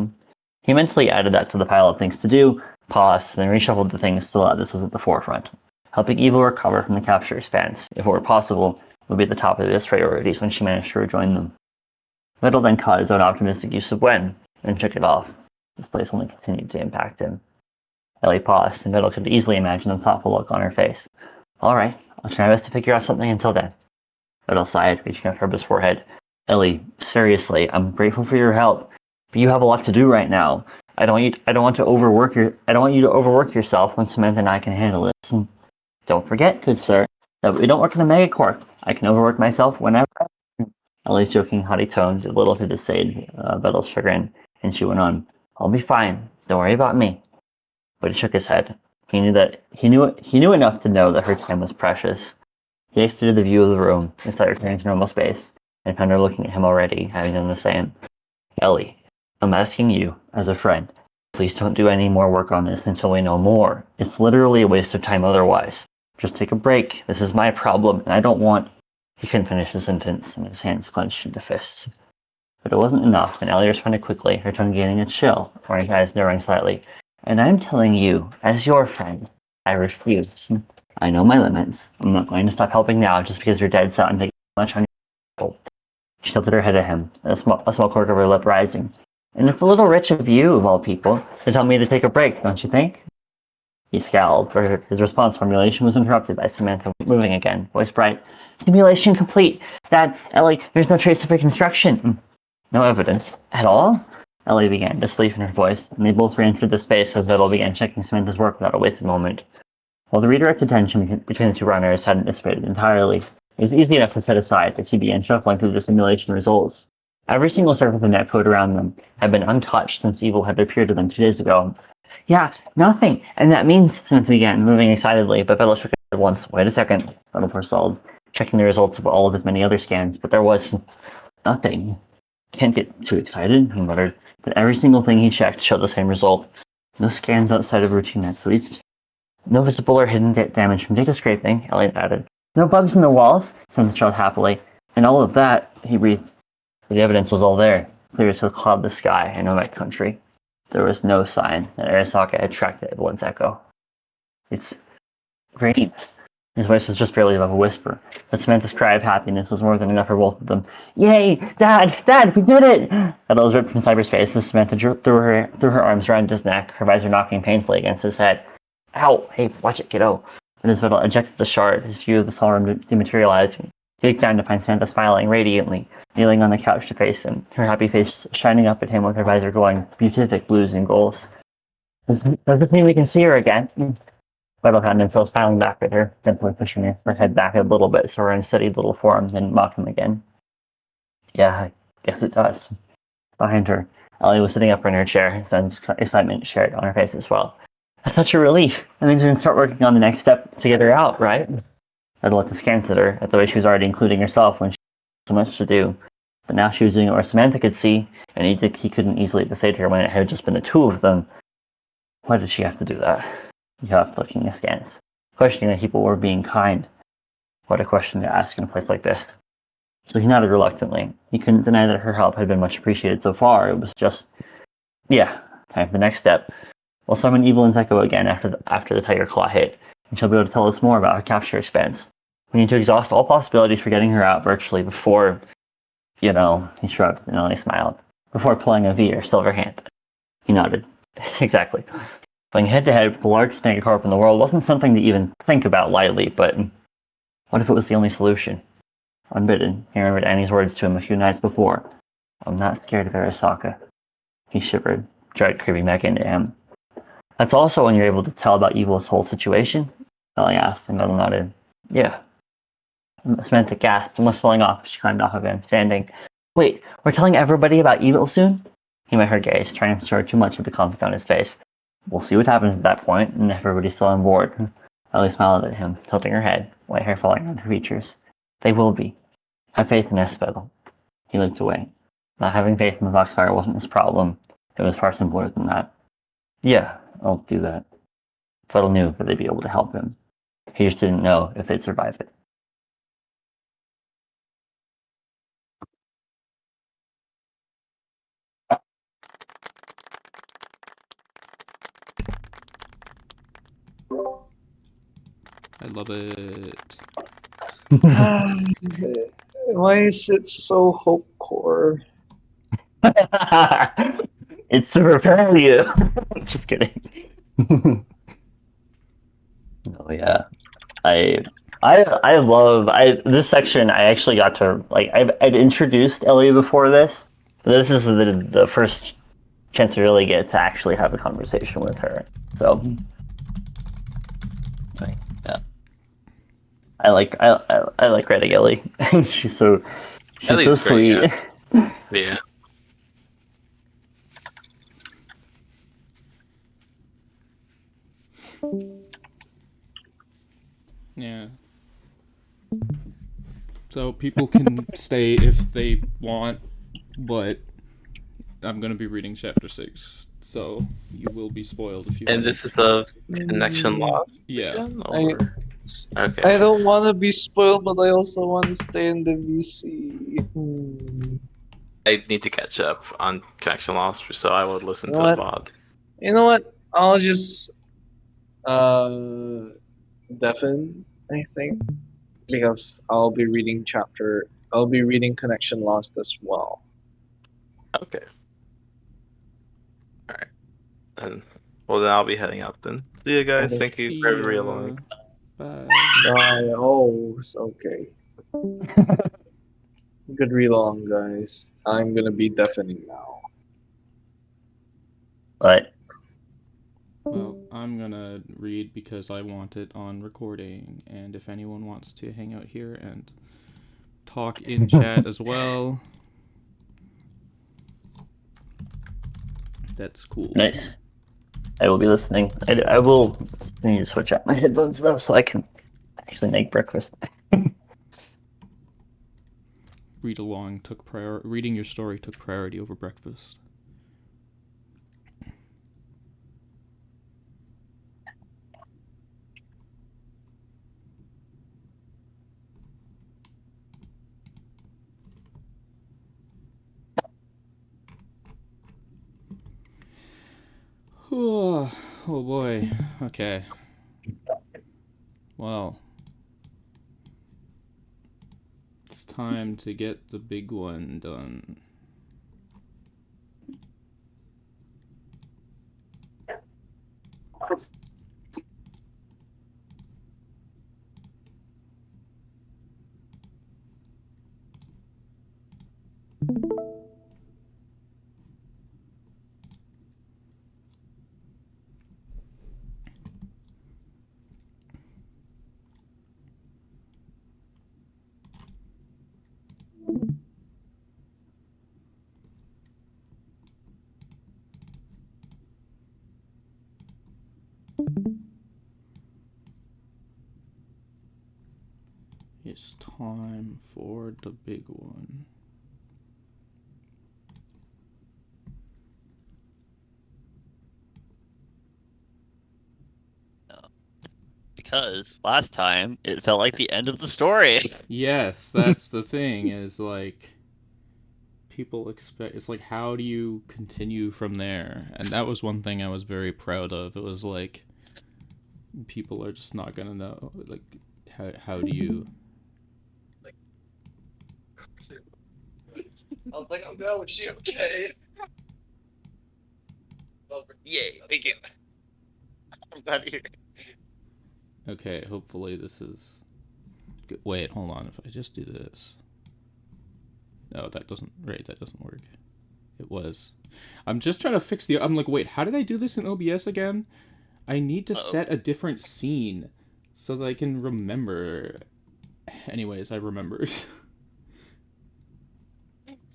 He mentally added that to the pile of things to do, paused, and then reshuffled the things so that this was at the forefront. Helping Evil recover from the capture expanse, if it were possible, would be at the top of his priorities when she managed to rejoin them. Vedal then caught his own optimistic use of when, and took it off. This place only continued to impact him. Ellie paused, and Vedal could easily imagine the thoughtful look on her face. All right, I'll try my best to figure out something until then. Vedal sighed, reaching out toward his forehead. Ellie, seriously, I'm grateful for your help, but you have a lot to do right now. I don't want you to overwork yourself when Samantha and I can handle this. And don't forget, good sir, That we don't work in the megacorp. I can overwork myself whenever. Ellie's joking, haughty tones did little to dissuade Vedal's chagrin, and she went on, "I'll be fine. Don't worry about me." But he shook his head. He knew enough to know that her time was precious. He exited the view of the room, instead returning to normal space, and found her looking at him already, having done the same. "Ellie, I'm asking you, as a friend, please don't do any more work on this until we know more. It's literally a waste of time otherwise. Just take a break. This is my problem, and I don't want..." He couldn't finish the sentence, and his hands clenched into fists. But it wasn't enough, and Ellie responded quickly, her tone gaining a chill, her eyes narrowing slightly. "And I'm telling you, as your friend, I refuse. I know my limits. I'm not going to stop helping now just because you're dead set on taking much on your people." She tilted her head at him, a small quirk of her lip rising. "And it's a little rich of you, of all people, to tell me to take a break, don't you think?" He scowled, for his response formulation was interrupted by Samantha moving again, voice bright. "Simulation complete. Dad, Ellie, there's no trace of reconstruction." "No evidence? At all?" Ellie began, disbelief in her voice, and they both re-entered the space as Vedal began checking Samantha's work without a wasted moment. While the redirected tension between the two runners hadn't dissipated entirely, it was easy enough to set aside as he began shuffling through the simulation results. Every single surface of netcode around them had been untouched since evil had appeared to them 2 days ago. "Yeah, nothing, and that means..." Samantha began, moving excitedly, but Vedal shook her head once. "Wait a second," Vedal forestalled, checking the results of all of his many other scans, but there was nothing. "Can't get too excited," he muttered, but every single thing he checked showed the same result. No scans outside of routine net suites. No visible or hidden damage from data scraping, Elliot added. "No bugs in the walls," Samantha shouted happily. "And all of that," he breathed. The evidence was all there, clear as a cloudless sky in Nomad country. There was no sign that Arasaka had tracked the evidence echo. "It's great." His voice was just barely above a whisper, but Samantha's cry of happiness was more than enough for both of them. "Yay! Dad, we did it!" Vedal was ripped from cyberspace as Samantha threw her arms around his neck, her visor knocking painfully against his head. "Ow! Hey, watch it, kiddo!" And as Vedal ejected the shard, his view of the small room dematerializing, he looked down to find Samantha smiling radiantly, kneeling on the couch to face him, her happy face shining up at him with her visor glowing beatific blues and golds. "Does this mean we can see her again?" Vedal found himself smiling back at her, gently pushing her head back a little bit so her unsteady little form didn't mock him again. "Yeah, I guess it does." Behind her, Ellie was sitting up in her chair, excitement shared on her face as well. "That's such a relief. That means we can start working on the next step to get her out, right?" Vedal looked askance at her, at the way she was already including herself when she had so much to do. But now she was doing it where Samantha could see, and he couldn't easily say to her when it had just been the two of them. Why did she have to do that? He huffed, looking askance, questioning that people were being kind. What a question to ask in a place like this. So he nodded reluctantly. He couldn't deny that her help had been much appreciated so far. It was just, yeah, time for the next step. We'll summon Evelyn's Echo again after the Tiger Claw hit, and she'll be able to tell us more about her capture expense. We need to exhaust all possibilities for getting her out virtually before, he shrugged and only smiled, before pulling a V or silver hand. He nodded. Exactly. Going head-to-head with the largest megacorp in the world wasn't something to even think about lightly, but what if it was the only solution? Unbidden, he remembered Annie's words to him a few nights before. "I'm not scared of Arasaka." He shivered, dread creeping back into him. "That's also when you're able to tell about Evil's whole situation?" Ellie asked, and Vedal nodded. "Yeah." Samantha gasped and was falling off as she climbed off of him, standing. "Wait, we're telling everybody about Evil soon?" He met her gaze, trying to show too much of the conflict on his face. "We'll see what happens at that point, and if everybody's still on board." Ellie smiled at him, tilting her head, white hair falling on her features. "They will be. Have faith in us, Vedal." He looked away. Not having faith in the Voxfire wasn't his problem. It was far simpler than that. "Yeah, I'll do that." Vedal knew that they'd be able to help him. He just didn't know if they'd survive it. I love it. Why is it so hope core? It's to prepare you. Just kidding. Oh yeah, I love this section. I actually got to I'd introduced Ellie before this, but this is the first chance to really get to actually have a conversation with her. So, yeah. I like writing Ellie. she's so Ellie's great, sweet. Yeah. Yeah. So people can stay if they want, but I'm gonna be reading chapter 6, so you will be spoiled if you And haven't. this is a connection loss. Yeah. Or... Okay. I don't want to be spoiled, but I also want to stay in the VC. I need to catch up on connection loss, so I will listen You to know the what? VOD. You know what? I'll just deafen, I think, because I'll be reading Connection Lost as well. Okay. All right. And well, then I'll be heading out then. See you guys. Okay. Thank you See for ya. every along. Bye. Bye. Oh, it's okay. Good read along, guys. I'm gonna be deafening now. But Well, I'm gonna read because I want it on recording, and if anyone wants to hang out here and talk in chat as well, that's cool. nice. I will be listening. I will need to switch out my headphones though, so I can actually make breakfast. Readalong took reading your story took priority over breakfast. Oh boy. Okay. Well, it's time to get the big one done. It's time for the big one. Because last time it felt like the end of the story. Yes, that's the thing, is like people expect, it's like, how do you continue from there? And that was one thing I was very proud of. It was like, people are just not gonna know, like, how do you... I was like, oh no, is she okay? Yay, thank you. I'm glad to hear it. Okay, hopefully this is good. Wait, hold on, if I just do this... No, that doesn't work. It was. I'm just trying to fix the... I'm like, wait, how did I do this in OBS again? I need to set a different scene so that I can remember. Anyways, I remembered.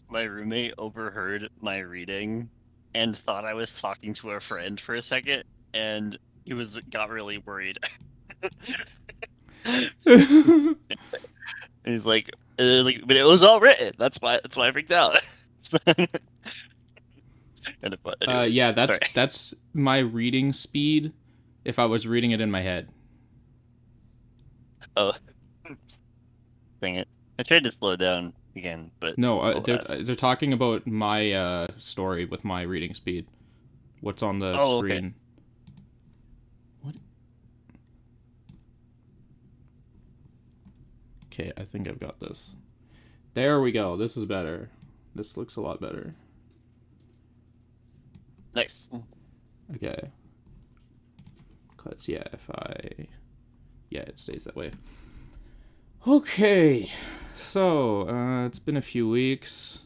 My roommate overheard my reading and thought I was talking to a friend for a second, and he got really worried. And he's like, but it was all written. That's why I freaked out. Anyway, Yeah, sorry. that's my reading speed if I was reading it in my head. Oh, dang it! I tried to slow down again, but No, they're talking about my story with my reading speed. What's on the screen? Okay. What? Okay, I think I've got this. There we go. This is better. This looks a lot better. Nice. Okay. Cause yeah, it stays that way. Okay, so it's been a few weeks.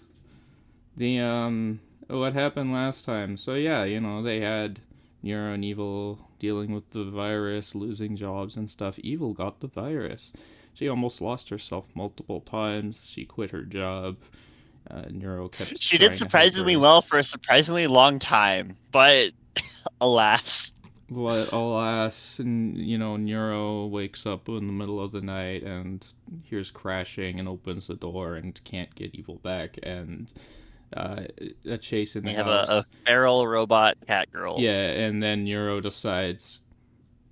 What happened last time? So yeah, they had Neuro and Evil dealing with the virus, losing jobs and stuff. Evil got the virus. She almost lost herself multiple times. She quit her job. Neuro kept She trying did to help surprisingly her. well for a surprisingly long time, but alas. But alas, Neuro wakes up in the middle of the night and hears crashing and opens the door and can't get evil back, and a chase in the We have house. a feral robot cat girl. Yeah, and then Neuro decides,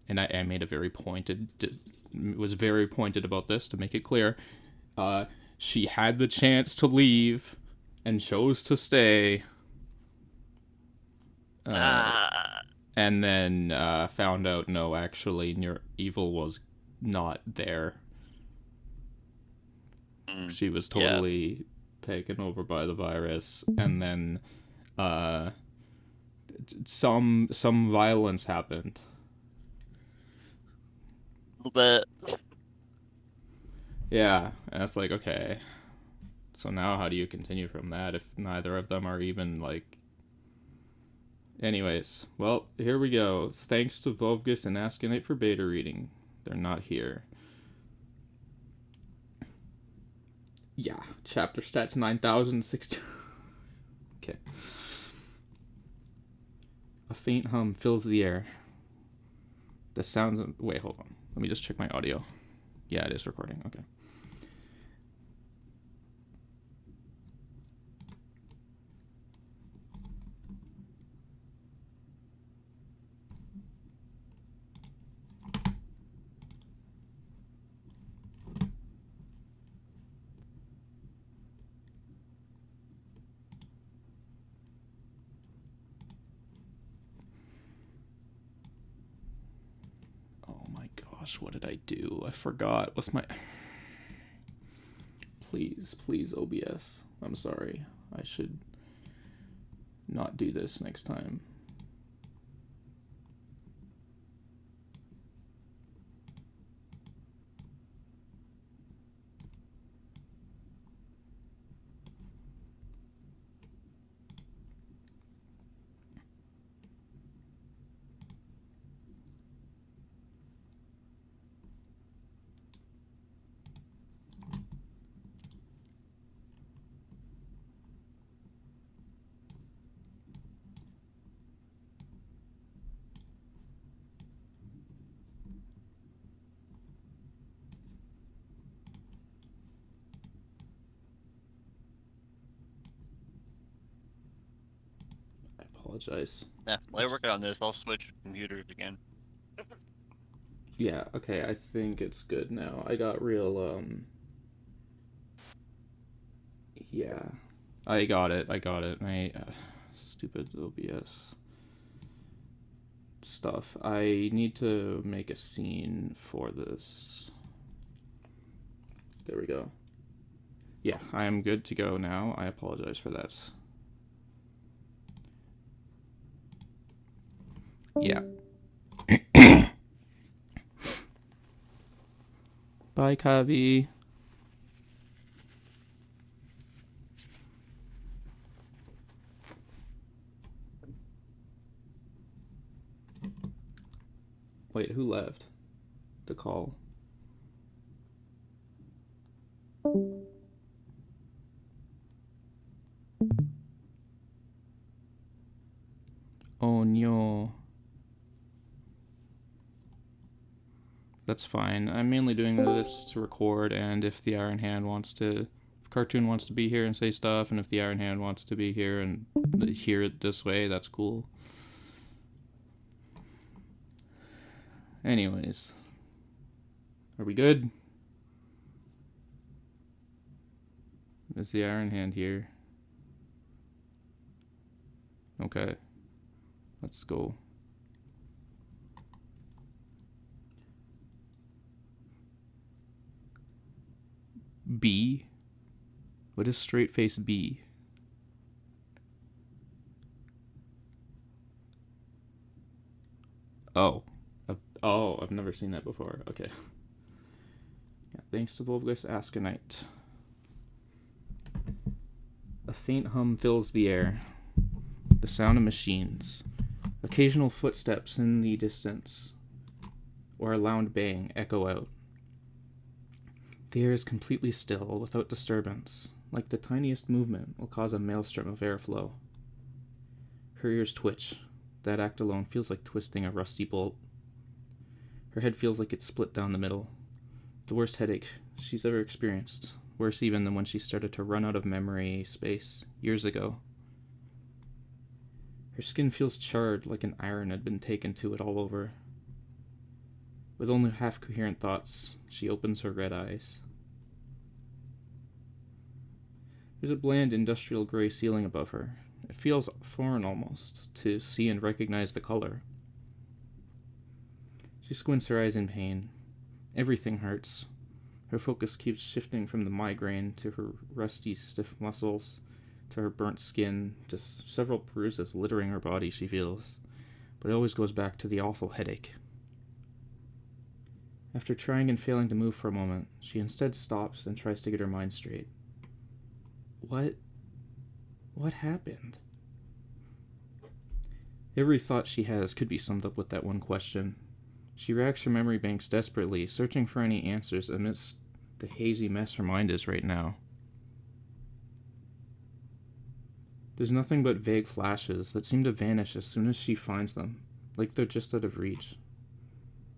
and I made a very pointed, was very pointed about this to make it clear. She had the chance to leave and chose to stay. And then found out, no, actually, evil was not there. She was totally taken over by the virus, and then some violence happened. A little bit. Yeah, and it's like, okay. So now how do you continue from that if neither of them are even, like... Anyways, well, here we go. Thanks to Vovgus and Askanite for beta reading. They're not here. Yeah, chapter stats 9,060. Okay. A faint hum fills the air. The sounds of... Wait, hold on. Let me just check my audio. Yeah, it is recording. Okay. What did I do? I forgot. What's my... Please, OBS. I'm sorry. I should not do this next time. Apologize. Yeah, while you're working on this, I'll switch computers again. Yeah, okay, I think it's good now. I got real, yeah. I got it. My, stupid OBS stuff. I need to make a scene for this. There we go. Yeah, I am good to go now. I apologize for that. Yeah. Bye, Kavi. Wait, who left the call? Oh no. That's fine. I'm mainly doing this to record, and if the Iron Hand wants to... If Cartoon wants to be here and say stuff, and if the Iron Hand wants to be here and hear it this way, that's cool. Anyways. Are we good? Is the Iron Hand here? Okay. Let's go. B? What is straight face B? Oh. I've never seen that before. Okay. Yeah, thanks to Volvgus Askanite. A faint hum fills the air. The sound of machines. Occasional footsteps in the distance, or a loud bang echo out. The air is completely still, without disturbance, like the tiniest movement will cause a maelstrom of airflow. Her ears twitch. That act alone feels like twisting a rusty bolt. Her head feels like it's split down the middle. The worst headache she's ever experienced, worse even than when she started to run out of memory space years ago. Her skin feels charred, like an iron had been taken to it all over. With only half-coherent thoughts, she opens her red eyes. There's a bland industrial gray ceiling above her. It feels foreign almost, to see and recognize the color. She squints her eyes in pain. Everything hurts. Her focus keeps shifting from the migraine to her rusty, stiff muscles, to her burnt skin, to several bruises littering her body, she feels. But it always goes back to the awful headache. After trying and failing to move for a moment, she instead stops and tries to get her mind straight. What happened? Every thought she has could be summed up with that one question. She racks her memory banks desperately, searching for any answers amidst the hazy mess her mind is right now. There's nothing but vague flashes that seem to vanish as soon as she finds them, like they're just out of reach.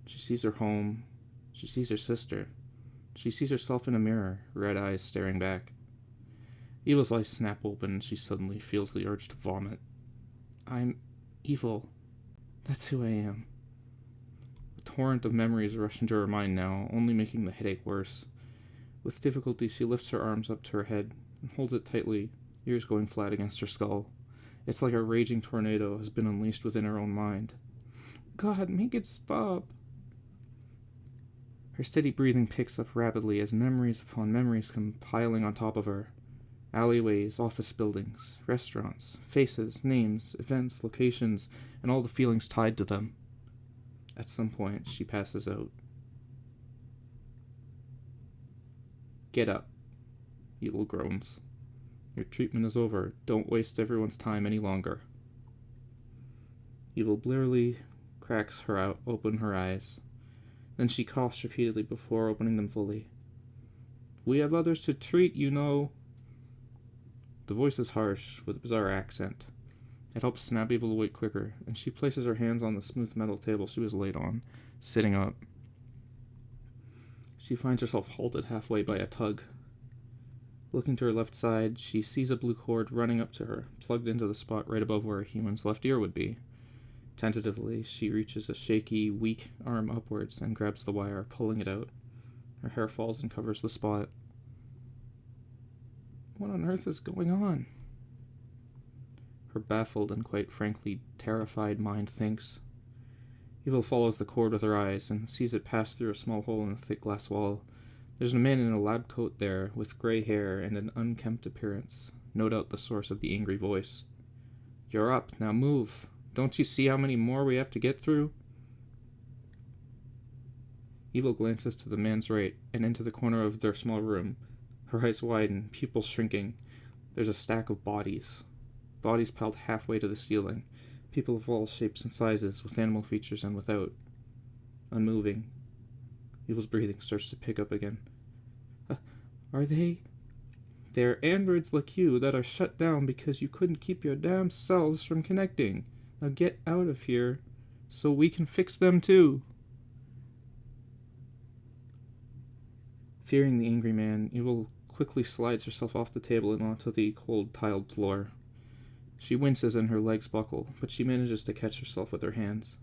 She sees her home. She sees her sister. She sees herself in a mirror, red eyes staring back. Evil's eyes snap open and she suddenly feels the urge to vomit. I'm evil. That's who I am. A torrent of memories rush into her mind now, only making the headache worse. With difficulty, she lifts her arms up to her head and holds it tightly, ears going flat against her skull. It's like a raging tornado has been unleashed within her own mind. God, make it stop. Her steady breathing picks up rapidly as memories upon memories come piling on top of her. Alleyways, office buildings, restaurants, faces, names, events, locations, and all the feelings tied to them. At some point, she passes out. Get up. Evil groans. Your treatment is over. Don't waste everyone's time any longer. Evil blearily cracks her out, open her eyes. Then she coughs repeatedly before opening them fully. We have others to treat, you know. The voice is harsh, with a bizarre accent. It helps snap Evil awake quicker, and she places her hands on the smooth metal table she was laid on, sitting up. She finds herself halted halfway by a tug. Looking to her left side, she sees a blue cord running up to her, plugged into the spot right above where a human's left ear would be. Tentatively, she reaches a shaky, weak arm upwards and grabs the wire, pulling it out. Her hair falls and covers the spot. What on earth is going on? Her baffled and quite frankly terrified mind thinks. Evil follows the cord with her eyes and sees it pass through a small hole in the thick glass wall. There's a man in a lab coat there, with gray hair and an unkempt appearance, no doubt the source of the angry voice. You're up, now move. Don't you see how many more we have to get through? Evil glances to the man's right and into the corner of their small room. Her eyes widen, pupils shrinking. There's a stack of bodies. Bodies piled halfway to the ceiling. People of all shapes and sizes, with animal features and without. Unmoving. Evil's breathing starts to pick up again. Are they? They're androids like you that are shut down because you couldn't keep your damn selves from connecting. Now get out of here so we can fix them too. Fearing the angry man, Evil quickly slides herself off the table and onto the cold tiled floor. She winces and her legs buckle, but she manages to catch herself with her hands.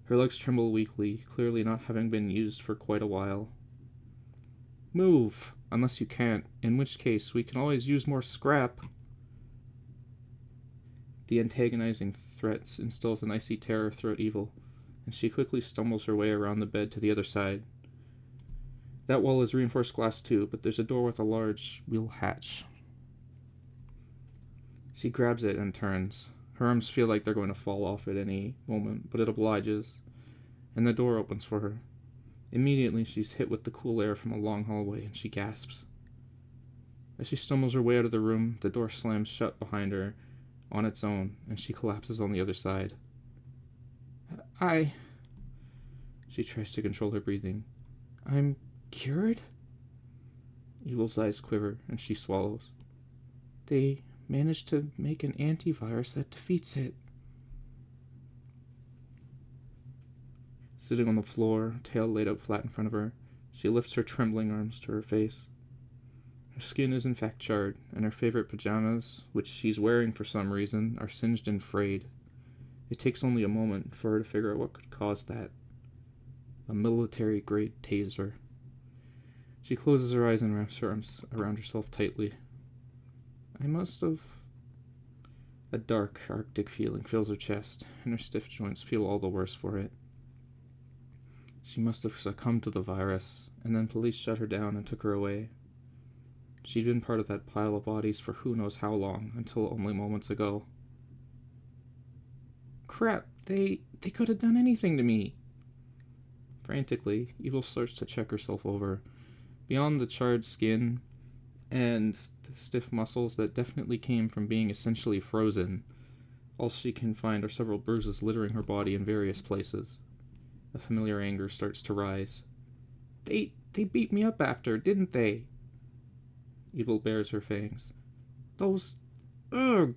Her legs tremble weakly, clearly not having been used for quite a while. Move, unless you can't, in which case we can always use more scrap. The antagonizing threats instills an icy terror throughout Evil, and she quickly stumbles her way around the bed to the other side. That wall is reinforced glass too, but there's a door with a large wheel hatch. She grabs it and turns. Her arms feel like they're going to fall off at any moment, but it obliges, and the door opens for her. Immediately, she's hit with the cool air from a long hallway, and she gasps. As she stumbles her way out of the room, the door slams shut behind her on its own, and she collapses on the other side. She tries to control her breathing. I'm cured? Evil's eyes quiver, and she swallows. They managed to make an antivirus that defeats it. Sitting on the floor, tail laid out flat in front of her, she lifts her trembling arms to her face. Her skin is in fact charred, and her favorite pajamas, which she's wearing for some reason, are singed and frayed. It takes only a moment for her to figure out what could cause that. A military-grade taser. She closes her eyes and wraps her arms around herself tightly. I must have... A dark, arctic feeling fills her chest, and her stiff joints feel all the worse for it. She must have succumbed to the virus, and then police shut her down and took her away. She'd been part of that pile of bodies for who knows how long, until only moments ago. Crap, they could have done anything to me. Frantically, Evil starts to check herself over. Beyond the charred skin and the stiff muscles that definitely came from being essentially frozen, all she can find are several bruises littering her body in various places. A familiar anger starts to rise. They beat me up after, didn't they? Evil bares her fangs. Those... Ugh!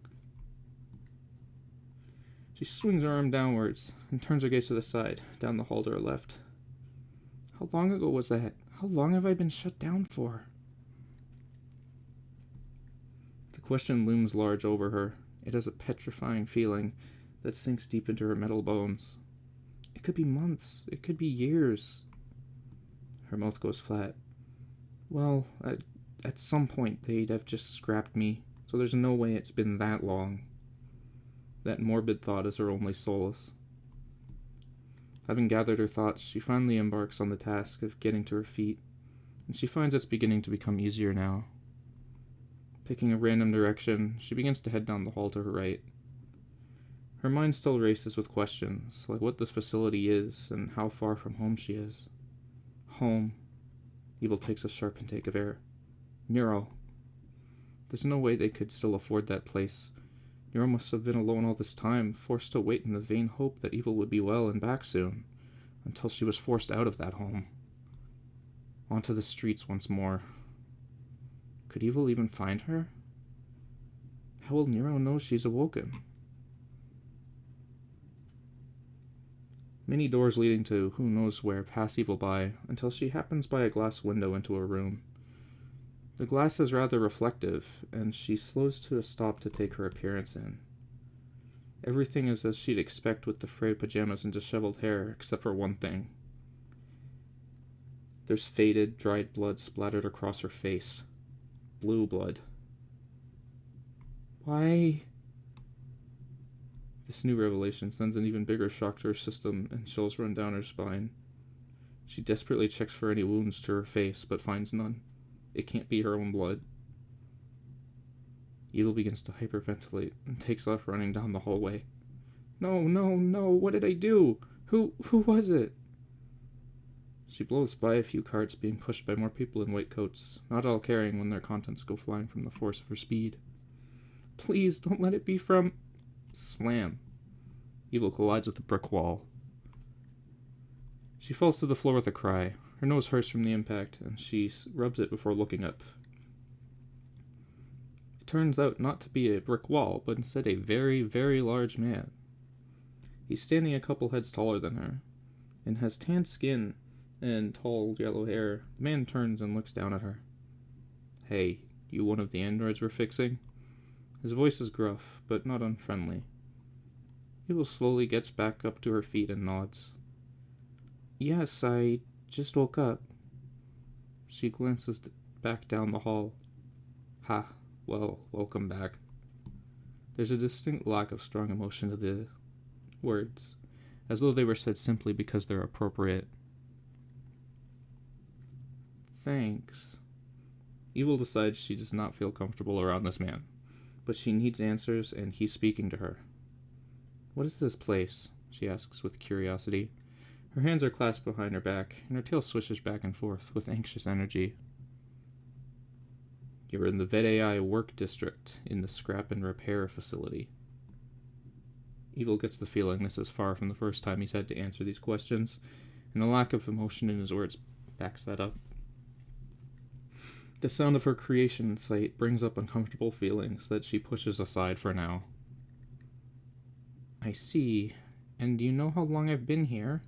She swings her arm downwards and turns her gaze to the side, down the hall to her left. How long ago was that? How long have I been shut down for? The question looms large over her. It has a petrifying feeling that sinks deep into her metal bones. It could be months. It could be years. Her mouth goes flat. Well, at some point they'd have just scrapped me, so there's no way it's been that long. That morbid thought is her only solace. Having gathered her thoughts, she finally embarks on the task of getting to her feet, and she finds it's beginning to become easier now. Picking a random direction, she begins to head down the hall to her right. Her mind still races with questions, like what this facility is and how far from home she is. Home. Evil takes a sharp intake of air. Neuro. There's no way they could still afford that place. Neuro must have been alone all this time, forced to wait in the vain hope that Evil would be well and back soon, until she was forced out of that home. Onto the streets once more. Could Evil even find her? How will Neuro know she's awoken? Many doors leading to who knows where pass Evil by, until she happens by a glass window into a room. The glass is rather reflective, and she slows to a stop to take her appearance in. Everything is as she'd expect with the frayed pajamas and disheveled hair, except for one thing. There's faded, dried blood splattered across her face. Blue blood. Why? This new revelation sends an even bigger shock to her system, and chills run down her spine. She desperately checks for any wounds to her face, but finds none. It can't be her own blood. Evil begins to hyperventilate and takes off running down the hallway. No, no, no, what did I do? Who was it? She blows by a few carts being pushed by more people in white coats, not all caring when their contents go flying from the force of her speed. Please, don't let it be from... Slam. Evil collides with a brick wall. She falls to the floor with a cry. Her nose hurts from the impact, and she rubs it before looking up. It turns out not to be a brick wall, but instead a very, very large man. He's standing a couple heads taller than her, and has tanned skin and tall yellow hair. The man turns and looks down at her. Hey, you one of the androids we're fixing? His voice is gruff, but not unfriendly. Evil slowly gets back up to her feet and nods. Yes, I just woke up. She glances back down the hall. Ha, well, welcome back. There's a distinct lack of strong emotion to the words, as though they were said simply because they're appropriate. Thanks. Evil decides she does not feel comfortable around this man, but she needs answers, and he's speaking to her. What is this place? She asks with curiosity. Her hands are clasped behind her back, and her tail swishes back and forth with anxious energy. You're in the Vedal work district, in the scrap and repair facility. Evil gets the feeling this is far from the first time he's had to answer these questions, and the lack of emotion in his words backs that up. The sound of her creation site brings up uncomfortable feelings that she pushes aside for now. I see. And do you know how long I've been here?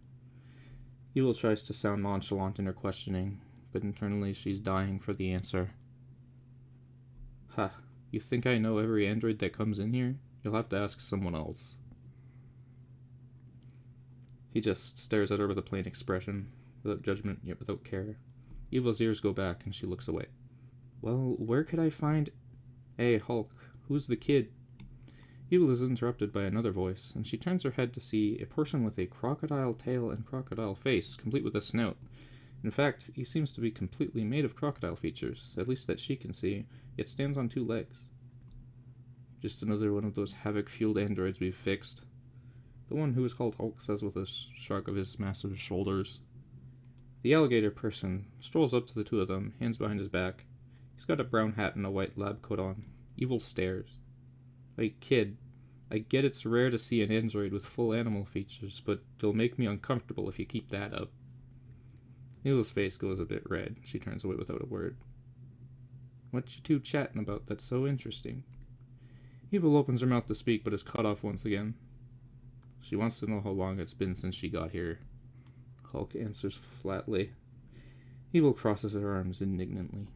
Evil tries to sound nonchalant in her questioning, but internally she's dying for the answer. Ha, you think I know every android that comes in here? You'll have to ask someone else. He just stares at her with a plain expression, without judgment yet without care. Evil's ears go back and she looks away. Well, where could I find... Hey, Hulk, who's the kid? Evil is interrupted by another voice, and she turns her head to see a person with a crocodile tail and crocodile face, complete with a snout. In fact, he seems to be completely made of crocodile features, at least that she can see, yet stands on 2 legs. Just another one of those havoc-fueled androids we've fixed. The one who is called Hulk says with a shrug of his massive shoulders. The alligator person strolls up to the 2 of them, hands behind his back. He's got a brown hat and a white lab coat on. Evil stares. Hey, kid, I get it's rare to see an android with full animal features, but it'll make me uncomfortable if you keep that up. Evil's face goes a bit red. She turns away without a word. What you 2 chatting about that's so interesting? Evil opens her mouth to speak, but is cut off once again. She wants to know how long it's been since she got here. Hulk answers flatly. Evil crosses her arms indignantly.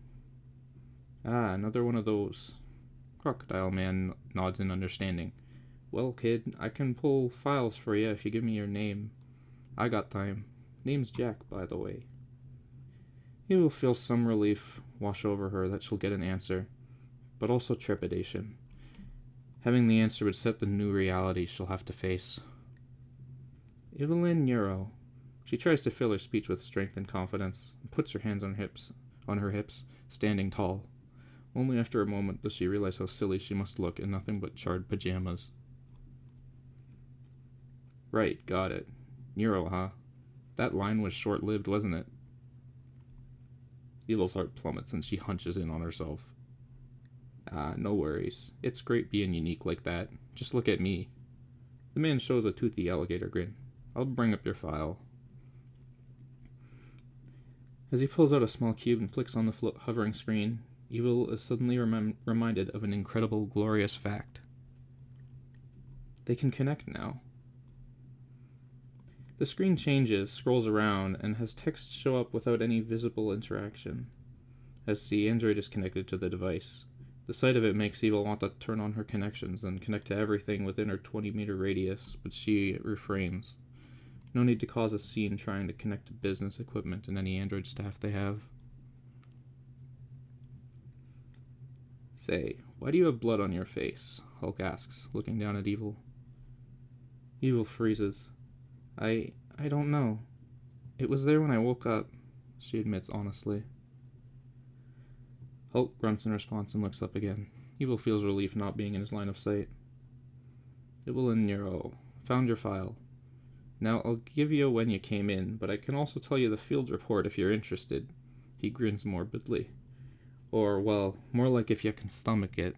Ah, another one of those. Crocodile Man nods in understanding. Well, kid, I can pull files for you if you give me your name. I got time. Name's Jack, by the way. Evil feels some relief wash over her that she'll get an answer, but also trepidation. Having the answer would set the new reality she'll have to face. Evelyn Neuro. She tries to fill her speech with strength and confidence, and puts her hands on her hips, standing tall. Only after a moment does she realize how silly she must look in nothing but charred pajamas. Right, got it. Neuro, huh? That line was short-lived, wasn't it? Evil's heart plummets and she hunches in on herself. Ah, no worries. It's great being unique like that. Just look at me. The man shows a toothy alligator grin. I'll bring up your file. As he pulls out a small cube and flicks on the hovering screen, Evil is suddenly reminded of an incredible, glorious fact. They can connect now. The screen changes, scrolls around, and has text show up without any visible interaction, as the android is connected to the device. The sight of it makes Evil want to turn on her connections and connect to everything within her 20-meter radius, but she refrains. No need to cause a scene trying to connect to business equipment and any android staff they have. Say, why do you have blood on your face? Hulk asks, looking down at Evil. Evil freezes. I don't know. It was there when I woke up, she admits honestly. Hulk grunts in response and looks up again. Evil feels relief not being in his line of sight. Evil and Neuro. Found your file. Now, I'll give you when you came in, but I can also tell you the field report if you're interested. He grins morbidly. Or, well, more like if you can stomach it.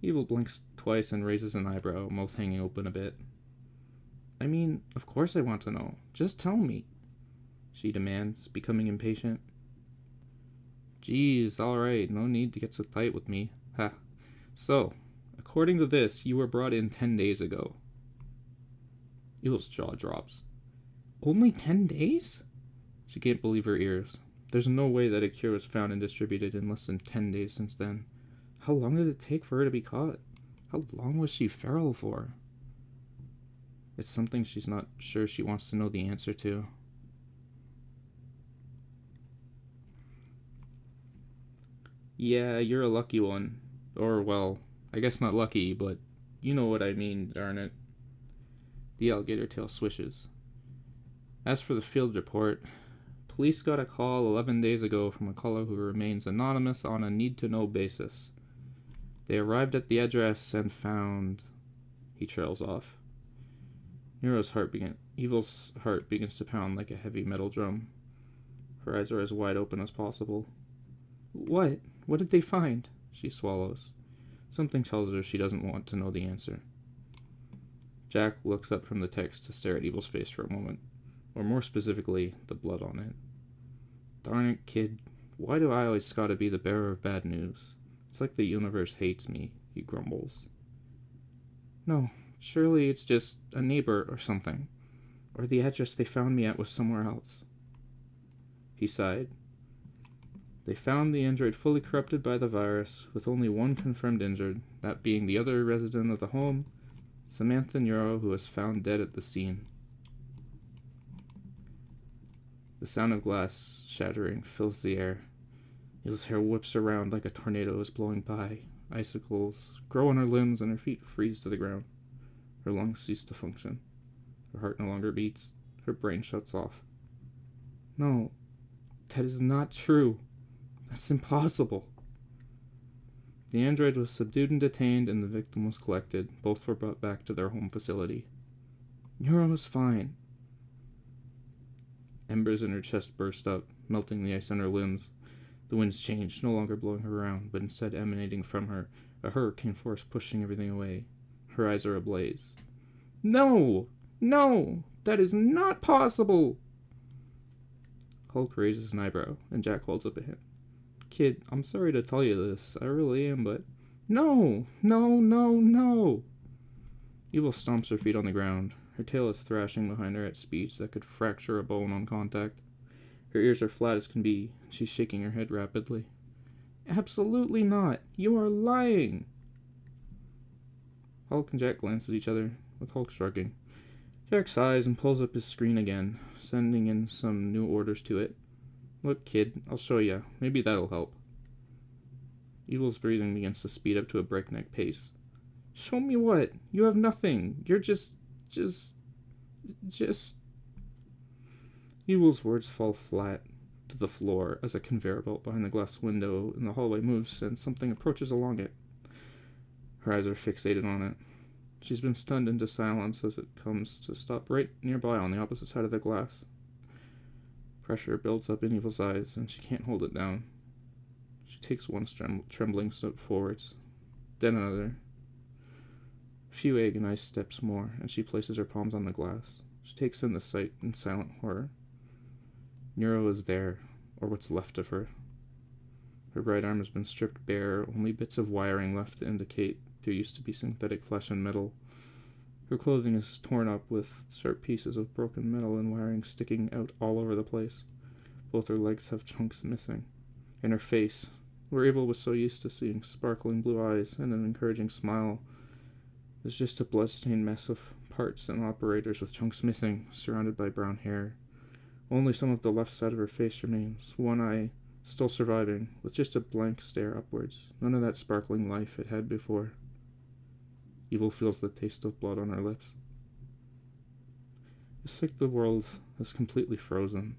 Evil blinks twice and raises an eyebrow, mouth hanging open a bit. I mean, of course I want to know. Just tell me, she demands, becoming impatient. Geez, alright, no need to get so tight with me. Ha. So, according to this, you were brought in 10 days ago. Evil's jaw drops. Only 10 days? She can't believe her ears. There's no way that a cure was found and distributed in less than 10 days since then. How long did it take for her to be caught? How long was she feral for? It's something she's not sure she wants to know the answer to. Yeah, you're a lucky one. Or, well, I guess not lucky, but you know what I mean, darn it. The alligator tail swishes. As for the field report, police got a call 11 days ago from a caller who remains anonymous on a need-to-know basis. They arrived at the address and found... He trails off. Evil's heart begins to pound like a heavy metal drum. Her eyes are as wide open as possible. What? What did they find? She swallows. Something tells her she doesn't want to know the answer. Jack looks up from the text to stare at Evil's face for a moment, or more specifically, the blood on it. Darn it, kid. Why do I always gotta be the bearer of bad news? It's like the universe hates me, he grumbles. No, surely it's just a neighbor or something. Or the address they found me at was somewhere else. He sighed. They found the android fully corrupted by the virus, with only one confirmed injured, that being the other resident of the home, Samantha Neuro, who was found dead at the scene. The sound of glass shattering fills the air. Neil's hair whips around like a tornado is blowing by. Icicles grow on her limbs and her feet freeze to the ground. Her lungs cease to function. Her heart no longer beats. Her brain shuts off. No, that is not true. That's impossible. The android was subdued and detained, and the victim was collected. Both were brought back to their home facility. Neuro is fine. Embers in her chest burst up, melting the ice on her limbs. The winds changed, no longer blowing her around, but instead emanating from her, a hurricane force pushing everything away. Her eyes are ablaze. No! No! That is not possible! Hulk raises an eyebrow, and Jack holds up a hand. Kid, I'm sorry to tell you this, I really am, but... No! No, no, no! Evil stomps her feet on the ground. Her tail is thrashing behind her at speeds that could fracture a bone on contact. Her ears are flat as can be, and she's shaking her head rapidly. Absolutely not! You are lying! Hulk and Jack glance at each other, with Hulk shrugging. Jack sighs and pulls up his screen again, sending in some new orders to it. Look, kid, I'll show ya. Maybe that'll help. Evil's breathing begins to speed up to a breakneck pace. Show me what? You have nothing. You're just... Evil's words fall flat to the floor as a conveyor belt behind the glass window in the hallway moves and something approaches along it. Her eyes are fixated on it. She's been stunned into silence as it comes to stop right nearby on the opposite side of the glass. Pressure builds up in Evil's eyes, and she can't hold it down. She takes one trembling step forwards, then another. A few agonized steps more, and she places her palms on the glass. She takes in the sight in silent horror. Neuro is there, or what's left of her. Her right arm has been stripped bare, only bits of wiring left to indicate there used to be synthetic flesh and metal. Her clothing is torn up with sharp pieces of broken metal and wiring sticking out all over the place. Both her legs have chunks missing. And her face, where Evil was so used to seeing sparkling blue eyes and an encouraging smile, is just a blood-stained mess of parts and operators with chunks missing, surrounded by brown hair. Only some of the left side of her face remains, one eye still surviving, with just a blank stare upwards. None of that sparkling life it had before. Evil feels the taste of blood on her lips. It's like the world is completely frozen.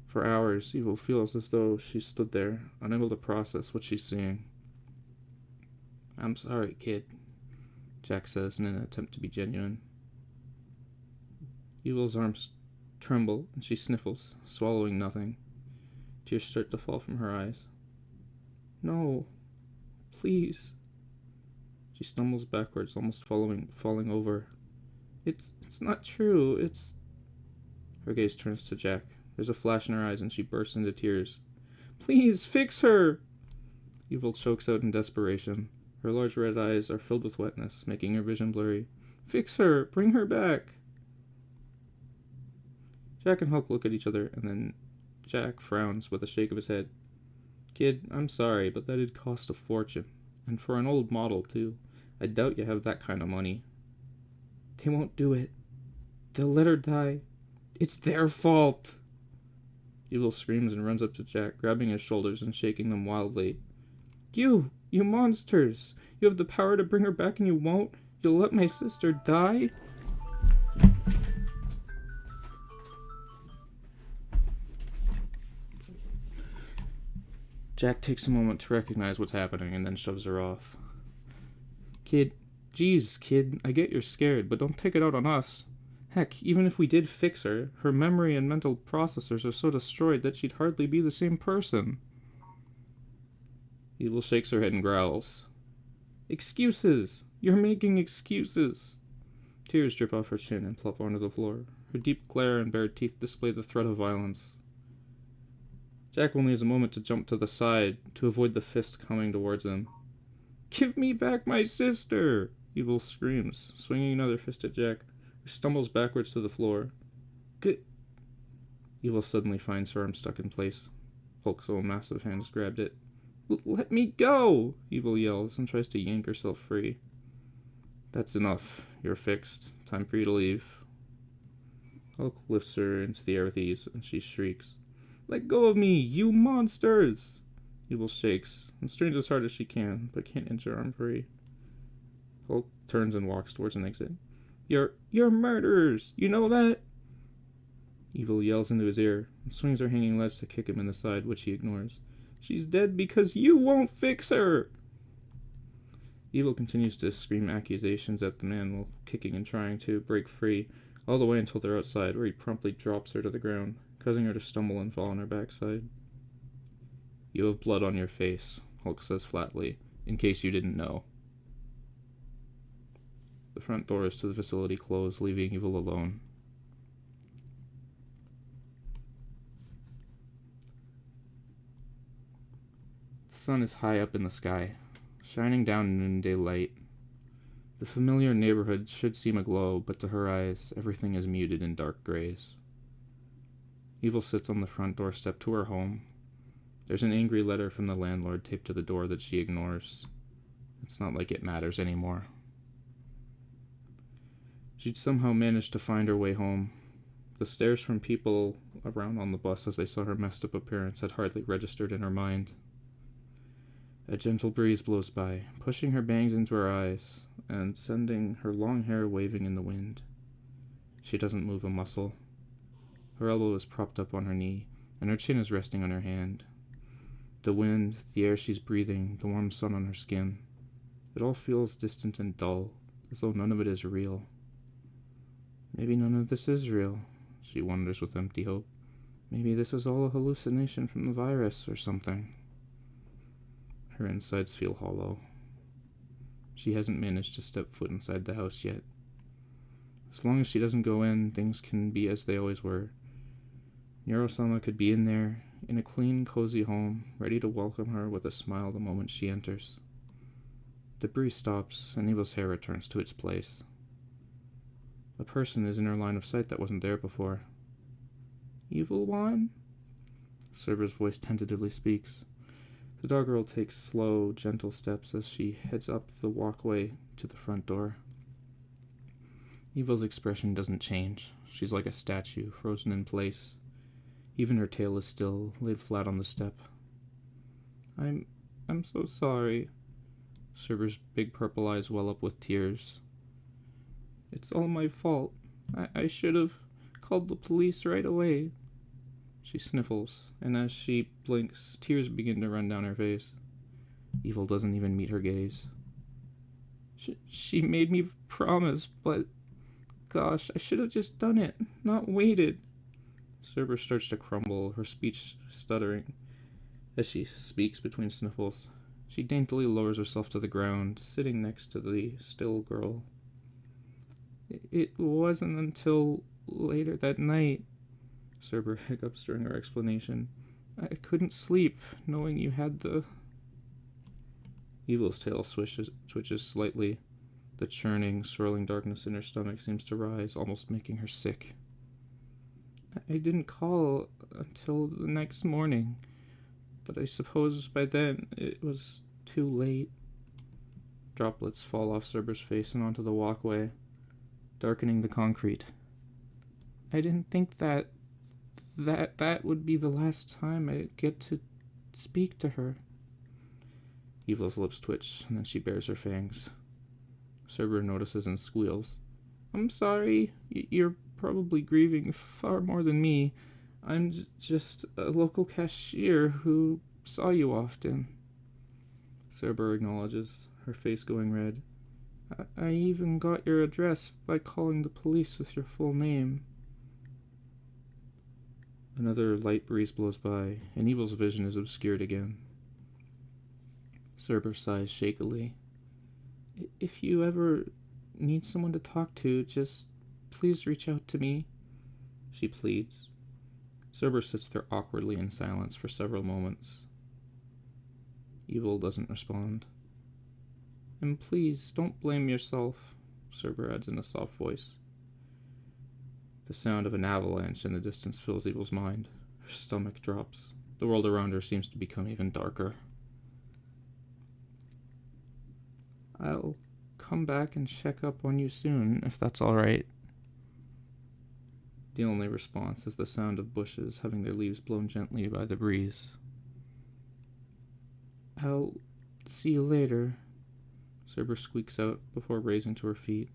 For hours, Evil feels as though she stood there, unable to process what she's seeing. I'm sorry, kid, Jack says in an attempt to be genuine. Evil's arms tremble, and she sniffles, swallowing nothing. Tears start to fall from her eyes. No, please. She stumbles backwards, almost falling over. It's not true, it's... Her gaze turns to Jack. There's a flash in her eyes, and she bursts into tears. Please, fix her! Evil chokes out in desperation. Her large red eyes are filled with wetness, making her vision blurry. Fix her! Bring her back! Jack and Hulk look at each other, and then Jack frowns with a shake of his head. Kid, I'm sorry, but that'd cost a fortune. And for an old model, too. I doubt you have that kind of money. They won't do it. They'll let her die. It's their fault! Evil screams and runs up to Jack, grabbing his shoulders and shaking them wildly. You monsters! You have the power to bring her back and you won't? You'll let my sister die? Jack takes a moment to recognize what's happening and then shoves her off. Kid, I get you're scared, but don't take it out on us. Heck, even if we did fix her, her memory and mental processors are so destroyed that she'd hardly be the same person. Evil shakes her head and growls. Excuses! You're making excuses! Tears drip off her chin and plop onto the floor. Her deep glare and bare teeth display the threat of violence. Jack only has a moment to jump to the side to avoid the fist coming towards him. Give me back my sister! Evil screams, swinging another fist at Jack, who stumbles backwards to the floor. Evil suddenly finds her arm stuck in place. Hulk's own massive hands grabbed it. Let me go! Evil yells and tries to yank herself free. That's enough. You're fixed. Time for you to leave. Hulk lifts her into the air with ease, and she shrieks. Let go of me, you monsters! Evil shakes, and strains as hard as she can, but can't inch her arm free. Hulk turns and walks towards an exit. You're murderers! You know that? Evil yells into his ear, and swings her hanging legs to kick him in the side, which he ignores. She's dead because you won't fix her! Evil continues to scream accusations at the man while kicking and trying to break free, all the way until they're outside, where he promptly drops her to the ground, causing her to stumble and fall on her backside. You have blood on your face, Hulk says flatly, in case you didn't know. The front doors to the facility close, leaving Evil alone. The sun is high up in the sky, shining down in noonday light. The familiar neighborhood should seem aglow, but to her eyes, everything is muted in dark grays. Evil sits on the front doorstep to her home. There's an angry letter from the landlord taped to the door that she ignores. It's not like it matters anymore. She'd somehow managed to find her way home. The stares from people around on the bus as they saw her messed up appearance had hardly registered in her mind. A gentle breeze blows by, pushing her bangs into her eyes and sending her long hair waving in the wind. She doesn't move a muscle. Her elbow is propped up on her knee, and her chin is resting on her hand. The wind, the air she's breathing, the warm sun on her skin. It all feels distant and dull, as though none of it is real. Maybe none of this is real, she wonders with empty hope. Maybe this is all a hallucination from the virus or something. Her insides feel hollow. She hasn't managed to step foot inside the house yet. As long as she doesn't go in, things can be as they always were. Neuro-sama could be in there, in a clean, cozy home, ready to welcome her with a smile the moment she enters. The breeze stops, and Evil's hair returns to its place. A person is in her line of sight that wasn't there before. Evil one? Cerber's voice tentatively speaks. The dog girl takes slow, gentle steps as she heads up the walkway to the front door. Evil's expression doesn't change. She's like a statue, frozen in place. Even her tail is still, laid flat on the step. I'm so sorry. Cerber's big purple eyes well up with tears. It's all my fault. I should have called the police right away. She sniffles, and as she blinks, tears begin to run down her face. Evil doesn't even meet her gaze. She made me promise, but gosh, I should have just done it, not waited. Cerber starts to crumble, her speech stuttering. As she speaks between sniffles, she daintily lowers herself to the ground, sitting next to the still girl. It wasn't until later that night, Cerber hiccups during her explanation. I couldn't sleep, knowing you had the... Evil's tail twitches slightly. The churning, swirling darkness in her stomach seems to rise, almost making her sick. I didn't call until the next morning, but I suppose by then it was too late. Droplets fall off Cerber's face and onto the walkway, darkening the concrete. I didn't think that would be the last time I'd get to speak to her. Evil's lips twitch, and then she bares her fangs. Cerber notices and squeals. I'm sorry. You're probably grieving far more than me. I'm just a local cashier who saw you often. Cerber acknowledges, her face going red. I even got your address by calling the police with your full name. Another light breeze blows by, and Evil's vision is obscured again. Cerber sighs shakily. If you ever need someone to talk to, just please reach out to me, she pleads. Cerber sits there awkwardly in silence for several moments. Evil doesn't respond. And please, don't blame yourself, Cerber adds in a soft voice. The sound of an avalanche in the distance fills Evil's mind. Her stomach drops. The world around her seems to become even darker. I'll come back and check up on you soon, if that's all right. The only response is the sound of bushes having their leaves blown gently by the breeze. I'll see you later, Cerber squeaks out before raising to her feet.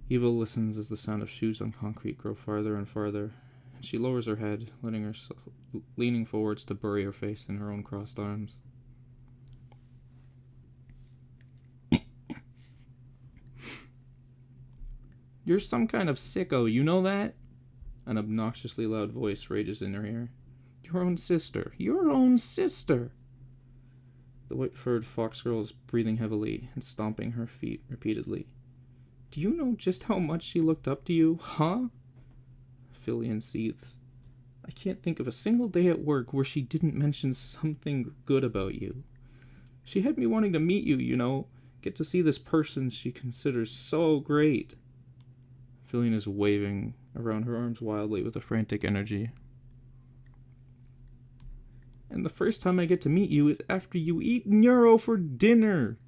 Evil listens as the sound of shoes on concrete grow farther and farther, and she lowers her head, leaning forwards to bury her face in her own crossed arms. You're some kind of sicko, you know that? An obnoxiously loud voice rages in her ear. Your own sister! Your own sister! The white-furred fox girl is breathing heavily and stomping her feet repeatedly. Do you know just how much she looked up to you, huh? Fillion seethes. I can't think of a single day at work where she didn't mention something good about you. She had me wanting to meet you, you know, get to see this person she considers so great. Fillion is waving around her arms wildly with a frantic energy. And the first time I get to meet you is after you eat Neuro for dinner.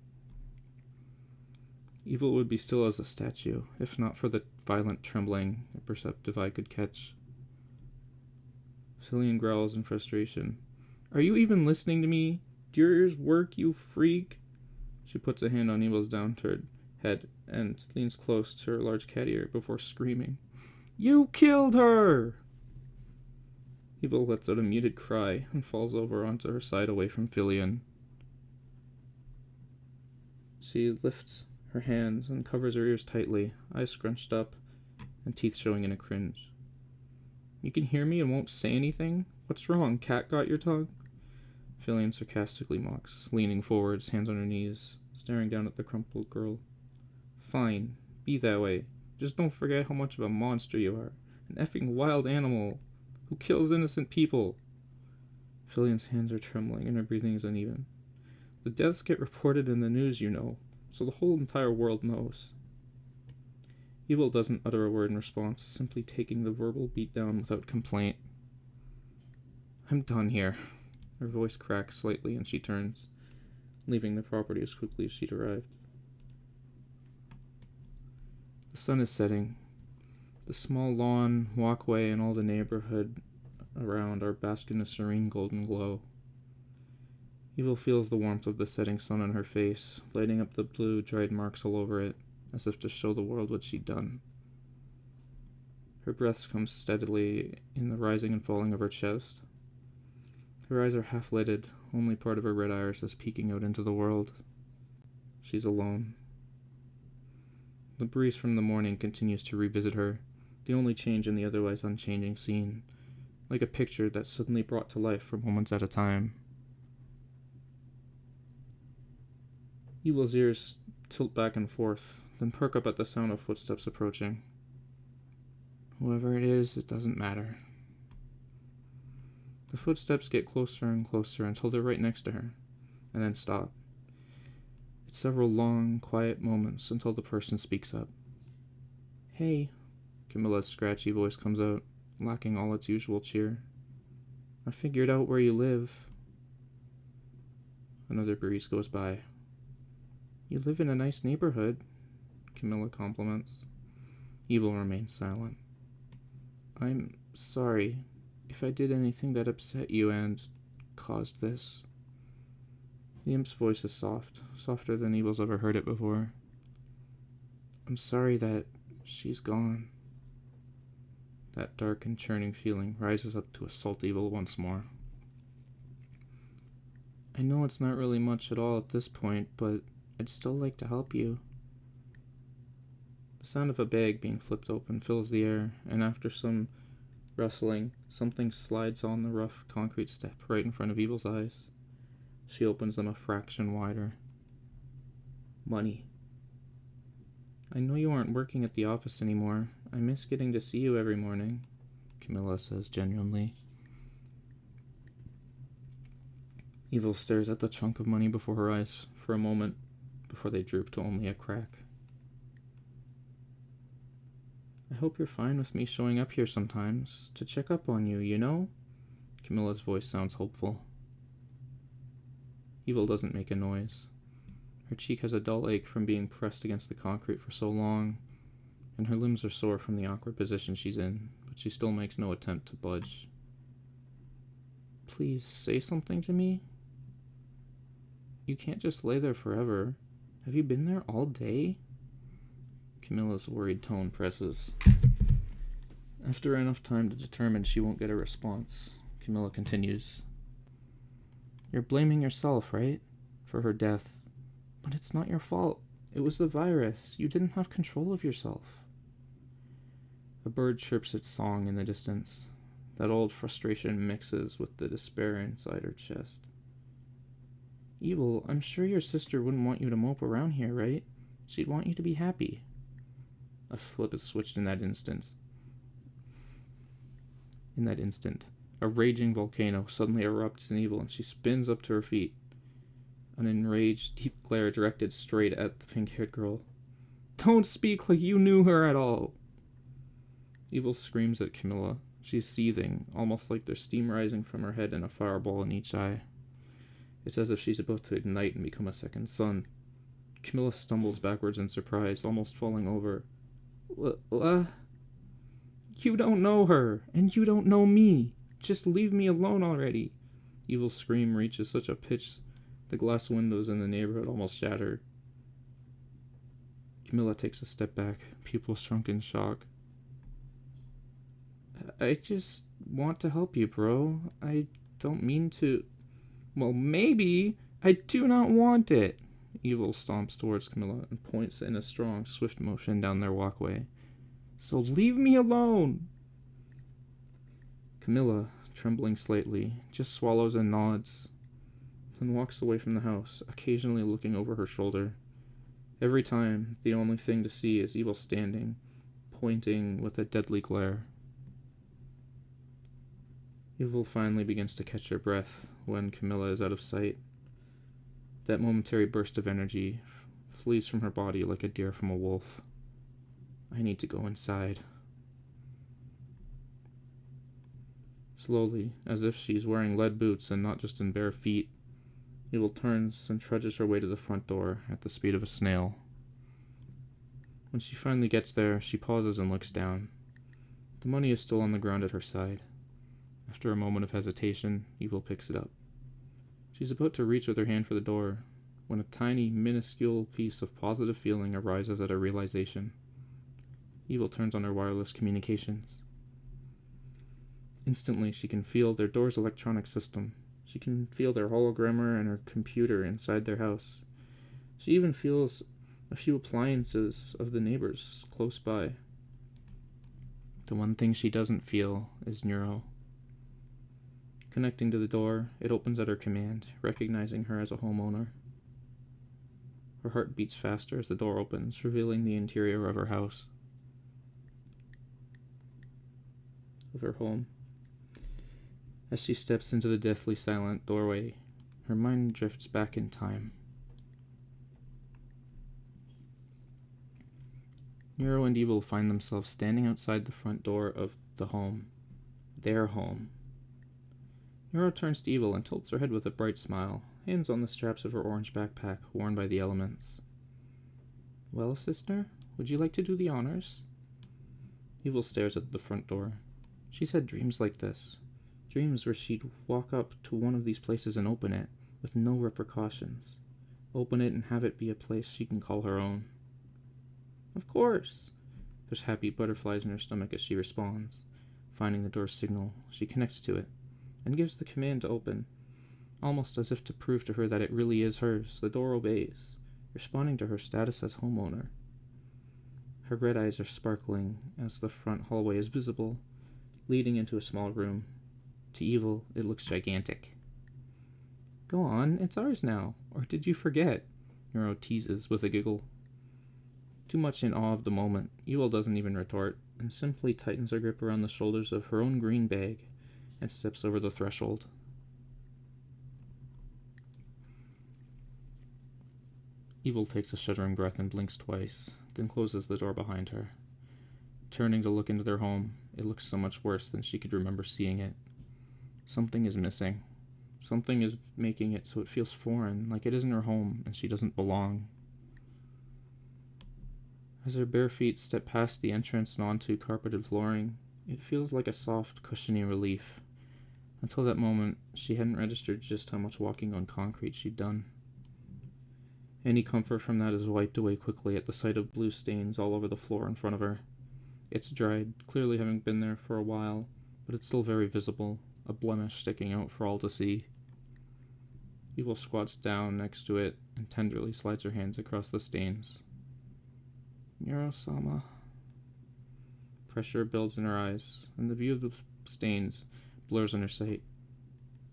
Evil would be still as a statue, if not for the violent trembling a perceptive eye could catch. Fillion growls in frustration. Are you even listening to me? Do your ears work, you freak? She puts a hand on Evil's downturned head and leans close to her large cat ear before screaming. You killed her! Evil lets out a muted cry and falls over onto her side away from Fillion. She lifts her hands and covers her ears tightly, eyes scrunched up and teeth showing in a cringe. You can hear me and won't say anything? What's wrong? Cat got your tongue? Fillion sarcastically mocks, leaning forwards, hands on her knees, staring down at the crumpled girl. Fine, be that way. Just don't forget how much of a monster you are. An effing wild animal who kills innocent people. Fillion's hands are trembling and her breathing is uneven. The deaths get reported in the news, you know, so the whole entire world knows. Evil doesn't utter a word in response, simply taking the verbal beatdown without complaint. I'm done here. Her voice cracks slightly and she turns, leaving the property as quickly as she'd arrived. The sun is setting. The small lawn, walkway, and all the neighborhood around are basking in a serene golden glow. Evil feels the warmth of the setting sun on her face, lighting up the blue, dried marks all over it, as if to show the world what she'd done. Her breath comes steadily in the rising and falling of her chest. Her eyes are half-lidded, only part of her red iris is peeking out into the world. She's alone. The breeze from the morning continues to revisit her, the only change in the otherwise unchanging scene, like a picture that's suddenly brought to life for moments at a time. Evil's ears tilt back and forth, then perk up at the sound of footsteps approaching. Whoever it is, it doesn't matter. The footsteps get closer and closer until they're right next to her, and then stop. It's several long, quiet moments until the person speaks up. Hey, Camilla's scratchy voice comes out, lacking all its usual cheer. I figured out where you live. Another breeze goes by. You live in a nice neighborhood, Camilla compliments. Evil remains silent. I'm sorry if I did anything that upset you and caused this. The imp's voice is soft, softer than Evil's ever heard it before. I'm sorry that she's gone. That dark and churning feeling rises up to assault Evil once more. I know it's not really much at all at this point, but I'd still like to help you. The sound of a bag being flipped open fills the air, and after some rustling, something slides on the rough concrete step right in front of Evil's eyes. She opens them a fraction wider. Money. I know you aren't working at the office anymore. I miss getting to see you every morning. Camilla says genuinely. Evil stares at the chunk of money before her eyes for a moment before they droop to only a crack. I hope you're fine with me showing up here sometimes to check up on you, you know? Camilla's voice sounds hopeful. Evil doesn't make a noise. Her cheek has a dull ache from being pressed against the concrete for so long, and her limbs are sore from the awkward position she's in, but she still makes no attempt to budge. Please say something to me? You can't just lay there forever. Have you been there all day? Camilla's worried tone presses. After enough time to determine she won't get a response, Camilla continues. You're blaming yourself, right? For her death. But it's not your fault. It was the virus. You didn't have control of yourself. A bird chirps its song in the distance. That old frustration mixes with the despair inside her chest. Evil, I'm sure your sister wouldn't want you to mope around here, right? She'd want you to be happy. A flip is switched in that instant. A raging volcano suddenly erupts in Evil, and she spins up to her feet. An enraged, deep glare directed straight at the pink-haired girl. Don't speak like you knew her at all! Evil screams at Camilla. She's seething, almost like there's steam rising from her head and a fireball in each eye. It's as if she's about to ignite and become a second sun. Camilla stumbles backwards in surprise, almost falling over. What? You don't know her, and you don't know me. Just leave me alone already. Evil's scream reaches such a pitch the glass windows in the neighborhood almost shatter. Camilla takes a step back, pupils shrunk in shock. I just want to help you, bro. I don't mean to... Well, maybe. I do not want it. Evil stomps towards Camilla and points in a strong, swift motion down their walkway. So leave me alone. Camilla, trembling slightly, just swallows and nods, then walks away from the house, occasionally looking over her shoulder. Every time, the only thing to see is Evil standing, pointing with a deadly glare. Evil finally begins to catch her breath when Camilla is out of sight. That momentary burst of energy flees from her body like a deer from a wolf. I need to go inside. Slowly, as if she's wearing lead boots and not just in bare feet, Evil turns and trudges her way to the front door at the speed of a snail. When she finally gets there, she pauses and looks down. The money is still on the ground at her side. After a moment of hesitation, Evil picks it up. She's about to reach with her hand for the door, when a tiny, minuscule piece of positive feeling arises at a realization. Evil turns on her wireless communications. Instantly, she can feel their door's electronic system. She can feel their hologrammer and her computer inside their house. She even feels a few appliances of the neighbors close by. The one thing she doesn't feel is Neuro. Connecting to the door, it opens at her command, recognizing her as a homeowner. Her heart beats faster as the door opens, revealing the interior of her house. Of her home. As she steps into the deathly silent doorway, her mind drifts back in time. Neuro and Evil find themselves standing outside the front door of the home. Their home. Neuro turns to Evil and tilts her head with a bright smile, hands on the straps of her orange backpack worn by the elements. Well, sister, would you like to do the honors? Evil stares at the front door. She's had dreams like this. Dreams where she'd walk up to one of these places and open it, with no repercussions. Open it and have it be a place she can call her own. Of course! There's happy butterflies in her stomach as she responds. Finding the door's signal, she connects to it, and gives the command to open. Almost as if to prove to her that it really is hers, the door obeys, responding to her status as homeowner. Her red eyes are sparkling as the front hallway is visible, leading into a small room. To Evil, it looks gigantic. Go on, it's ours now. Or did you forget? Neuro teases with a giggle. Too much in awe of the moment, Evil doesn't even retort, and simply tightens her grip around the shoulders of her own green bag and steps over the threshold. Evil takes a shuddering breath and blinks twice, then closes the door behind her. Turning to look into their home, it looks so much worse than she could remember seeing it. Something is missing. Something is making it so it feels foreign, like it isn't her home and she doesn't belong. As her bare feet step past the entrance and onto carpeted flooring, it feels like a soft, cushiony relief. Until that moment, she hadn't registered just how much walking on concrete she'd done. Any comfort from that is wiped away quickly at the sight of blue stains all over the floor in front of her. It's dried, clearly having been there for a while, but it's still very visible, a blemish sticking out for all to see. Evil squats down next to it and tenderly slides her hands across the stains. Neuro-sama. Pressure builds in her eyes, and the view of the stains blurs on her sight.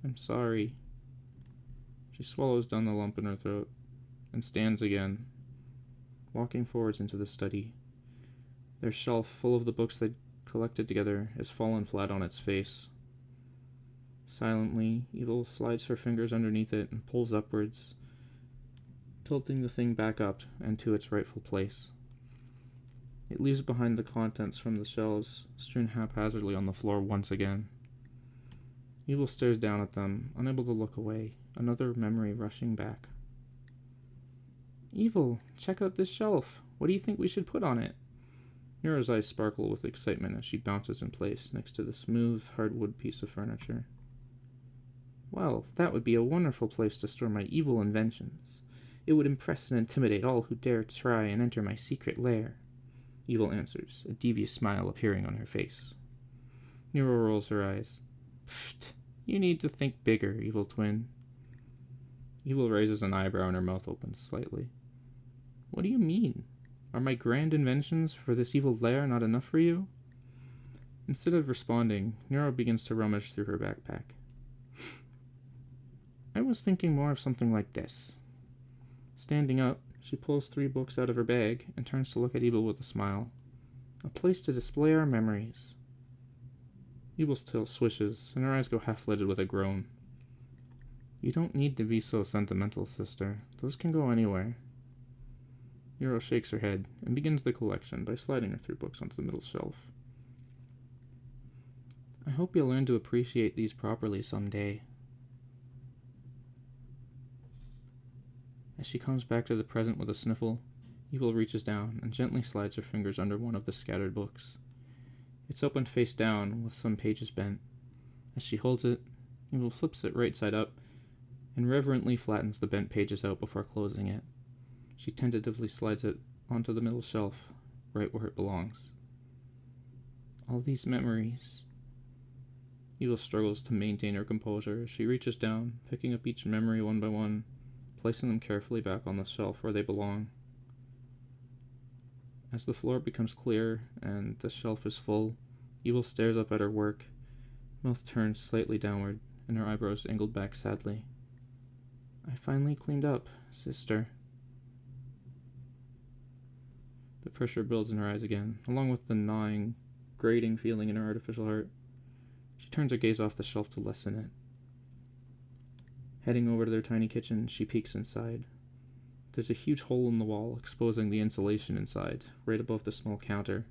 I'm sorry. She swallows down the lump in her throat and stands again, walking forwards into the study. Their shelf, full of the books they'd collected together, is fallen flat on its face. Silently, Evil slides her fingers underneath it and pulls upwards, tilting the thing back up and to its rightful place. It leaves behind the contents from the shelves, strewn haphazardly on the floor once again. Evil stares down at them, unable to look away, another memory rushing back. Evil, check out this shelf. What do you think we should put on it? Nero's eyes sparkle with excitement as she bounces in place next to the smooth, hardwood piece of furniture. Well, that would be a wonderful place to store my evil inventions. It would impress and intimidate all who dare try and enter my secret lair. Evil answers, a devious smile appearing on her face. Nero rolls her eyes. Pfft, you need to think bigger, Evil Twin. Evil raises an eyebrow and her mouth opens slightly. What do you mean? Are my grand inventions for this evil lair not enough for you? Instead of responding, Nero begins to rummage through her backpack. I was thinking more of something like this. Standing up, she pulls 3 books out of her bag and turns to look at Evil with a smile. A place to display our memories. Evil's tail swishes, and her eyes go half-lidded with a groan. You don't need to be so sentimental, sister. Those can go anywhere. Nero shakes her head and begins the collection by sliding her 3 books onto the middle shelf. I hope you'll learn to appreciate these properly someday. As she comes back to the present with a sniffle, Evil reaches down and gently slides her fingers under one of the scattered books. It's opened face down, with some pages bent. As she holds it, Evil flips it right side up and reverently flattens the bent pages out before closing it. She tentatively slides it onto the middle shelf, right where it belongs. All these memories. Evil struggles to maintain her composure as she reaches down, picking up each memory one by one, placing them carefully back on the shelf where they belong. As the floor becomes clear and the shelf is full, Evil stares up at her work, mouth turned slightly downward, and her eyebrows angled back sadly. I finally cleaned up, sister. The pressure builds in her eyes again, along with the gnawing, grating feeling in her artificial heart. She turns her gaze off the shelf to lessen it. Heading over to their tiny kitchen, she peeks inside. There's a huge hole in the wall, exposing the insulation inside, right above the small counter.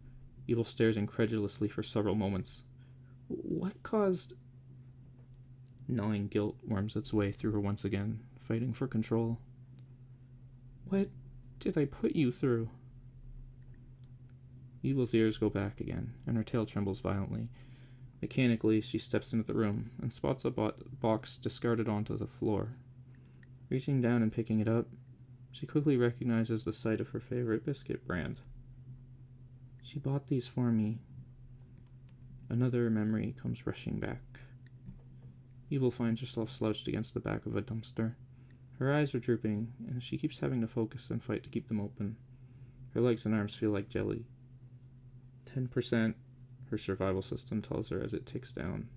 Evil stares incredulously for several moments. What caused... Gnawing guilt worms its way through her once again, fighting for control. What did I put you through? Evil's ears go back again, and her tail trembles violently. Mechanically, she steps into the room and spots a box discarded onto the floor. Reaching down and picking it up, she quickly recognizes the sight of her favorite biscuit brand. She bought these for me. Another memory comes rushing back. Evil finds herself slouched against the back of a dumpster. Her eyes are drooping, and she keeps having to focus and fight to keep them open. Her legs and arms feel like jelly. 10%, her survival system tells her as it ticks down.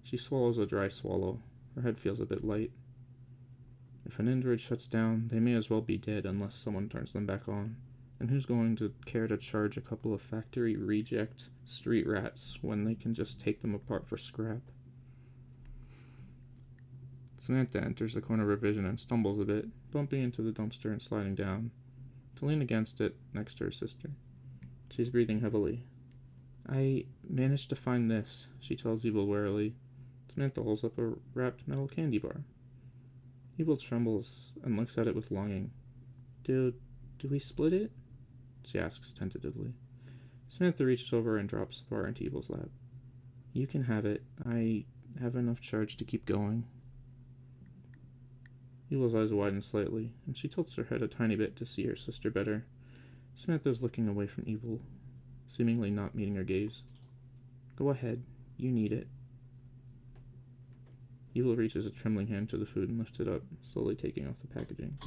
She swallows a dry swallow. Her head feels a bit light. If an android shuts down, they may as well be dead unless someone turns them back on. And who's going to care to charge a couple of factory reject street rats when they can just take them apart for scrap? Samantha enters the corner of her vision and stumbles a bit, bumping into the dumpster and sliding down, to lean against it next to her sister. She's breathing heavily. I managed to find this, she tells Evil warily. Samantha holds up a wrapped metal candy bar. Evil trembles and looks at it with longing. Do we split it? She asks tentatively. Samantha reaches over and drops the bar into Evil's lap. You can have it. I have enough charge to keep going. Evil's eyes widen slightly, and she tilts her head a tiny bit to see her sister better. Samantha's looking away from Evil, seemingly not meeting her gaze. Go ahead. You need it. Evil reaches a trembling hand to the food and lifts it up, slowly taking off the packaging.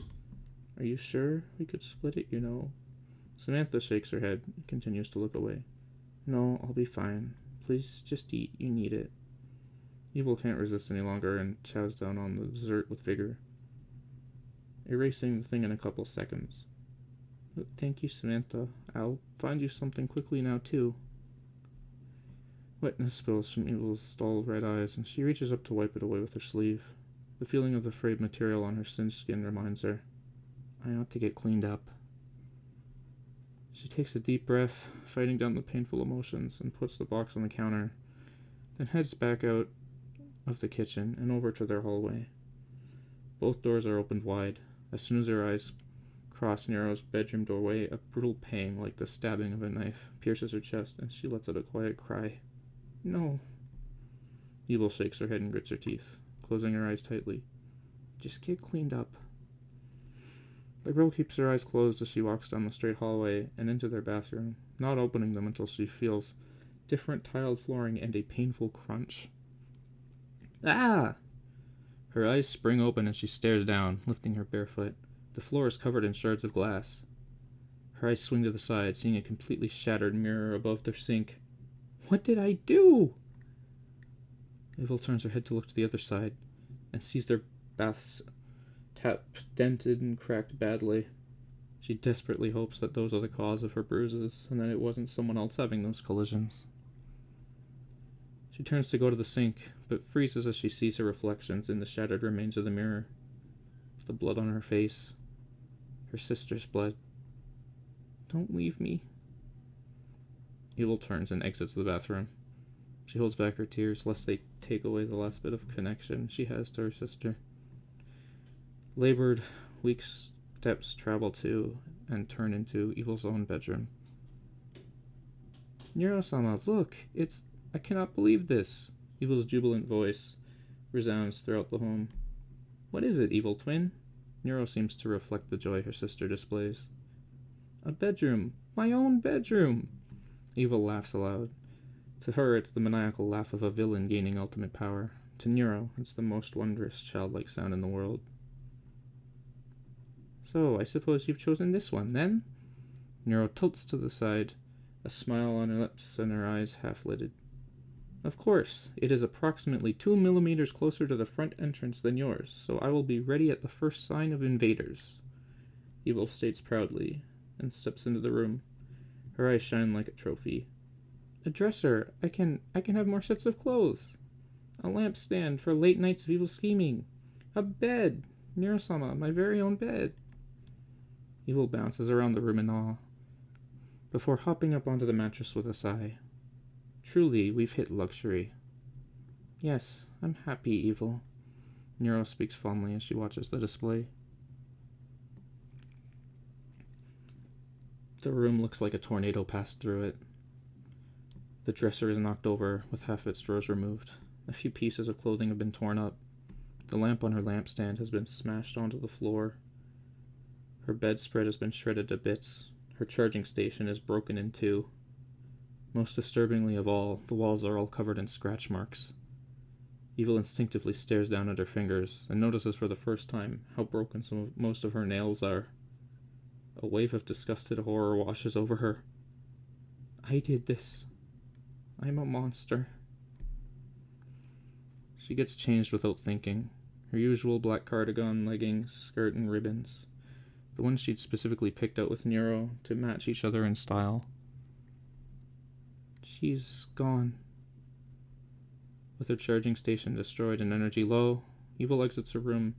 Are you sure we could split it, you know? Samantha shakes her head and continues to look away. No, I'll be fine. Please just eat. You need it. Evil can't resist any longer and chows down on the dessert with vigor, erasing the thing in a couple seconds. Thank you, Samantha. I'll find you something quickly now, too. Wetness spills from Evil's dull red eyes, and she reaches up to wipe it away with her sleeve. The feeling of the frayed material on her singed skin reminds her, I ought to get cleaned up. She takes a deep breath, fighting down the painful emotions, and puts the box on the counter, then heads back out of the kitchen and over to their hallway. Both doors are opened wide. As soon as her eyes cross Nero's bedroom doorway, a brutal pang, like the stabbing of a knife, pierces her chest, and she lets out a quiet cry. No. Evil shakes her head and grits her teeth, closing her eyes tightly. Just get cleaned up. The girl keeps her eyes closed as she walks down the straight hallway and into their bathroom, not opening them until she feels different tiled flooring and a painful crunch. Ah! Her eyes spring open and she stares down, lifting her bare foot. The floor is covered in shards of glass. Her eyes swing to the side, seeing a completely shattered mirror above their sink. What did I do? Evil turns her head to look to the other side and sees their baths tap dented and cracked badly. She desperately hopes that those are the cause of her bruises and that it wasn't someone else having those collisions. She turns to go to the sink, but freezes as she sees her reflections in the shattered remains of the mirror. The blood on her face. Her sister's blood. Don't leave me. Evil turns and exits the bathroom. She holds back her tears lest they take away the last bit of connection she has to her sister. Labored, weak steps travel to and turn into Evil's own bedroom. Neuro-sama, look! I cannot believe this! Evil's jubilant voice resounds throughout the home. What is it, Evil Twin? Neuro seems to reflect the joy her sister displays. A bedroom! My own bedroom! Evil laughs aloud. To her, it's the maniacal laugh of a villain gaining ultimate power. To Neuro, it's the most wondrous, childlike sound in the world. So, I suppose you've chosen this one, then? Neuro tilts to the side, a smile on her lips and her eyes half-lidded. Of course, it is approximately 2 millimeters closer to the front entrance than yours, so I will be ready at the first sign of invaders. Evil states proudly, and steps into the room. Her eyes shine like a trophy. A dresser! I can have more sets of clothes! A lampstand for late nights of evil scheming! A bed! Neuro-sama, my very own bed! Evil bounces around the room in awe, before hopping up onto the mattress with a sigh. Truly, we've hit luxury. Yes, I'm happy, Evil. Neuro speaks fondly as she watches the display. The room looks like a tornado passed through it. The dresser is knocked over, with half its drawers removed. A few pieces of clothing have been torn up. The lamp on her lampstand has been smashed onto the floor. Her bedspread has been shredded to bits. Her charging station is broken in two. Most disturbingly of all, the walls are all covered in scratch marks. Evil instinctively stares down at her fingers and notices for the first time how broken most of her nails are. A wave of disgusted horror washes over her. I did this. I'm a monster. She gets changed without thinking. Her usual black cardigan, leggings, skirt, and ribbons. The ones she'd specifically picked out with Neuro to match each other in style. She's gone. With her charging station destroyed and energy low, Evil exits her room,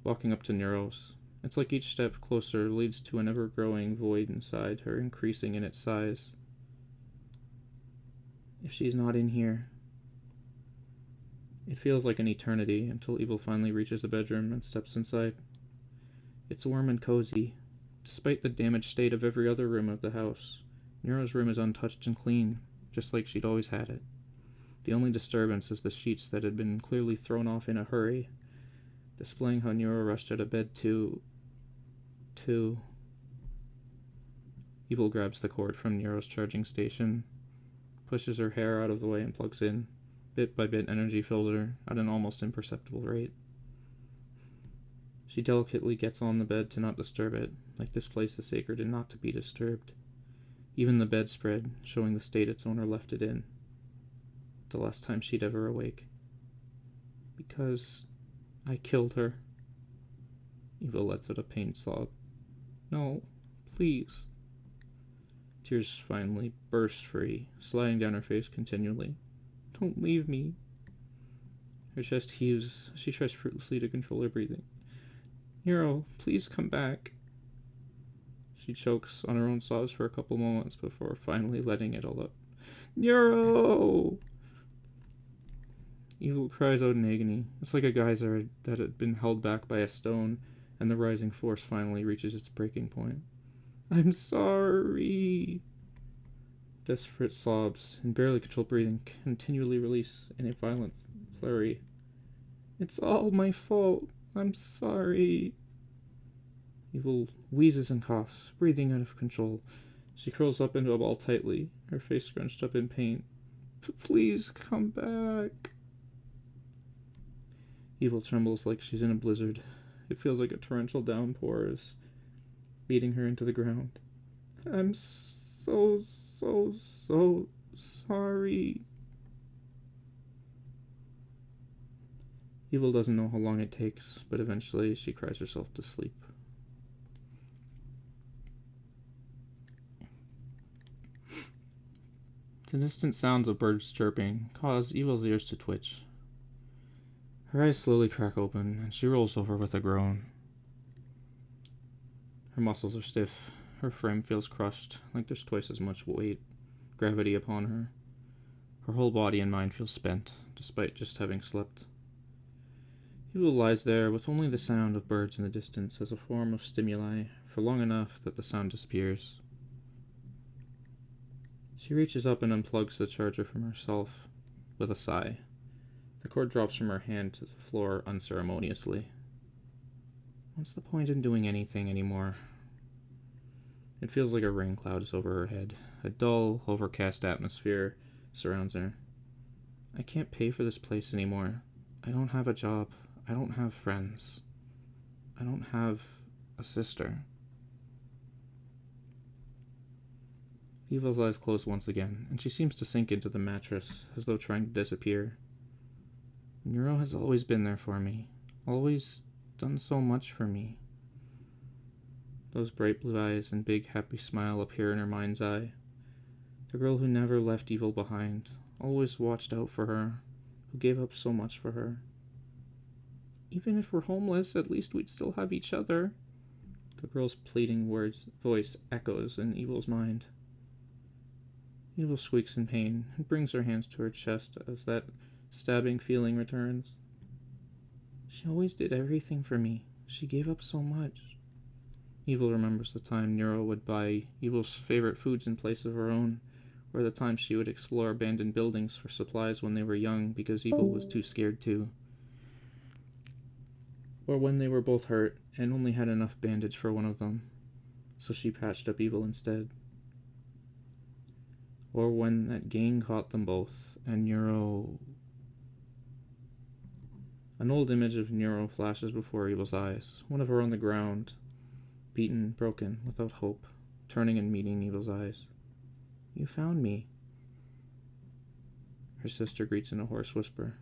walking up to Neuro's. It's like each step closer leads to an ever-growing void inside her, increasing in its size. If she's not in here... It feels like an eternity until Evil finally reaches the bedroom and steps inside. It's warm and cozy. Despite the damaged state of every other room of the house, Neuro's room is untouched and clean, just like she'd always had it. The only disturbance is the sheets that had been clearly thrown off in a hurry, displaying how Neuro rushed out of bed to... Evil grabs the cord from Neuro's charging station, pushes her hair out of the way and plugs in. Bit by bit, energy fills her at an almost imperceptible rate. She delicately gets on the bed to not disturb it, like this place is sacred and not to be disturbed. Even the bedspread, showing the state its owner left it in. The last time she'd ever awake. Because I killed her. Evil lets out a pained sob. No, please. Tears finally burst free, sliding down her face continually. Don't leave me. Her chest heaves as she tries fruitlessly to control her breathing. Neuro, please come back. She chokes on her own sobs for a couple moments before finally letting it all out. Neuro! Evil cries out in agony. It's like a geyser that had been held back by a stone, and the rising force finally reaches its breaking point. I'm sorry. Desperate sobs and barely controlled breathing continually release in a violent flurry. It's all my fault. I'm sorry. Evil wheezes and coughs, breathing out of control. She curls up into a ball tightly, her face scrunched up in pain. Please come back. Evil trembles like she's in a blizzard. It feels like a torrential downpour is beating her into the ground. I'm so sorry. Evil doesn't know how long it takes, but eventually she cries herself to sleep. The distant sounds of birds chirping cause Evil's ears to twitch. Her eyes slowly crack open, and she rolls over with a groan. Her muscles are stiff. Her frame feels crushed, like there's twice as much gravity upon her. Her whole body and mind feel spent, despite just having slept. Evil lies there with only the sound of birds in the distance as a form of stimuli for long enough that the sound disappears. She reaches up and unplugs the charger from herself with a sigh. The cord drops from her hand to the floor unceremoniously. What's the point in doing anything anymore? It feels like a rain cloud is over her head. A dull, overcast atmosphere surrounds her. I can't pay for this place anymore. I don't have a job. I don't have friends. I don't have a sister. Evil's eyes close once again, and she seems to sink into the mattress, as though trying to disappear. Neuro has always been there for me. Always done so much for me. Those bright blue eyes and big happy smile appear in her mind's eye. The girl who never left Evil behind, always watched out for her, who gave up so much for her. Even if we're homeless, at least we'd still have each other. The girl's pleading voice echoes in Evil's mind. Evil squeaks in pain and brings her hands to her chest as that stabbing feeling returns. She always did everything for me. She gave up so much. Evil remembers the time Neuro would buy Evil's favorite foods in place of her own, or the time she would explore abandoned buildings for supplies when they were young because Evil was too scared to. Or when they were both hurt and only had enough bandage for one of them, so she patched up Evil instead. Or when that gang caught them both, and Neuro... An old image of Neuro flashes before Evil's eyes, one of her on the ground, beaten, broken, without hope, turning and meeting Evil's eyes. You found me. Her sister greets in a hoarse whisper.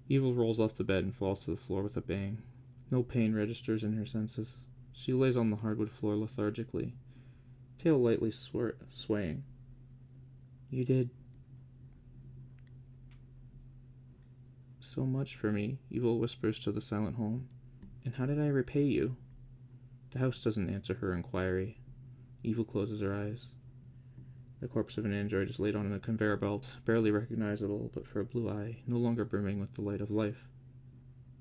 Evil rolls off the bed and falls to the floor with a bang. No pain registers in her senses. She lays on the hardwood floor lethargically, tail lightly swaying. You did so much for me, Evil whispers to the silent home. And how did I repay you? The house doesn't answer her inquiry. Evil closes her eyes. The corpse of an android is laid on a conveyor belt, barely recognizable, but for a blue eye, no longer brimming with the light of life.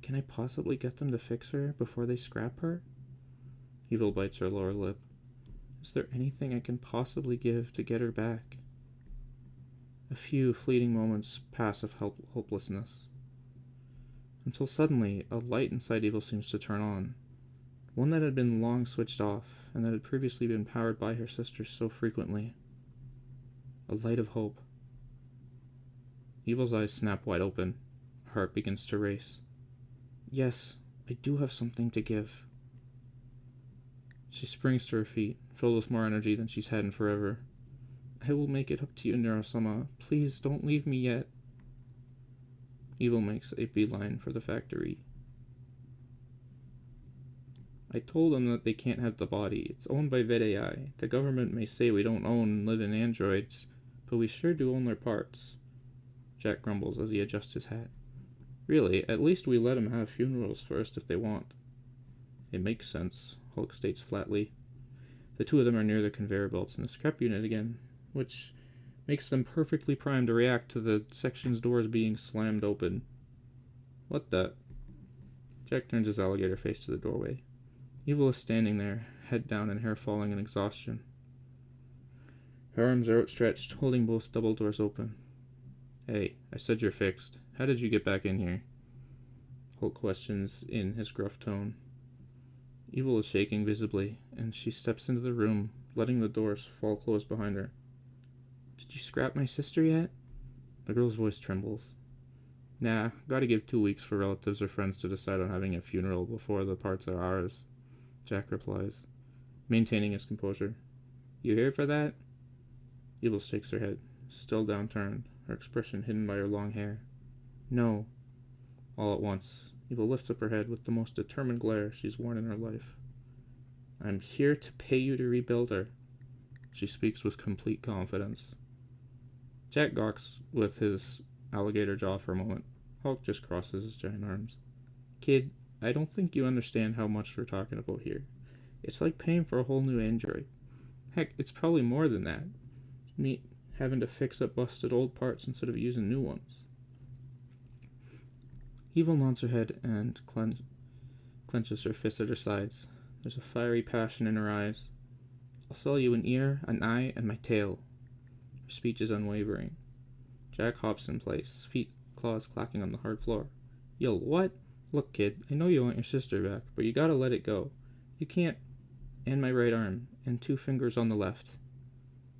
Can I possibly get them to fix her before they scrap her? Evil bites her lower lip. Is there anything I can possibly give to get her back? A few fleeting moments pass of hopelessness. Until suddenly, a light inside Evil seems to turn on. One that had been long switched off, and that had previously been powered by her sister so frequently. A light of hope. Evil's eyes snap wide open. Her heart begins to race. Yes, I do have something to give. She springs to her feet, filled with more energy than she's had in forever. I will make it up to you, Neuro-sama. Please don't leave me yet. Evil makes a beeline for the factory. I told them that they can't have the body. It's owned by Vedal. The government may say we don't own and live in androids, but we sure do own their parts. Jack grumbles as he adjusts his hat. Really, at least we let them have funerals first if they want. It makes sense, Hulk states flatly. The two of them are near the conveyor belts in the scrap unit again, which makes them perfectly primed to react to the section's doors being slammed open. What the? Jack turns his alligator face to the doorway. Evil is standing there, head down and hair falling in exhaustion. Her arms are outstretched, holding both double doors open. Hey, I said you're fixed. How did you get back in here? Hulk questions in his gruff tone. Evil is shaking visibly, and she steps into the room, letting the doors fall closed behind her. Did you scrap my sister yet? The girl's voice trembles. Nah, gotta give 2 weeks for relatives or friends to decide on having a funeral before the parts are ours, Jack replies, maintaining his composure. You here for that? Evil shakes her head, still downturned, her expression hidden by her long hair. No. All at once, Evil lifts up her head with the most determined glare she's worn in her life. I'm here to pay you to rebuild her. She speaks with complete confidence. Jack gawks with his alligator jaw for a moment. Hulk just crosses his giant arms. Kid, I don't think you understand how much we're talking about here. It's like paying for a whole new android. Heck, it's probably more than that. Me having to fix up busted old parts instead of using new ones. Evil nods her head and clenches her fists at her sides. There's a fiery passion in her eyes. I'll sell you an ear, an eye, and my tail. Her speech is unwavering. Jack hops in place, feet, claws clacking on the hard floor. Yo, what? Look, kid, I know you want your sister back, but you gotta let it go. You can't... And my right arm, and 2 fingers on the left.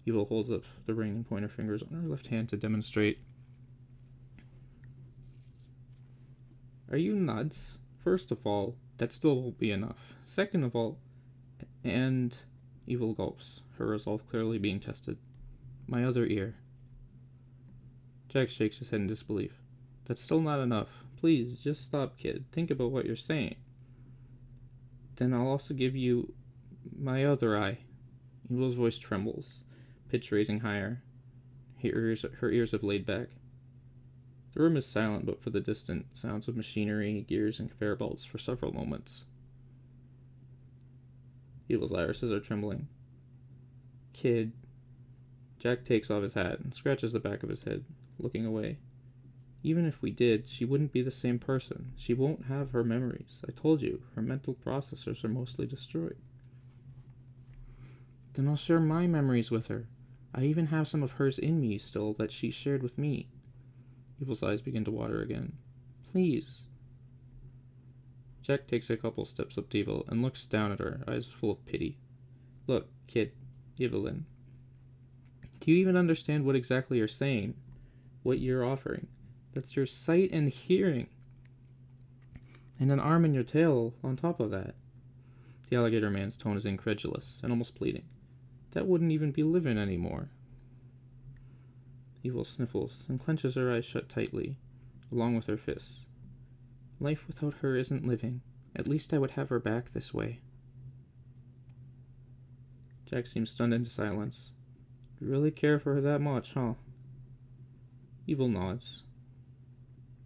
Evil holds up the ring and pointer fingers on her left hand to demonstrate. Are you nuts? First of all, that still won't be enough. Second of all, and... Evil gulps, her resolve clearly being tested. My other ear. Jack shakes his head in disbelief. That's still not enough. Please, just stop, kid. Think about what you're saying. Then I'll also give you my other eye. Evil's voice trembles, pitch raising higher. Her ears have laid back. The room is silent but for the distant sounds of machinery, gears, and conveyor belts for several moments. Evil's irises are trembling. Kid. Jack takes off his hat and scratches the back of his head, looking away. Even if we did, she wouldn't be the same person. She won't have her memories. I told you, her mental processors are mostly destroyed. Then I'll share my memories with her. I even have some of hers in me still that she shared with me. Evil's eyes begin to water again. Please. Jack takes a couple steps up to Evil and looks down at her, eyes full of pity. Look, kid, Evelyn. Do you even understand what exactly you're saying? What you're offering? That's your sight and hearing. And an arm and your tail on top of that. The alligator man's tone is incredulous and almost pleading. That wouldn't even be living anymore. Evil sniffles and clenches her eyes shut tightly, along with her fists. Life without her isn't living. At least I would have her back this way. Jack seems stunned into silence. You really care for her that much, huh? Evil nods.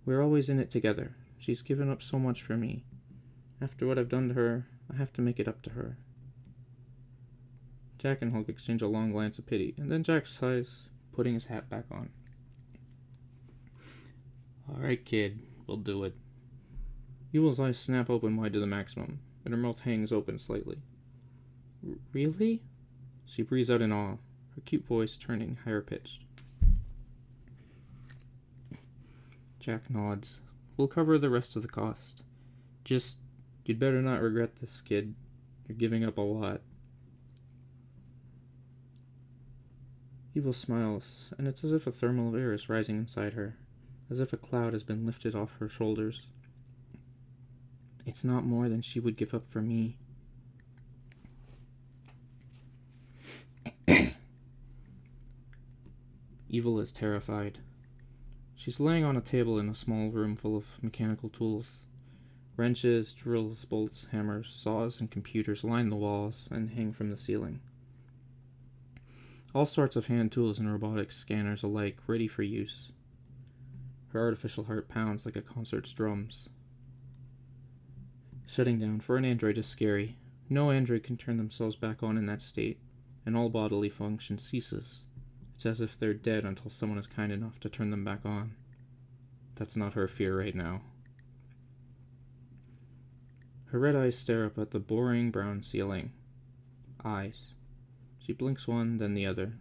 We're always in it together. She's given up so much for me. After what I've done to her, I have to make it up to her. Jack and Hulk exchange a long glance of pity, and then Jack sighs, putting his hat back on. Alright, kid, we'll do it. Evil's eyes snap open wide to the maximum, and her mouth hangs open slightly. Really? She breathes out in awe, her cute voice turning higher pitched. Jack nods. We'll cover the rest of the cost. Just, you'd better not regret this, kid. You're giving up a lot. Evil smiles, and it's as if a thermal air is rising inside her, as if a cloud has been lifted off her shoulders. It's not more than she would give up for me. Evil is terrified. She's laying on a table in a small room full of mechanical tools. Wrenches, drills, bolts, hammers, saws, and computers line the walls and hang from the ceiling. All sorts of hand tools and robotic scanners alike ready for use. Her artificial heart pounds like a concert's drums. Shutting down for an android is scary. No android can turn themselves back on in that state, and all bodily function ceases. It's as if they're dead until someone is kind enough to turn them back on. That's not her fear right now. Her red eyes stare up at the boring brown ceiling. Eyes. She blinks one, then the other.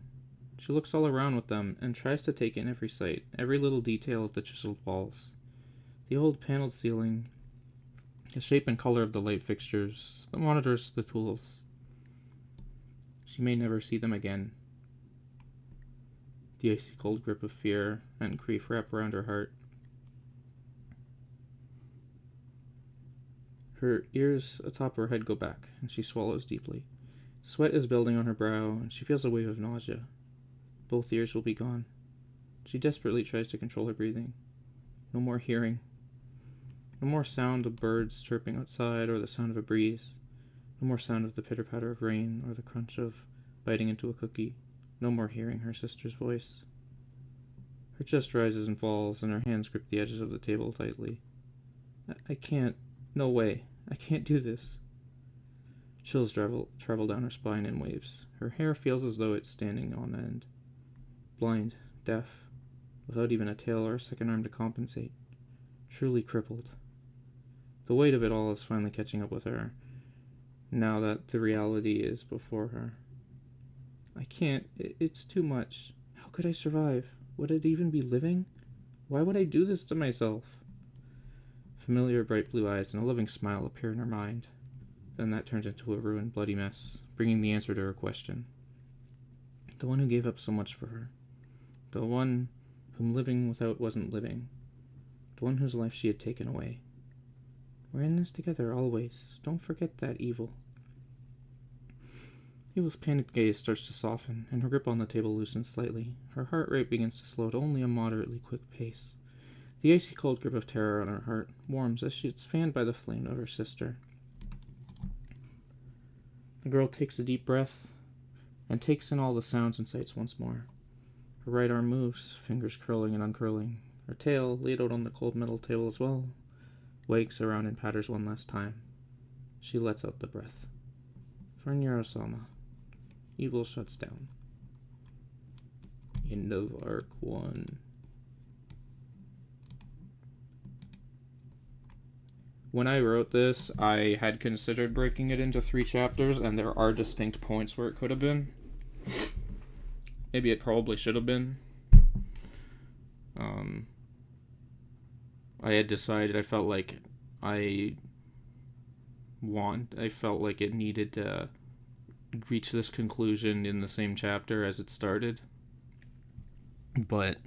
She looks all around with them and tries to take in every sight, every little detail of the chiseled walls. The old paneled ceiling, the shape and color of the light fixtures, the monitors, the tools. She may never see them again. The icy cold grip of fear and grief wrap around her heart. Her ears atop her head go back, and she swallows deeply. Sweat is building on her brow, and she feels a wave of nausea. Both ears will be gone. She desperately tries to control her breathing. No more hearing. No more sound of birds chirping outside or the sound of a breeze. No more sound of the pitter-patter of rain or the crunch of biting into a cookie. No more hearing her sister's voice. Her chest rises and falls, and her hands grip the edges of the table tightly. I can't. No way. I can't do this. Chills travel down her spine in waves. Her hair feels as though it's standing on end. Blind, deaf, without even a tail or a second arm to compensate. Truly crippled. The weight of it all is finally catching up with her, now that the reality is before her. I can't. It's too much. How could I survive? Would it even be living? Why would I do this to myself? Familiar bright blue eyes and a loving smile appear in her mind. Then that turns into a ruined, bloody mess, bringing the answer to her question. The one who gave up so much for her. The one whom living without wasn't living. The one whose life she had taken away. We're in this together, always. Don't forget that, Evil. Evil's panicked gaze starts to soften, and her grip on the table loosens slightly. Her heart rate begins to slow to only a moderately quick pace. The icy cold grip of terror on her heart warms as she is fanned by the flame of her sister. The girl takes a deep breath and takes in all the sounds and sights once more. Her right arm moves, fingers curling and uncurling. Her tail, laid out on the cold metal table as well, wakes around and patters one last time. She lets out the breath. For Neuro-sama, Evil shuts down. End of Arc 1. When I wrote this, I had considered breaking it into 3 chapters, and there are distinct points where it could have been. Maybe it probably should have been. I had decided I felt like it needed to reach this conclusion in the same chapter as it started. But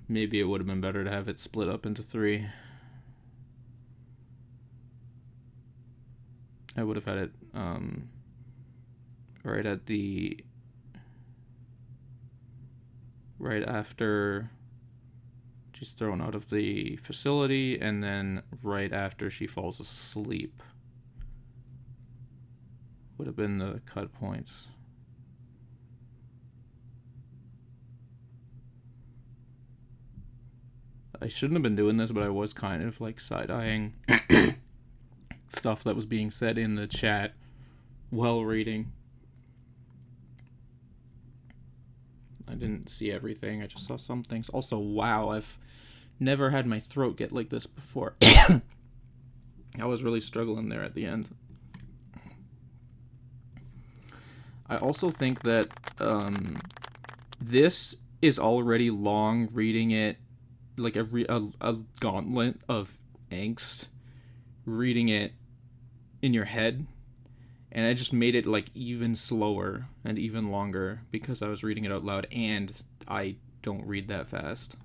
maybe it would have been better to have it split up into 3. I would have had it right after She's thrown out of the facility, and then right after she falls asleep would have been the cut points. I shouldn't have been doing this, but I was kind of like side-eyeing stuff that was being said in the chat while reading. I didn't see everything, I just saw some things. Also, wow, I've never had my throat get like this before. I was really struggling there at the end. I also think that this is already long reading it, like a gauntlet of angst, reading it in your head, and I just made it like even slower and even longer because I was reading it out loud, and I don't read that fast.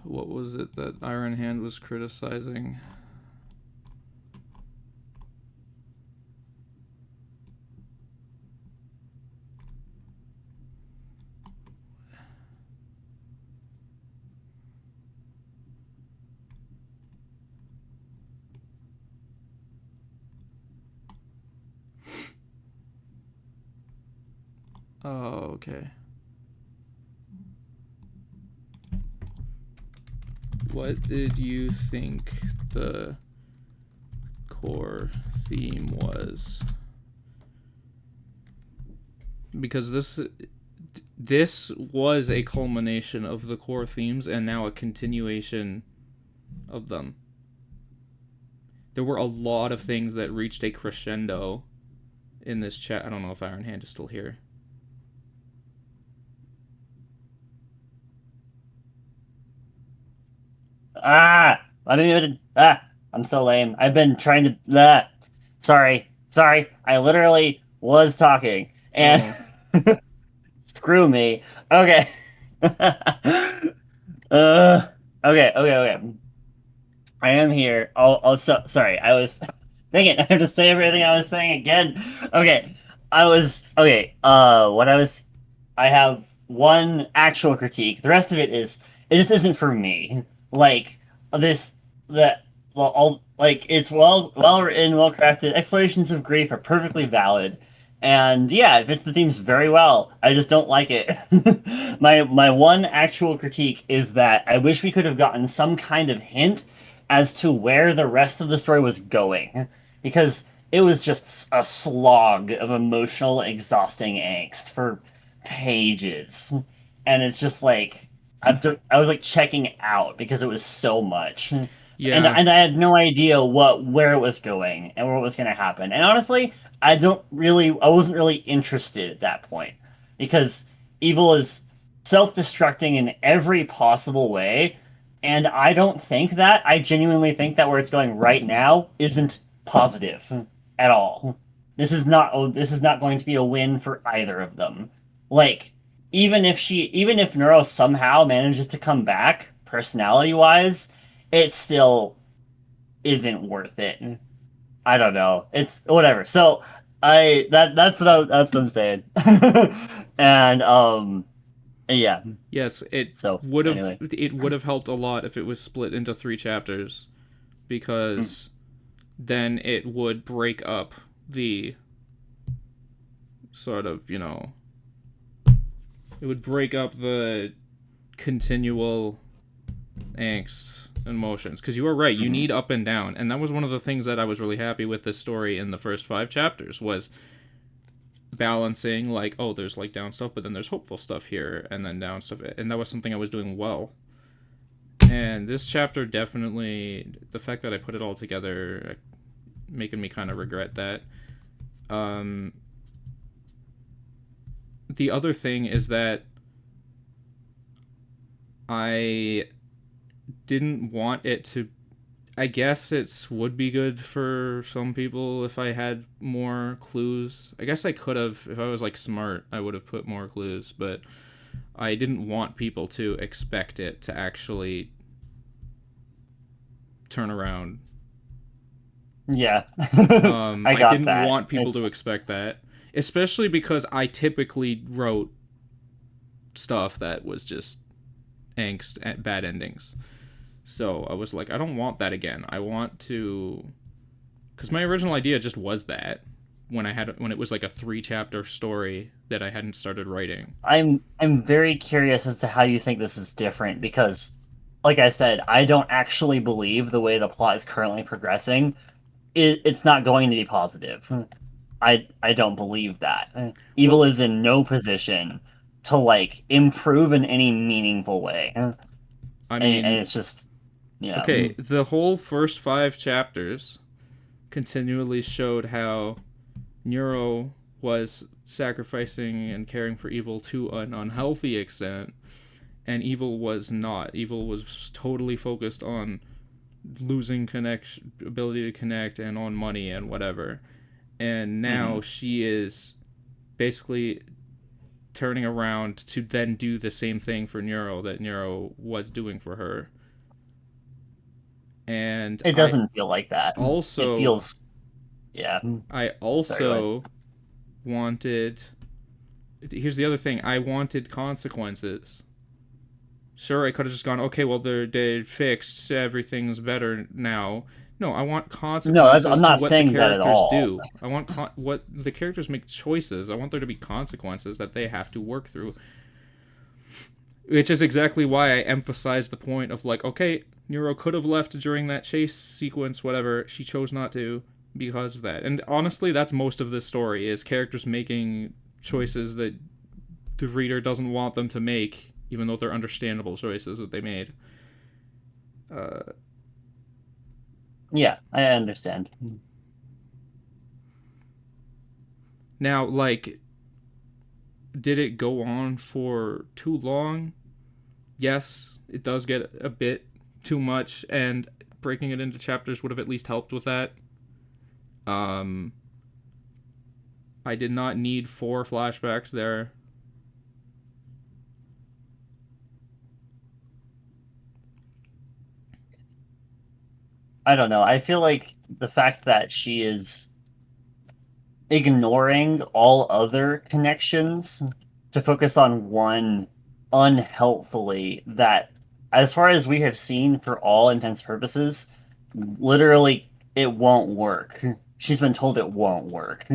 What was it that Iron Hand was criticizing? Oh, okay. What did you think the core theme was? Because this was a culmination of the core themes and now a continuation of them. There were a lot of things that reached a crescendo in this chat. I don't know if Iron Hand is still here. I'm so lame. I've been trying to. Sorry. I literally was talking, and screw me. Okay. Okay. I am here. Sorry. I was. Dang it! I have to say everything I was saying again. Okay. I have one actual critique. The rest of it just isn't for me. Like this, that it's well written, well crafted. Explorations of grief are perfectly valid, and yeah, it fits the themes very well. I just don't like it. My one actual critique is that I wish we could have gotten some kind of hint as to where the rest of the story was going, because it was just a slog of emotional, exhausting angst for pages, and it's just like I was like checking out because it was so much. Yeah. And I had no idea where it was going and what was going to happen. And honestly, I wasn't really interested at that point, because evil is self-destructing in every possible way, and I genuinely think that where it's going right now isn't positive at all. This is not going to be a win for either of them. Like, even if Neuro somehow manages to come back personality wise, it still isn't worth it. I don't know. It's whatever. So that's what I'm saying. And yeah. Yes, it So, would have anyway. it would have helped a lot if it was split into 3 chapters, because then it would break up the sort of, it would break up the continual angst and emotions, because you were right, you need up and down, and that was one of the things that I was really happy with this story in the first 5 chapters, was balancing, like, oh, there's like down stuff, but then there's hopeful stuff here, and then down stuff, and that was something I was doing well. And this chapter definitely, the fact that I put it all together, making me kind of regret that. The other thing is that I didn't want it to... I guess it would be good for some people if I had more clues. I guess I could have, if I was like smart, I would have put more clues, but I didn't want people to expect it to actually turn around. Yeah. I got didn't that. want people to expect that, especially because I typically wrote stuff that was just angst and bad endings. So I was like, I don't want that again. I want to, because my original idea just was that when it was like a 3-chapter story that I hadn't started writing. I'm very curious as to how you think this is different because, like I said, I don't actually believe the way the plot is currently progressing. It's not going to be positive. I don't believe that. Evil is in no position to like improve in any meaningful way. I mean, and it's just yeah. Okay, the whole first 5 chapters continually showed how Neuro was sacrificing and caring for Evil to an unhealthy extent, and Evil was not. Evil was totally focused on losing ability to connect, and on money and whatever. And now she is basically turning around to then do the same thing for Neuro that Neuro was doing for her. And It doesn't feel like that. Also, it feels, yeah. I also wanted. Here's the other thing. I wanted consequences. Sure, I could have just gone, okay, well, they fixed, everything's better now. No, I want consequences I'm not to what saying the that at characters all. do. I want what the characters make choices. I want there to be consequences that they have to work through. Which is exactly why I emphasize the point of like, okay, Neuro could have left during that chase sequence, whatever. She chose not to because of that. And honestly, that's most of this story, is characters making choices that the reader doesn't want them to make, even though they're understandable choices that they made. Yeah, I understand. Now, like, did it go on for too long? Yes, it does get a bit too much, and breaking it into chapters would have at least helped with that. I did not need 4 flashbacks there. I don't know. I feel like the fact that she is ignoring all other connections to focus on one unhelpfully, that, as far as we have seen for all intents purposes, literally it won't work. She's been told it won't work.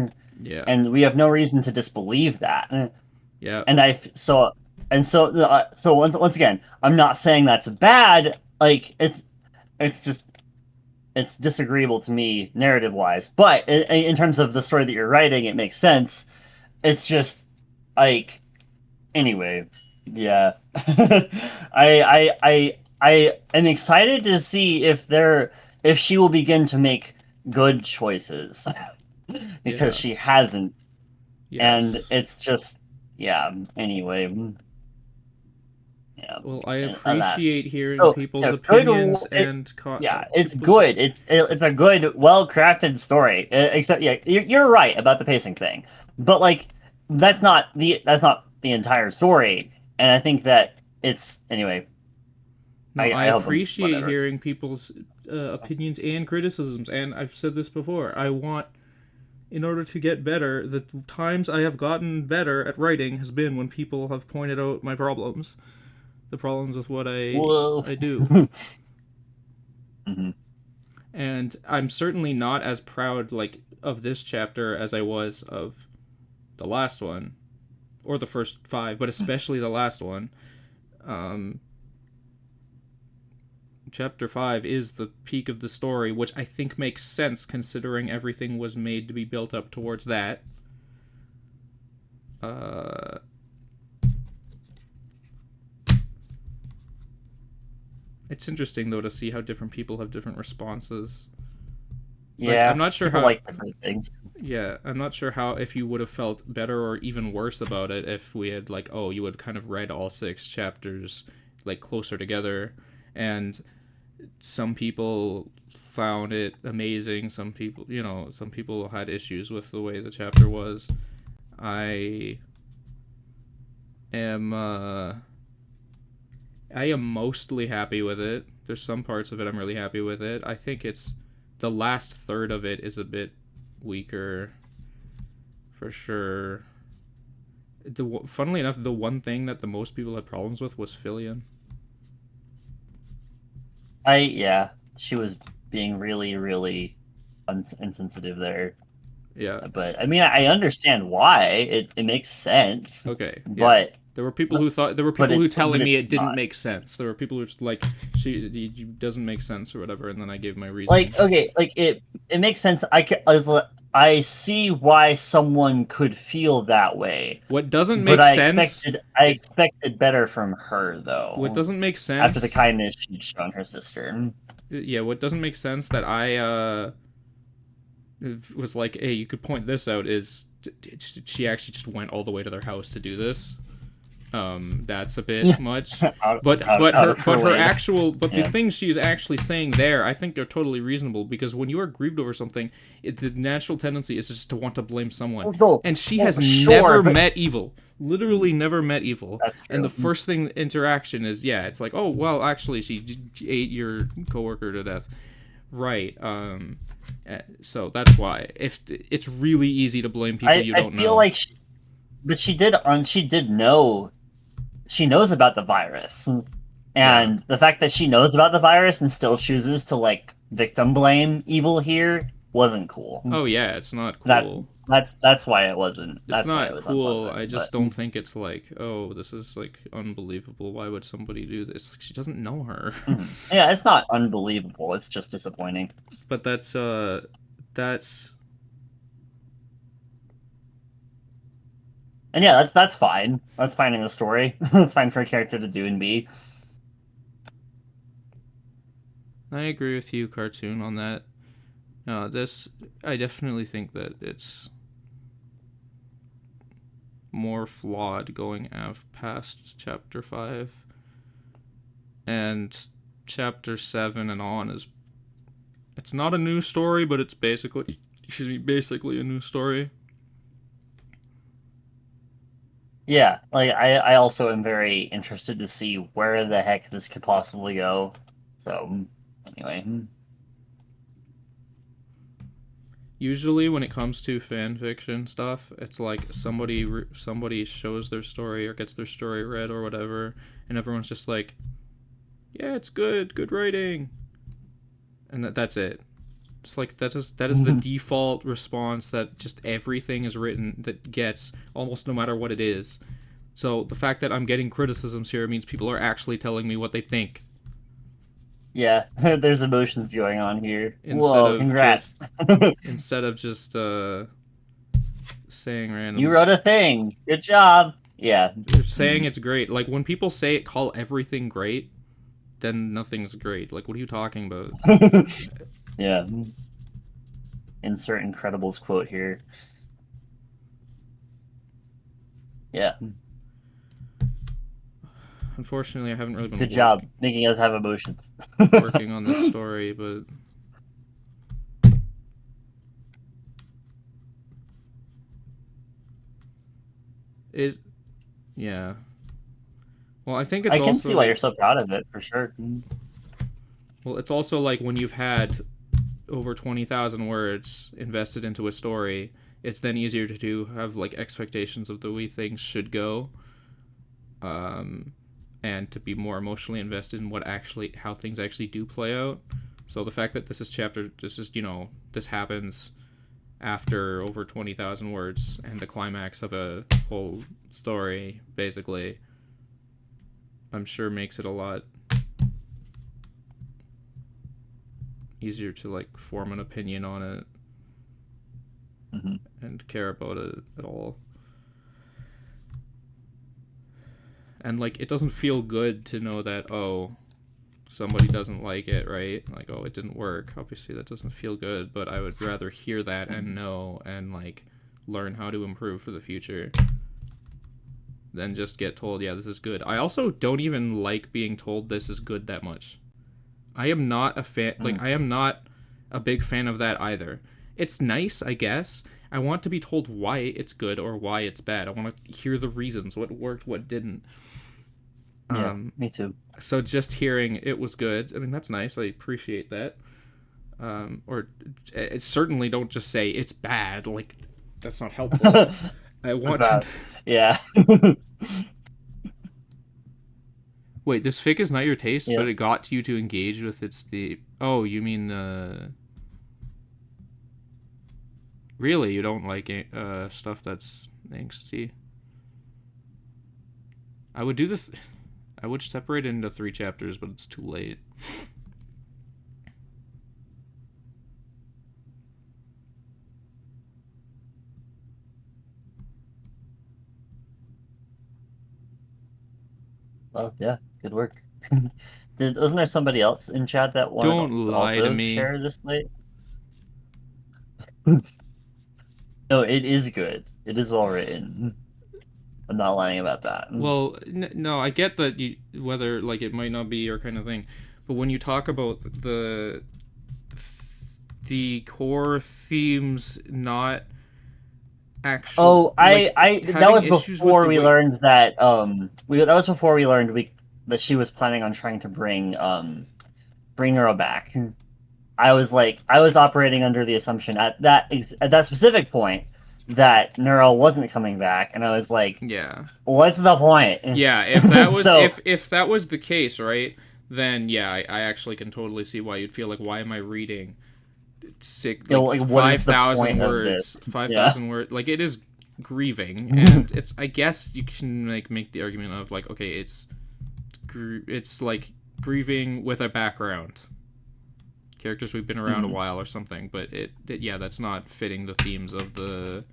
Yeah. And we have no reason to disbelieve that. Yeah. And so once again, I'm not saying that's bad. Like it's just it's disagreeable to me narrative wise, but in terms of the story that you're writing, it makes sense. It's just like anyway, yeah. I am excited to see if she will begin to make good choices because she hasn't. Yes. And it's just yeah. Anyway. Yeah. Well, I appreciate hearing people's good, opinions it's good. It's a good, well-crafted story. Except, yeah, you're right about the pacing thing, but like that's not the entire story. And I think that it's anyway. No, I appreciate hearing people's opinions and criticisms, and I've said this before. I want, in order to get better, the times I have gotten better at writing has been when people have pointed out my problems. The problems with what I do. Mm-hmm. And I'm certainly not as proud of this chapter as I was of the last one, or the first 5, but especially the last one. Chapter 5 is the peak of the story, which I think makes sense considering everything was made to be built up towards that. It's interesting, though, to see how different people have different responses. Yeah, I'm not sure how. Like different things. Yeah, I'm not sure how, if you would have felt better or even worse about it if we had you would kind of read all 6 chapters closer together, and some people found it amazing. Some people had issues with the way the chapter was. I am I am mostly happy with it. There's some parts of it I'm really happy with it. I think it's the last third of it is a bit weaker, for sure. Funnily enough, the one thing that the most people had problems with was Fillion. Yeah, she was being really, really insensitive there. Yeah. But I mean, I understand why. It makes sense. Okay. Yeah. But there were people who thought telling me it didn't not. make sense. There were people who were just like, it doesn't make sense or whatever, and then I gave my reason. Like, okay, like it makes sense. I see why someone could feel that way. What doesn't make sense? I expected better from her, though. What doesn't make sense after the kindness she'd shown her sister. Yeah, what doesn't make sense that I was like, hey, you could point this out is she actually just went all the way to their house to do this. That's a bit much. But the things she's actually saying there, I think they're totally reasonable, because when you are grieved over something, the natural tendency is just to want to blame someone. And she has never met evil. Literally never met evil. And the first interaction is, it's like, oh, well, actually, she ate your coworker to death. Right. So that's why. If it's really easy to blame people you don't know. I feel like but she did know. She knows about the virus, and the fact that she knows about the virus and still chooses to like victim blame evil here wasn't cool. Oh yeah, it's not cool. That's why it wasn't. It's not cool. I just don't think it's like, oh, this is like unbelievable. Why would somebody do this? Like, she doesn't know her. Yeah, it's not unbelievable. It's just disappointing. But that's And yeah, that's fine. That's fine in the story. That's fine for a character to do and be. I agree with you, Cartoon, on that. I definitely think that it's more flawed going past Chapter 5. And Chapter 7 and on it's not a new story, but it's basically a new story. Yeah, like I also am very interested to see where the heck this could possibly go. So, anyway. Usually when it comes to fan fiction stuff, it's like somebody shows their story or gets their story read or whatever, and everyone's just like, yeah, it's good writing. And that's it. It's like that is the default response that just everything is written that gets, almost no matter what it is. So the fact that I'm getting criticisms here means people are actually telling me what they think. Yeah, there's emotions going on here. Whoa, congrats. Instead of just saying random. You wrote a thing. Good job. Yeah. Saying it's great. Like when people call everything great, then nothing's great. Like, what are you talking about? Yeah. Insert Incredibles quote here. Yeah. Unfortunately, I haven't really been Good job making us have emotions. working on this story, but yeah. Well, I think I can see why you're so proud of it, for sure. Well, it's also like when you've had over 20,000 words invested into a story, it's then easier to have like expectations of the way things should go, and to be more emotionally invested in how things actually do play out. So the fact that this happens after over 20,000 words and the climax of a whole story, basically, I'm sure makes it a lot easier to like form an opinion on it and care about it at all. And like, it doesn't feel good to know that, oh, somebody doesn't like it, right? Like, oh, it didn't work. Obviously that doesn't feel good, but I would rather hear that and know and like learn how to improve for the future than just get told, yeah, this is good. I also don't even like being told this is good that much. I am not a fan, I am not a big fan of that either. It's nice, I guess, I want to be told why it's good or why it's bad. I want to hear the reasons, what worked, what didn't. Yeah, me too. So just hearing it was good, I mean, that's nice. I appreciate that. Or certainly don't just say it's bad. Like, that's not helpful. I want to... Yeah. Wait, this fic is not your taste, Yeah. but it got you to engage with its the... Oh, you mean Really, you don't like stuff that's angsty? I would do I would separate it into 3 chapters, but it's too late. Well, yeah, good work. Wasn't there somebody else in chat that wanted Don't to lie also to me. share this late? No, it is good. It is well written. I'm not lying about that. Well, no, I get that whether like it might not be your kind of thing, but when you talk about the core themes not actually... Oh, like, that was having issues before with the we way- learned that that was before we learned that she was planning on trying to bring Neuro back. I was operating under the assumption at that specific point that Neuro wasn't coming back, and I was like, yeah, what's the point? yeah. If that was So- if that was the case, right? Then yeah, I actually can totally see why you'd feel like, why am I reading what is the 5,000 point of words, this? 5,000 words? Like, it is grieving, and it's... I guess you can make the argument of like, okay, it's like grieving with a background. Characters we've been around a while or something, but yeah, that's not fitting the themes of the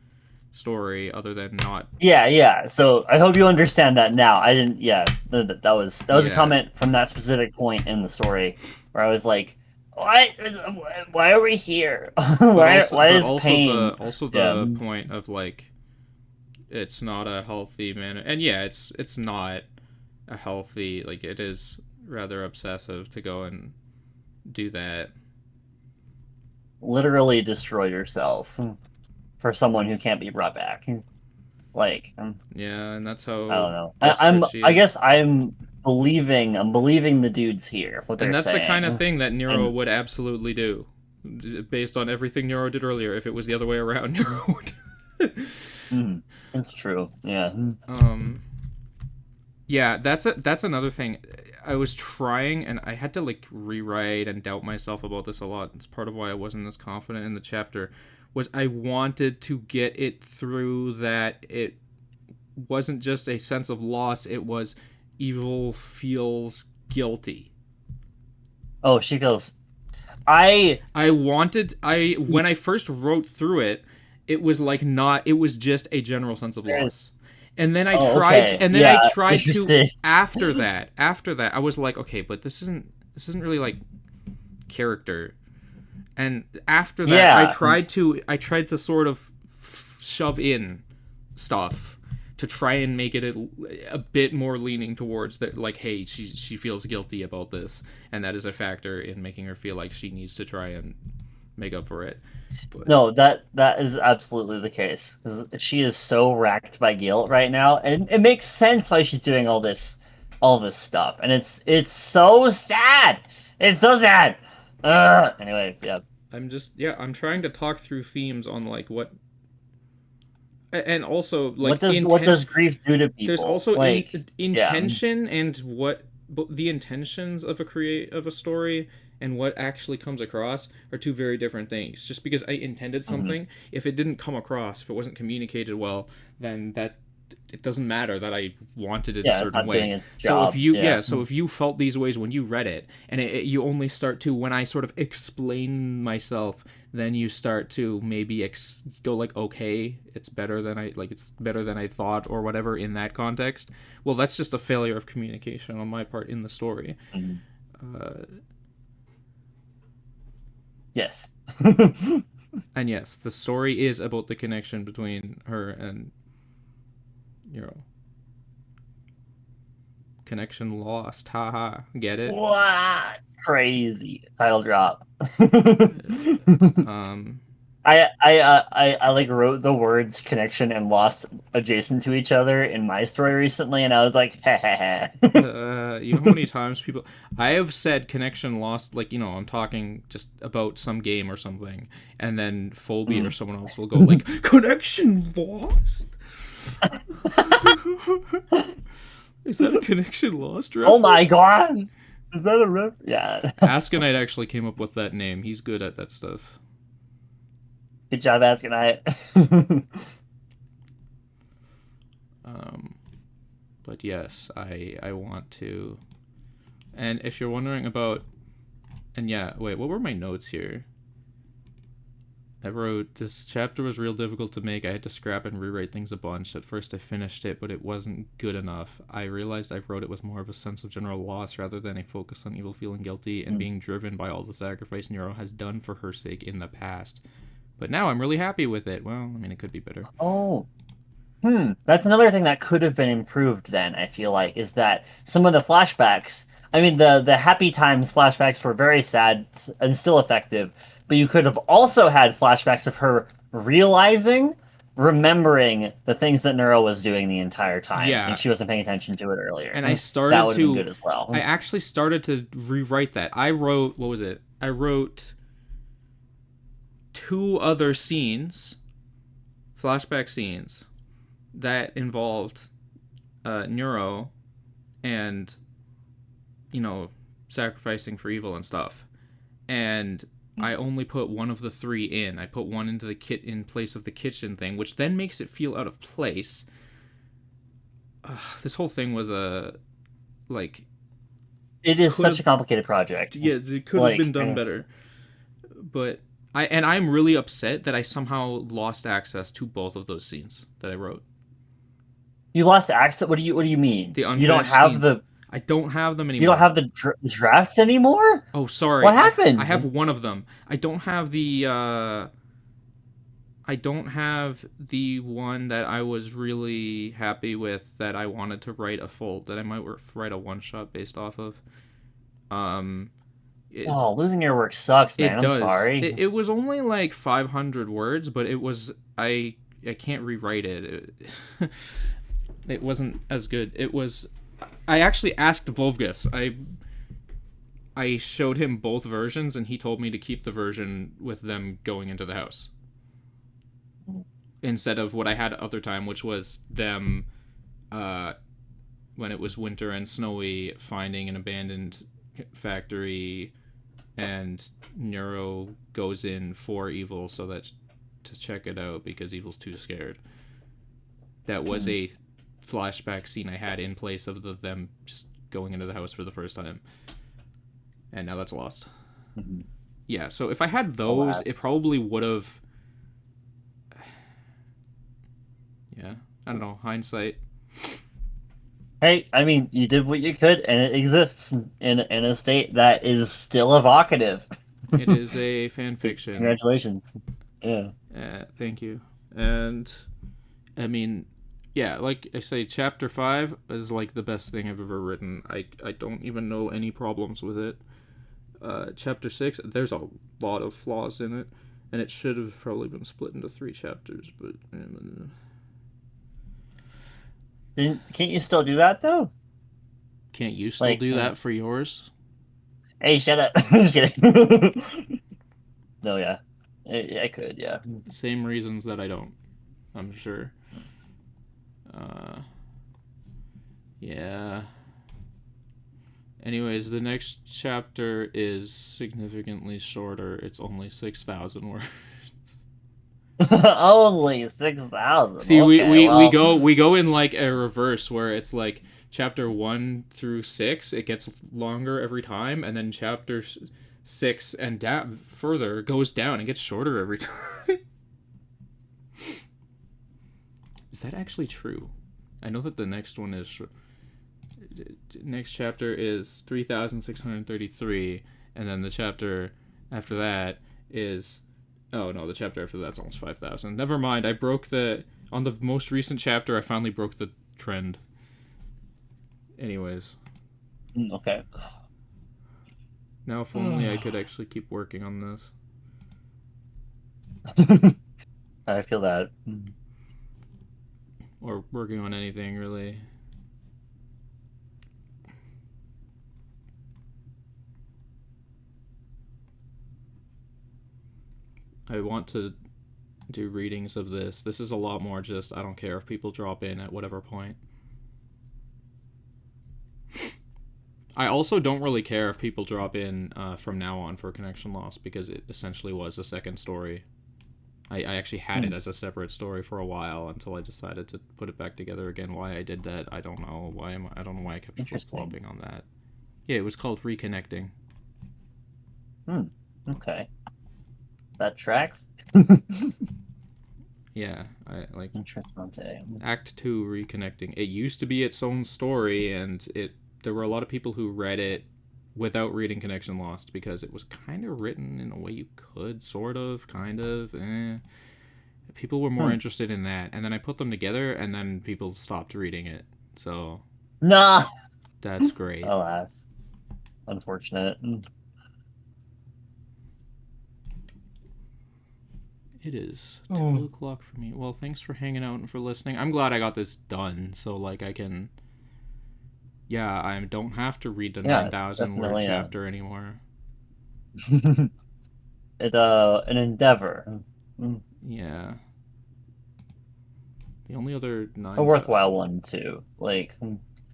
story, other than not... Yeah. So I hope you understand that now. I didn't. Yeah, that was a Yeah. comment from that specific point in the story where I was like, why are we here? why is pain? The point of like, it's not a healthy manner, and yeah, it's not a healthy, like, it is rather obsessive to go and do that. Literally destroy yourself for someone who can't be brought back. Like, Yeah, and that's how... I don't know. desperate she I is. guess I'm believing the dudes here. What they're And that's saying. the kind of thing that Neuro would absolutely do, based on everything Neuro did earlier. If it was the other way around, Neuro would... It's true. Yeah. Yeah, that's another thing. I was trying, and I had to like rewrite and doubt myself about this a lot. It's part of why I wasn't as confident in the chapter. Was I wanted to get it through that it wasn't just a sense of loss. It was Evil feels guilty. Oh, she feels... when I first wrote through it, it was like not... It was just a general sense of loss. And then I tried to after that I was like, okay, but this isn't really like character. And after that, I tried to sort of shove in stuff to try and make it a bit more leaning towards that, like, hey, she feels guilty about this, and that is a factor in making her feel like she needs to try and make up for it. But... No, that is absolutely the case. She is so racked by guilt right now, and it makes sense why she's doing all this stuff. And it's so sad. It's so sad. Anyway, yeah. I'm trying to talk through themes on like what, and also like what does grief do to people? There's also like intention and what the intentions of a story and what actually comes across are two very different things. Just because I intended something, if it didn't come across, if it wasn't communicated well, then it doesn't matter that I wanted it a certain way. So if you felt these ways when you read it, and you only start to, when I sort of explain myself, then you start to maybe go like, okay, it's better than I thought, or whatever in that context. Well, that's just a failure of communication on my part in the story. Yes. And yes, the story is about the connection between her and Neuro. Connection lost. Haha. Get it? What? Crazy. Title drop. I like wrote the words connection and lost adjacent to each other in my story recently, and I was like, ha ha ha. You know how many times people I have said connection lost, like, I'm talking just about some game or something, and then Phoebe or someone else will go like, connection lost. Is that a connection lost reference? Oh my god! Is that a ref? Yeah. Askanite actually came up with that name. He's good at that stuff. Good job asking. But yes, I want to. And if you're wondering about, and yeah, wait, what were my notes here? I wrote, this chapter was real difficult to make. I had to scrap and rewrite things a bunch. At first I finished it, but it wasn't good enough. I realized I wrote it with more of a sense of general loss rather than a focus on evil feeling guilty and being driven by all the sacrifice Neuro has done for her sake in the past. But now I'm really happy with it. Well, I mean, it could be better. Oh. That's another thing that could have been improved then, I feel like, is that some of the flashbacks, I mean, the happy times flashbacks were very sad and still effective, but you could have also had flashbacks of her remembering the things that Neuro was doing the entire time, Yeah. and she wasn't paying attention to it earlier. And I that started would have been good as well. I actually started to rewrite that. I wrote, what was it? I wrote 2 other scenes, flashback scenes, that involved Neuro and, sacrificing for evil and stuff. And I only put one of the 3 in. I put one into the kit in place of the kitchen thing, which then makes it feel out of place. This whole thing was it is such a complicated project. Yeah, it could have been done better. But I'm really upset that I somehow lost access to both of those scenes that I wrote. You lost access? What do you mean? You don't have scenes. I don't have them anymore. You don't have the drafts anymore? Oh, sorry. What happened? I have one of them. I don't have the one that I was really happy with, that I wanted to write that I might write a one-shot based off of. Losing your work sucks, man. I'm sorry. It was only like 500 words, but it was I can't rewrite it. It wasn't as good. I actually asked Volgas. I showed him both versions, and he told me to keep the version with them going into the house, instead of what I had other time, which was them, when it was winter and snowy, finding an abandoned factory, and Neuro goes in for Evil to check it out because Evil's too scared. That was a flashback scene I had in place of them just going into the house for the first time, and now that's lost. Yeah, so if I had those, it probably would have. Yeah, I don't know, hindsight. Hey, I mean, you did what you could, and it exists in a state that is still evocative. It is a fan fiction. Congratulations. Yeah. Thank you. And I mean, yeah, like I say, chapter 5 is like the best thing I've ever written. I don't even know any problems with it. Chapter 6, there's a lot of flaws in it, and it should have probably been split into 3 chapters, but Can't you still do that, though? Can't you still do that for yours? Hey, shut up. Just kidding. No, yeah. I could, yeah. Same reasons that I don't, I'm sure. Yeah. Anyways, the next chapter is significantly shorter. It's only 6,000 words. Only 6,000. See, we go in like a reverse, where it's like chapter 1 through 6, it gets longer every time, and then chapter 6 and further goes down and gets shorter every time. Is that actually true? I know that the next one is. Next chapter is 3,633, and then the chapter after that is. Oh no, the chapter after that's almost 5,000. Never mind, on the most recent chapter, I finally broke the trend. Anyways. Okay. Now if only I could actually keep working on this. I feel that. Or working on anything, really. I want to do readings of this. This is a lot more just, I don't care if people drop in at whatever point. I also don't really care if people drop in from now on for Connection Loss, because it essentially was a second story. I actually had it as a separate story for a while until I decided to put it back together again. Why I did that, I don't know. I don't know why I kept flip-flopping on that. Yeah, it was called Reconnecting. Okay. That tracks. Yeah, I like Interesting. Act 2 Reconnecting. It used to be its own story, and there were a lot of people who read it without reading Connection Lost, because it was kind of written in a way you could, sort of, kind of, People were more interested in that, and then I put them together, and then people stopped reading it, so... Nah! That's great. Alas. Unfortunate. It is 2 o'clock for me. Well, thanks for hanging out and for listening. I'm glad I got this done, so, like, I can... Yeah, I don't have to read the 9,000 word chapter anymore. An endeavor. Yeah. The only other 9... A worthwhile one, too. Like,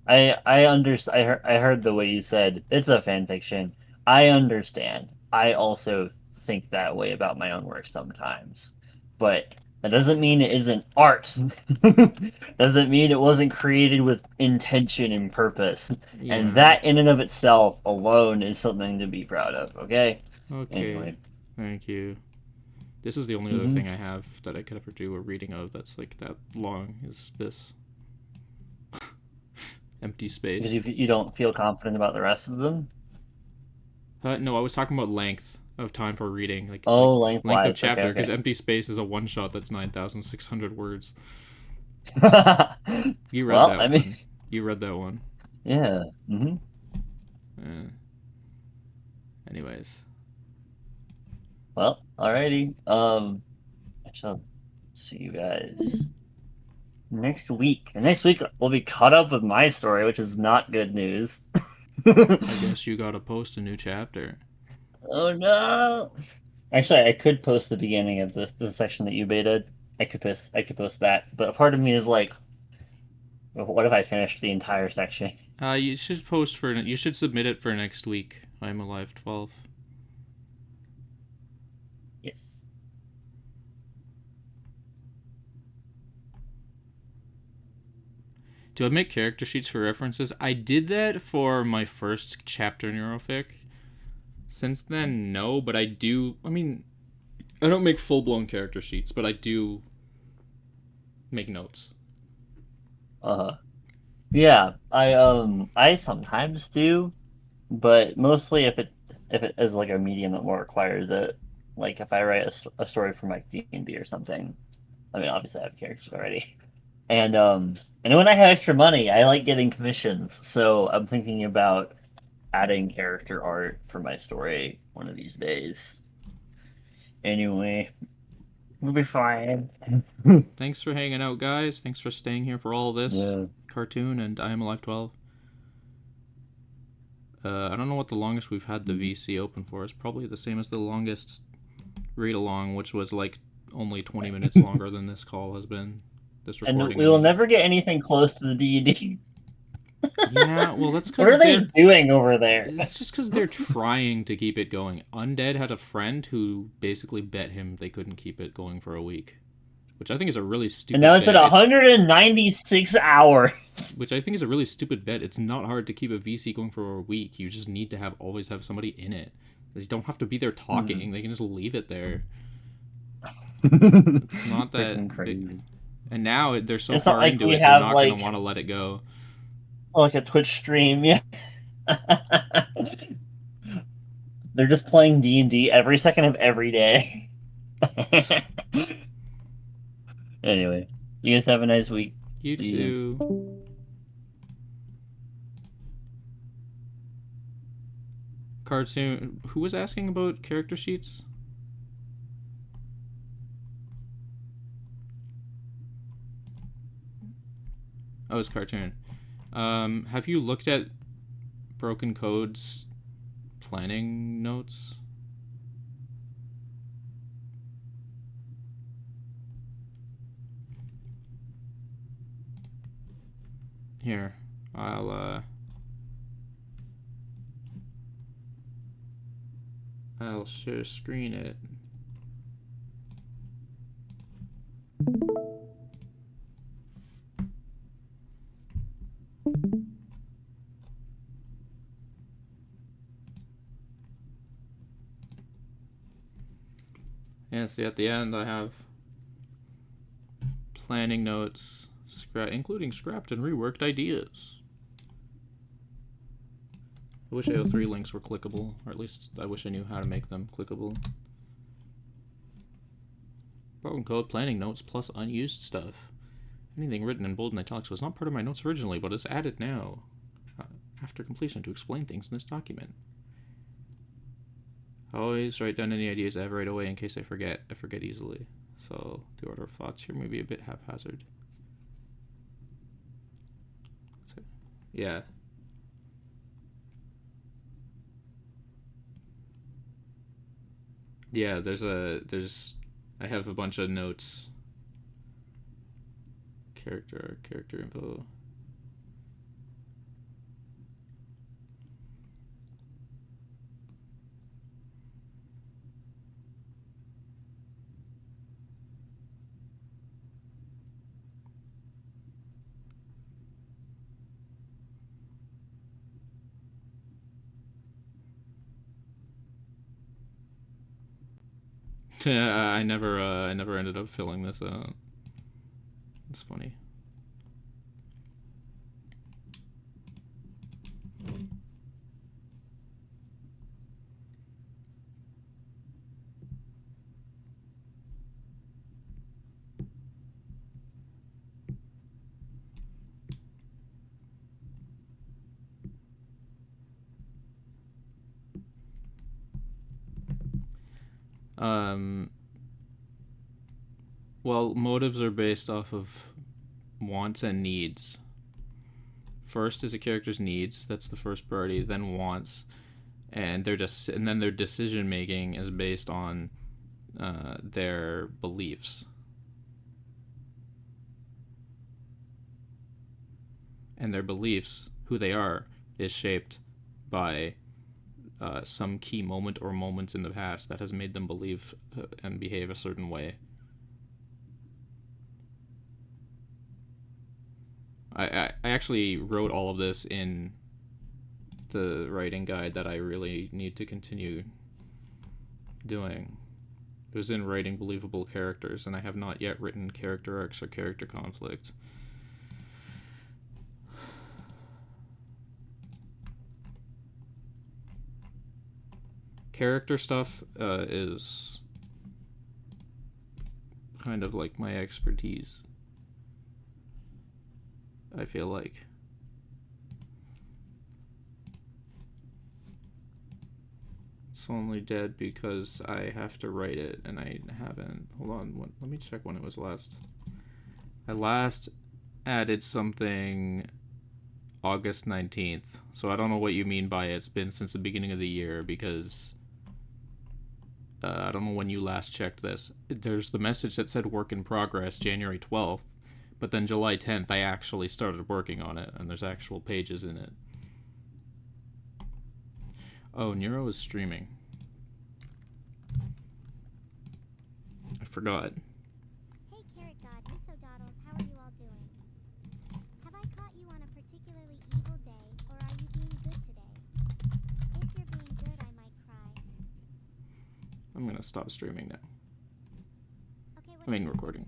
I heard the way you said, it's a fan fiction. I understand. I also think that way about my own work sometimes. But that doesn't mean it isn't art. Doesn't mean it wasn't created with intention and purpose. Yeah. And that in and of itself alone is something to be proud of, okay? Okay. Anyway. Thank you. This is the only other thing I have that I could ever do a reading of that's like that long, is this. Empty space. Because you don't feel confident about the rest of them? No, I was talking about length of time for reading. Like length of chapter, because okay. Empty Space is a one-shot that's 9,600 words. You read that one. You read that one. Yeah. Anyways. Well, alrighty. I shall see you guys next week. And next week we'll be caught up with my story, which is not good news. I guess you gotta post a new chapter. Oh no! Actually, I could post the beginning of the section that you baited. I could post that, but a part of me is like, what if I finished the entire section? You should submit it for next week. I'm Alive 12. Yes. Do I make character sheets for references? I did that for my first chapter Neurofic. Since then, no, but I do... I mean, I don't make full-blown character sheets, but I do make notes. Yeah, I sometimes do, but mostly if it is like a medium that more requires it. Like if I write a story for like D&D or something. I mean, obviously I have characters already. And when I have extra money, I like getting commissions. So I'm thinking about adding character art for my story one of these days. Anyway, we'll be fine. Thanks for hanging out, guys. Thanks for staying here for all this cartoon, and I am Alive 12. I don't know what the longest we've had the VC open for. It's probably the same as the longest read-along, which was like only 20 minutes longer than this call has been. This recording. And we will never get anything close to the D&D. Yeah, well, that's because what are they doing over there? It's just because they're trying to keep it going. Undead had a friend who basically bet him they couldn't keep it going for a week, which I think is a really stupid. And now it's bet. at 196 hours. Which I think is a really stupid bet. It's not hard to keep a VC going for a week. You just need to always have somebody in it. They don't have to be there talking. They can just leave it there. It's not that crazy. And now they're so far into it, they're not going to want to let it go. Like a Twitch stream, yeah. They're just playing D&D every second of every day. Anyway, you guys have a nice week. You too. Cartoon. Who was asking about character sheets? Oh, it's cartoon. Have you looked at Broken Code's planning notes? Here, I'll share screen it. Yeah, see at the end I have planning notes, including scrapped and reworked ideas. I wish AO3 links were clickable, or at least I wish I knew how to make them clickable. Broken Code planning notes plus unused stuff. Anything written in bold and italics was not part of my notes originally, but is added now, after completion, to explain things in this document. I always write down any ideas I have right away in case I forget. I forget easily. So the order of thoughts here may be a bit haphazard. So, yeah. Yeah, I have a bunch of notes. Character info. I never ended up filling this out. It's funny. Well, motives are based off of wants and needs. First is a character's needs, that's the first priority, then wants, and then their decision making is based on their beliefs. And their beliefs, who they are, is shaped by some key moment or moments in the past that has made them believe and behave a certain way. I actually wrote all of this in the writing guide that I really need to continue doing. It was in writing believable characters, and I have not yet written character arcs or character conflict. Character stuff is kind of like my expertise, I feel like. It's only dead because I have to write it and I haven't. Hold on, let me check when it was last. I last added something August 19th, so I don't know what you mean by it. It's been since the beginning of the year because I don't know when you last checked this. There's the message that said work in progress January 12th, but then July 10th I actually started working on it, and there's actual pages in it. Oh, Neuro is streaming. I forgot. Hey Carrot God, Miss O'Doddles, how are you all doing? Have I caught you on a particularly evil day, or are you being good today? If you're being good, I might cry. I'm gonna stop streaming now. Okay, I mean recording.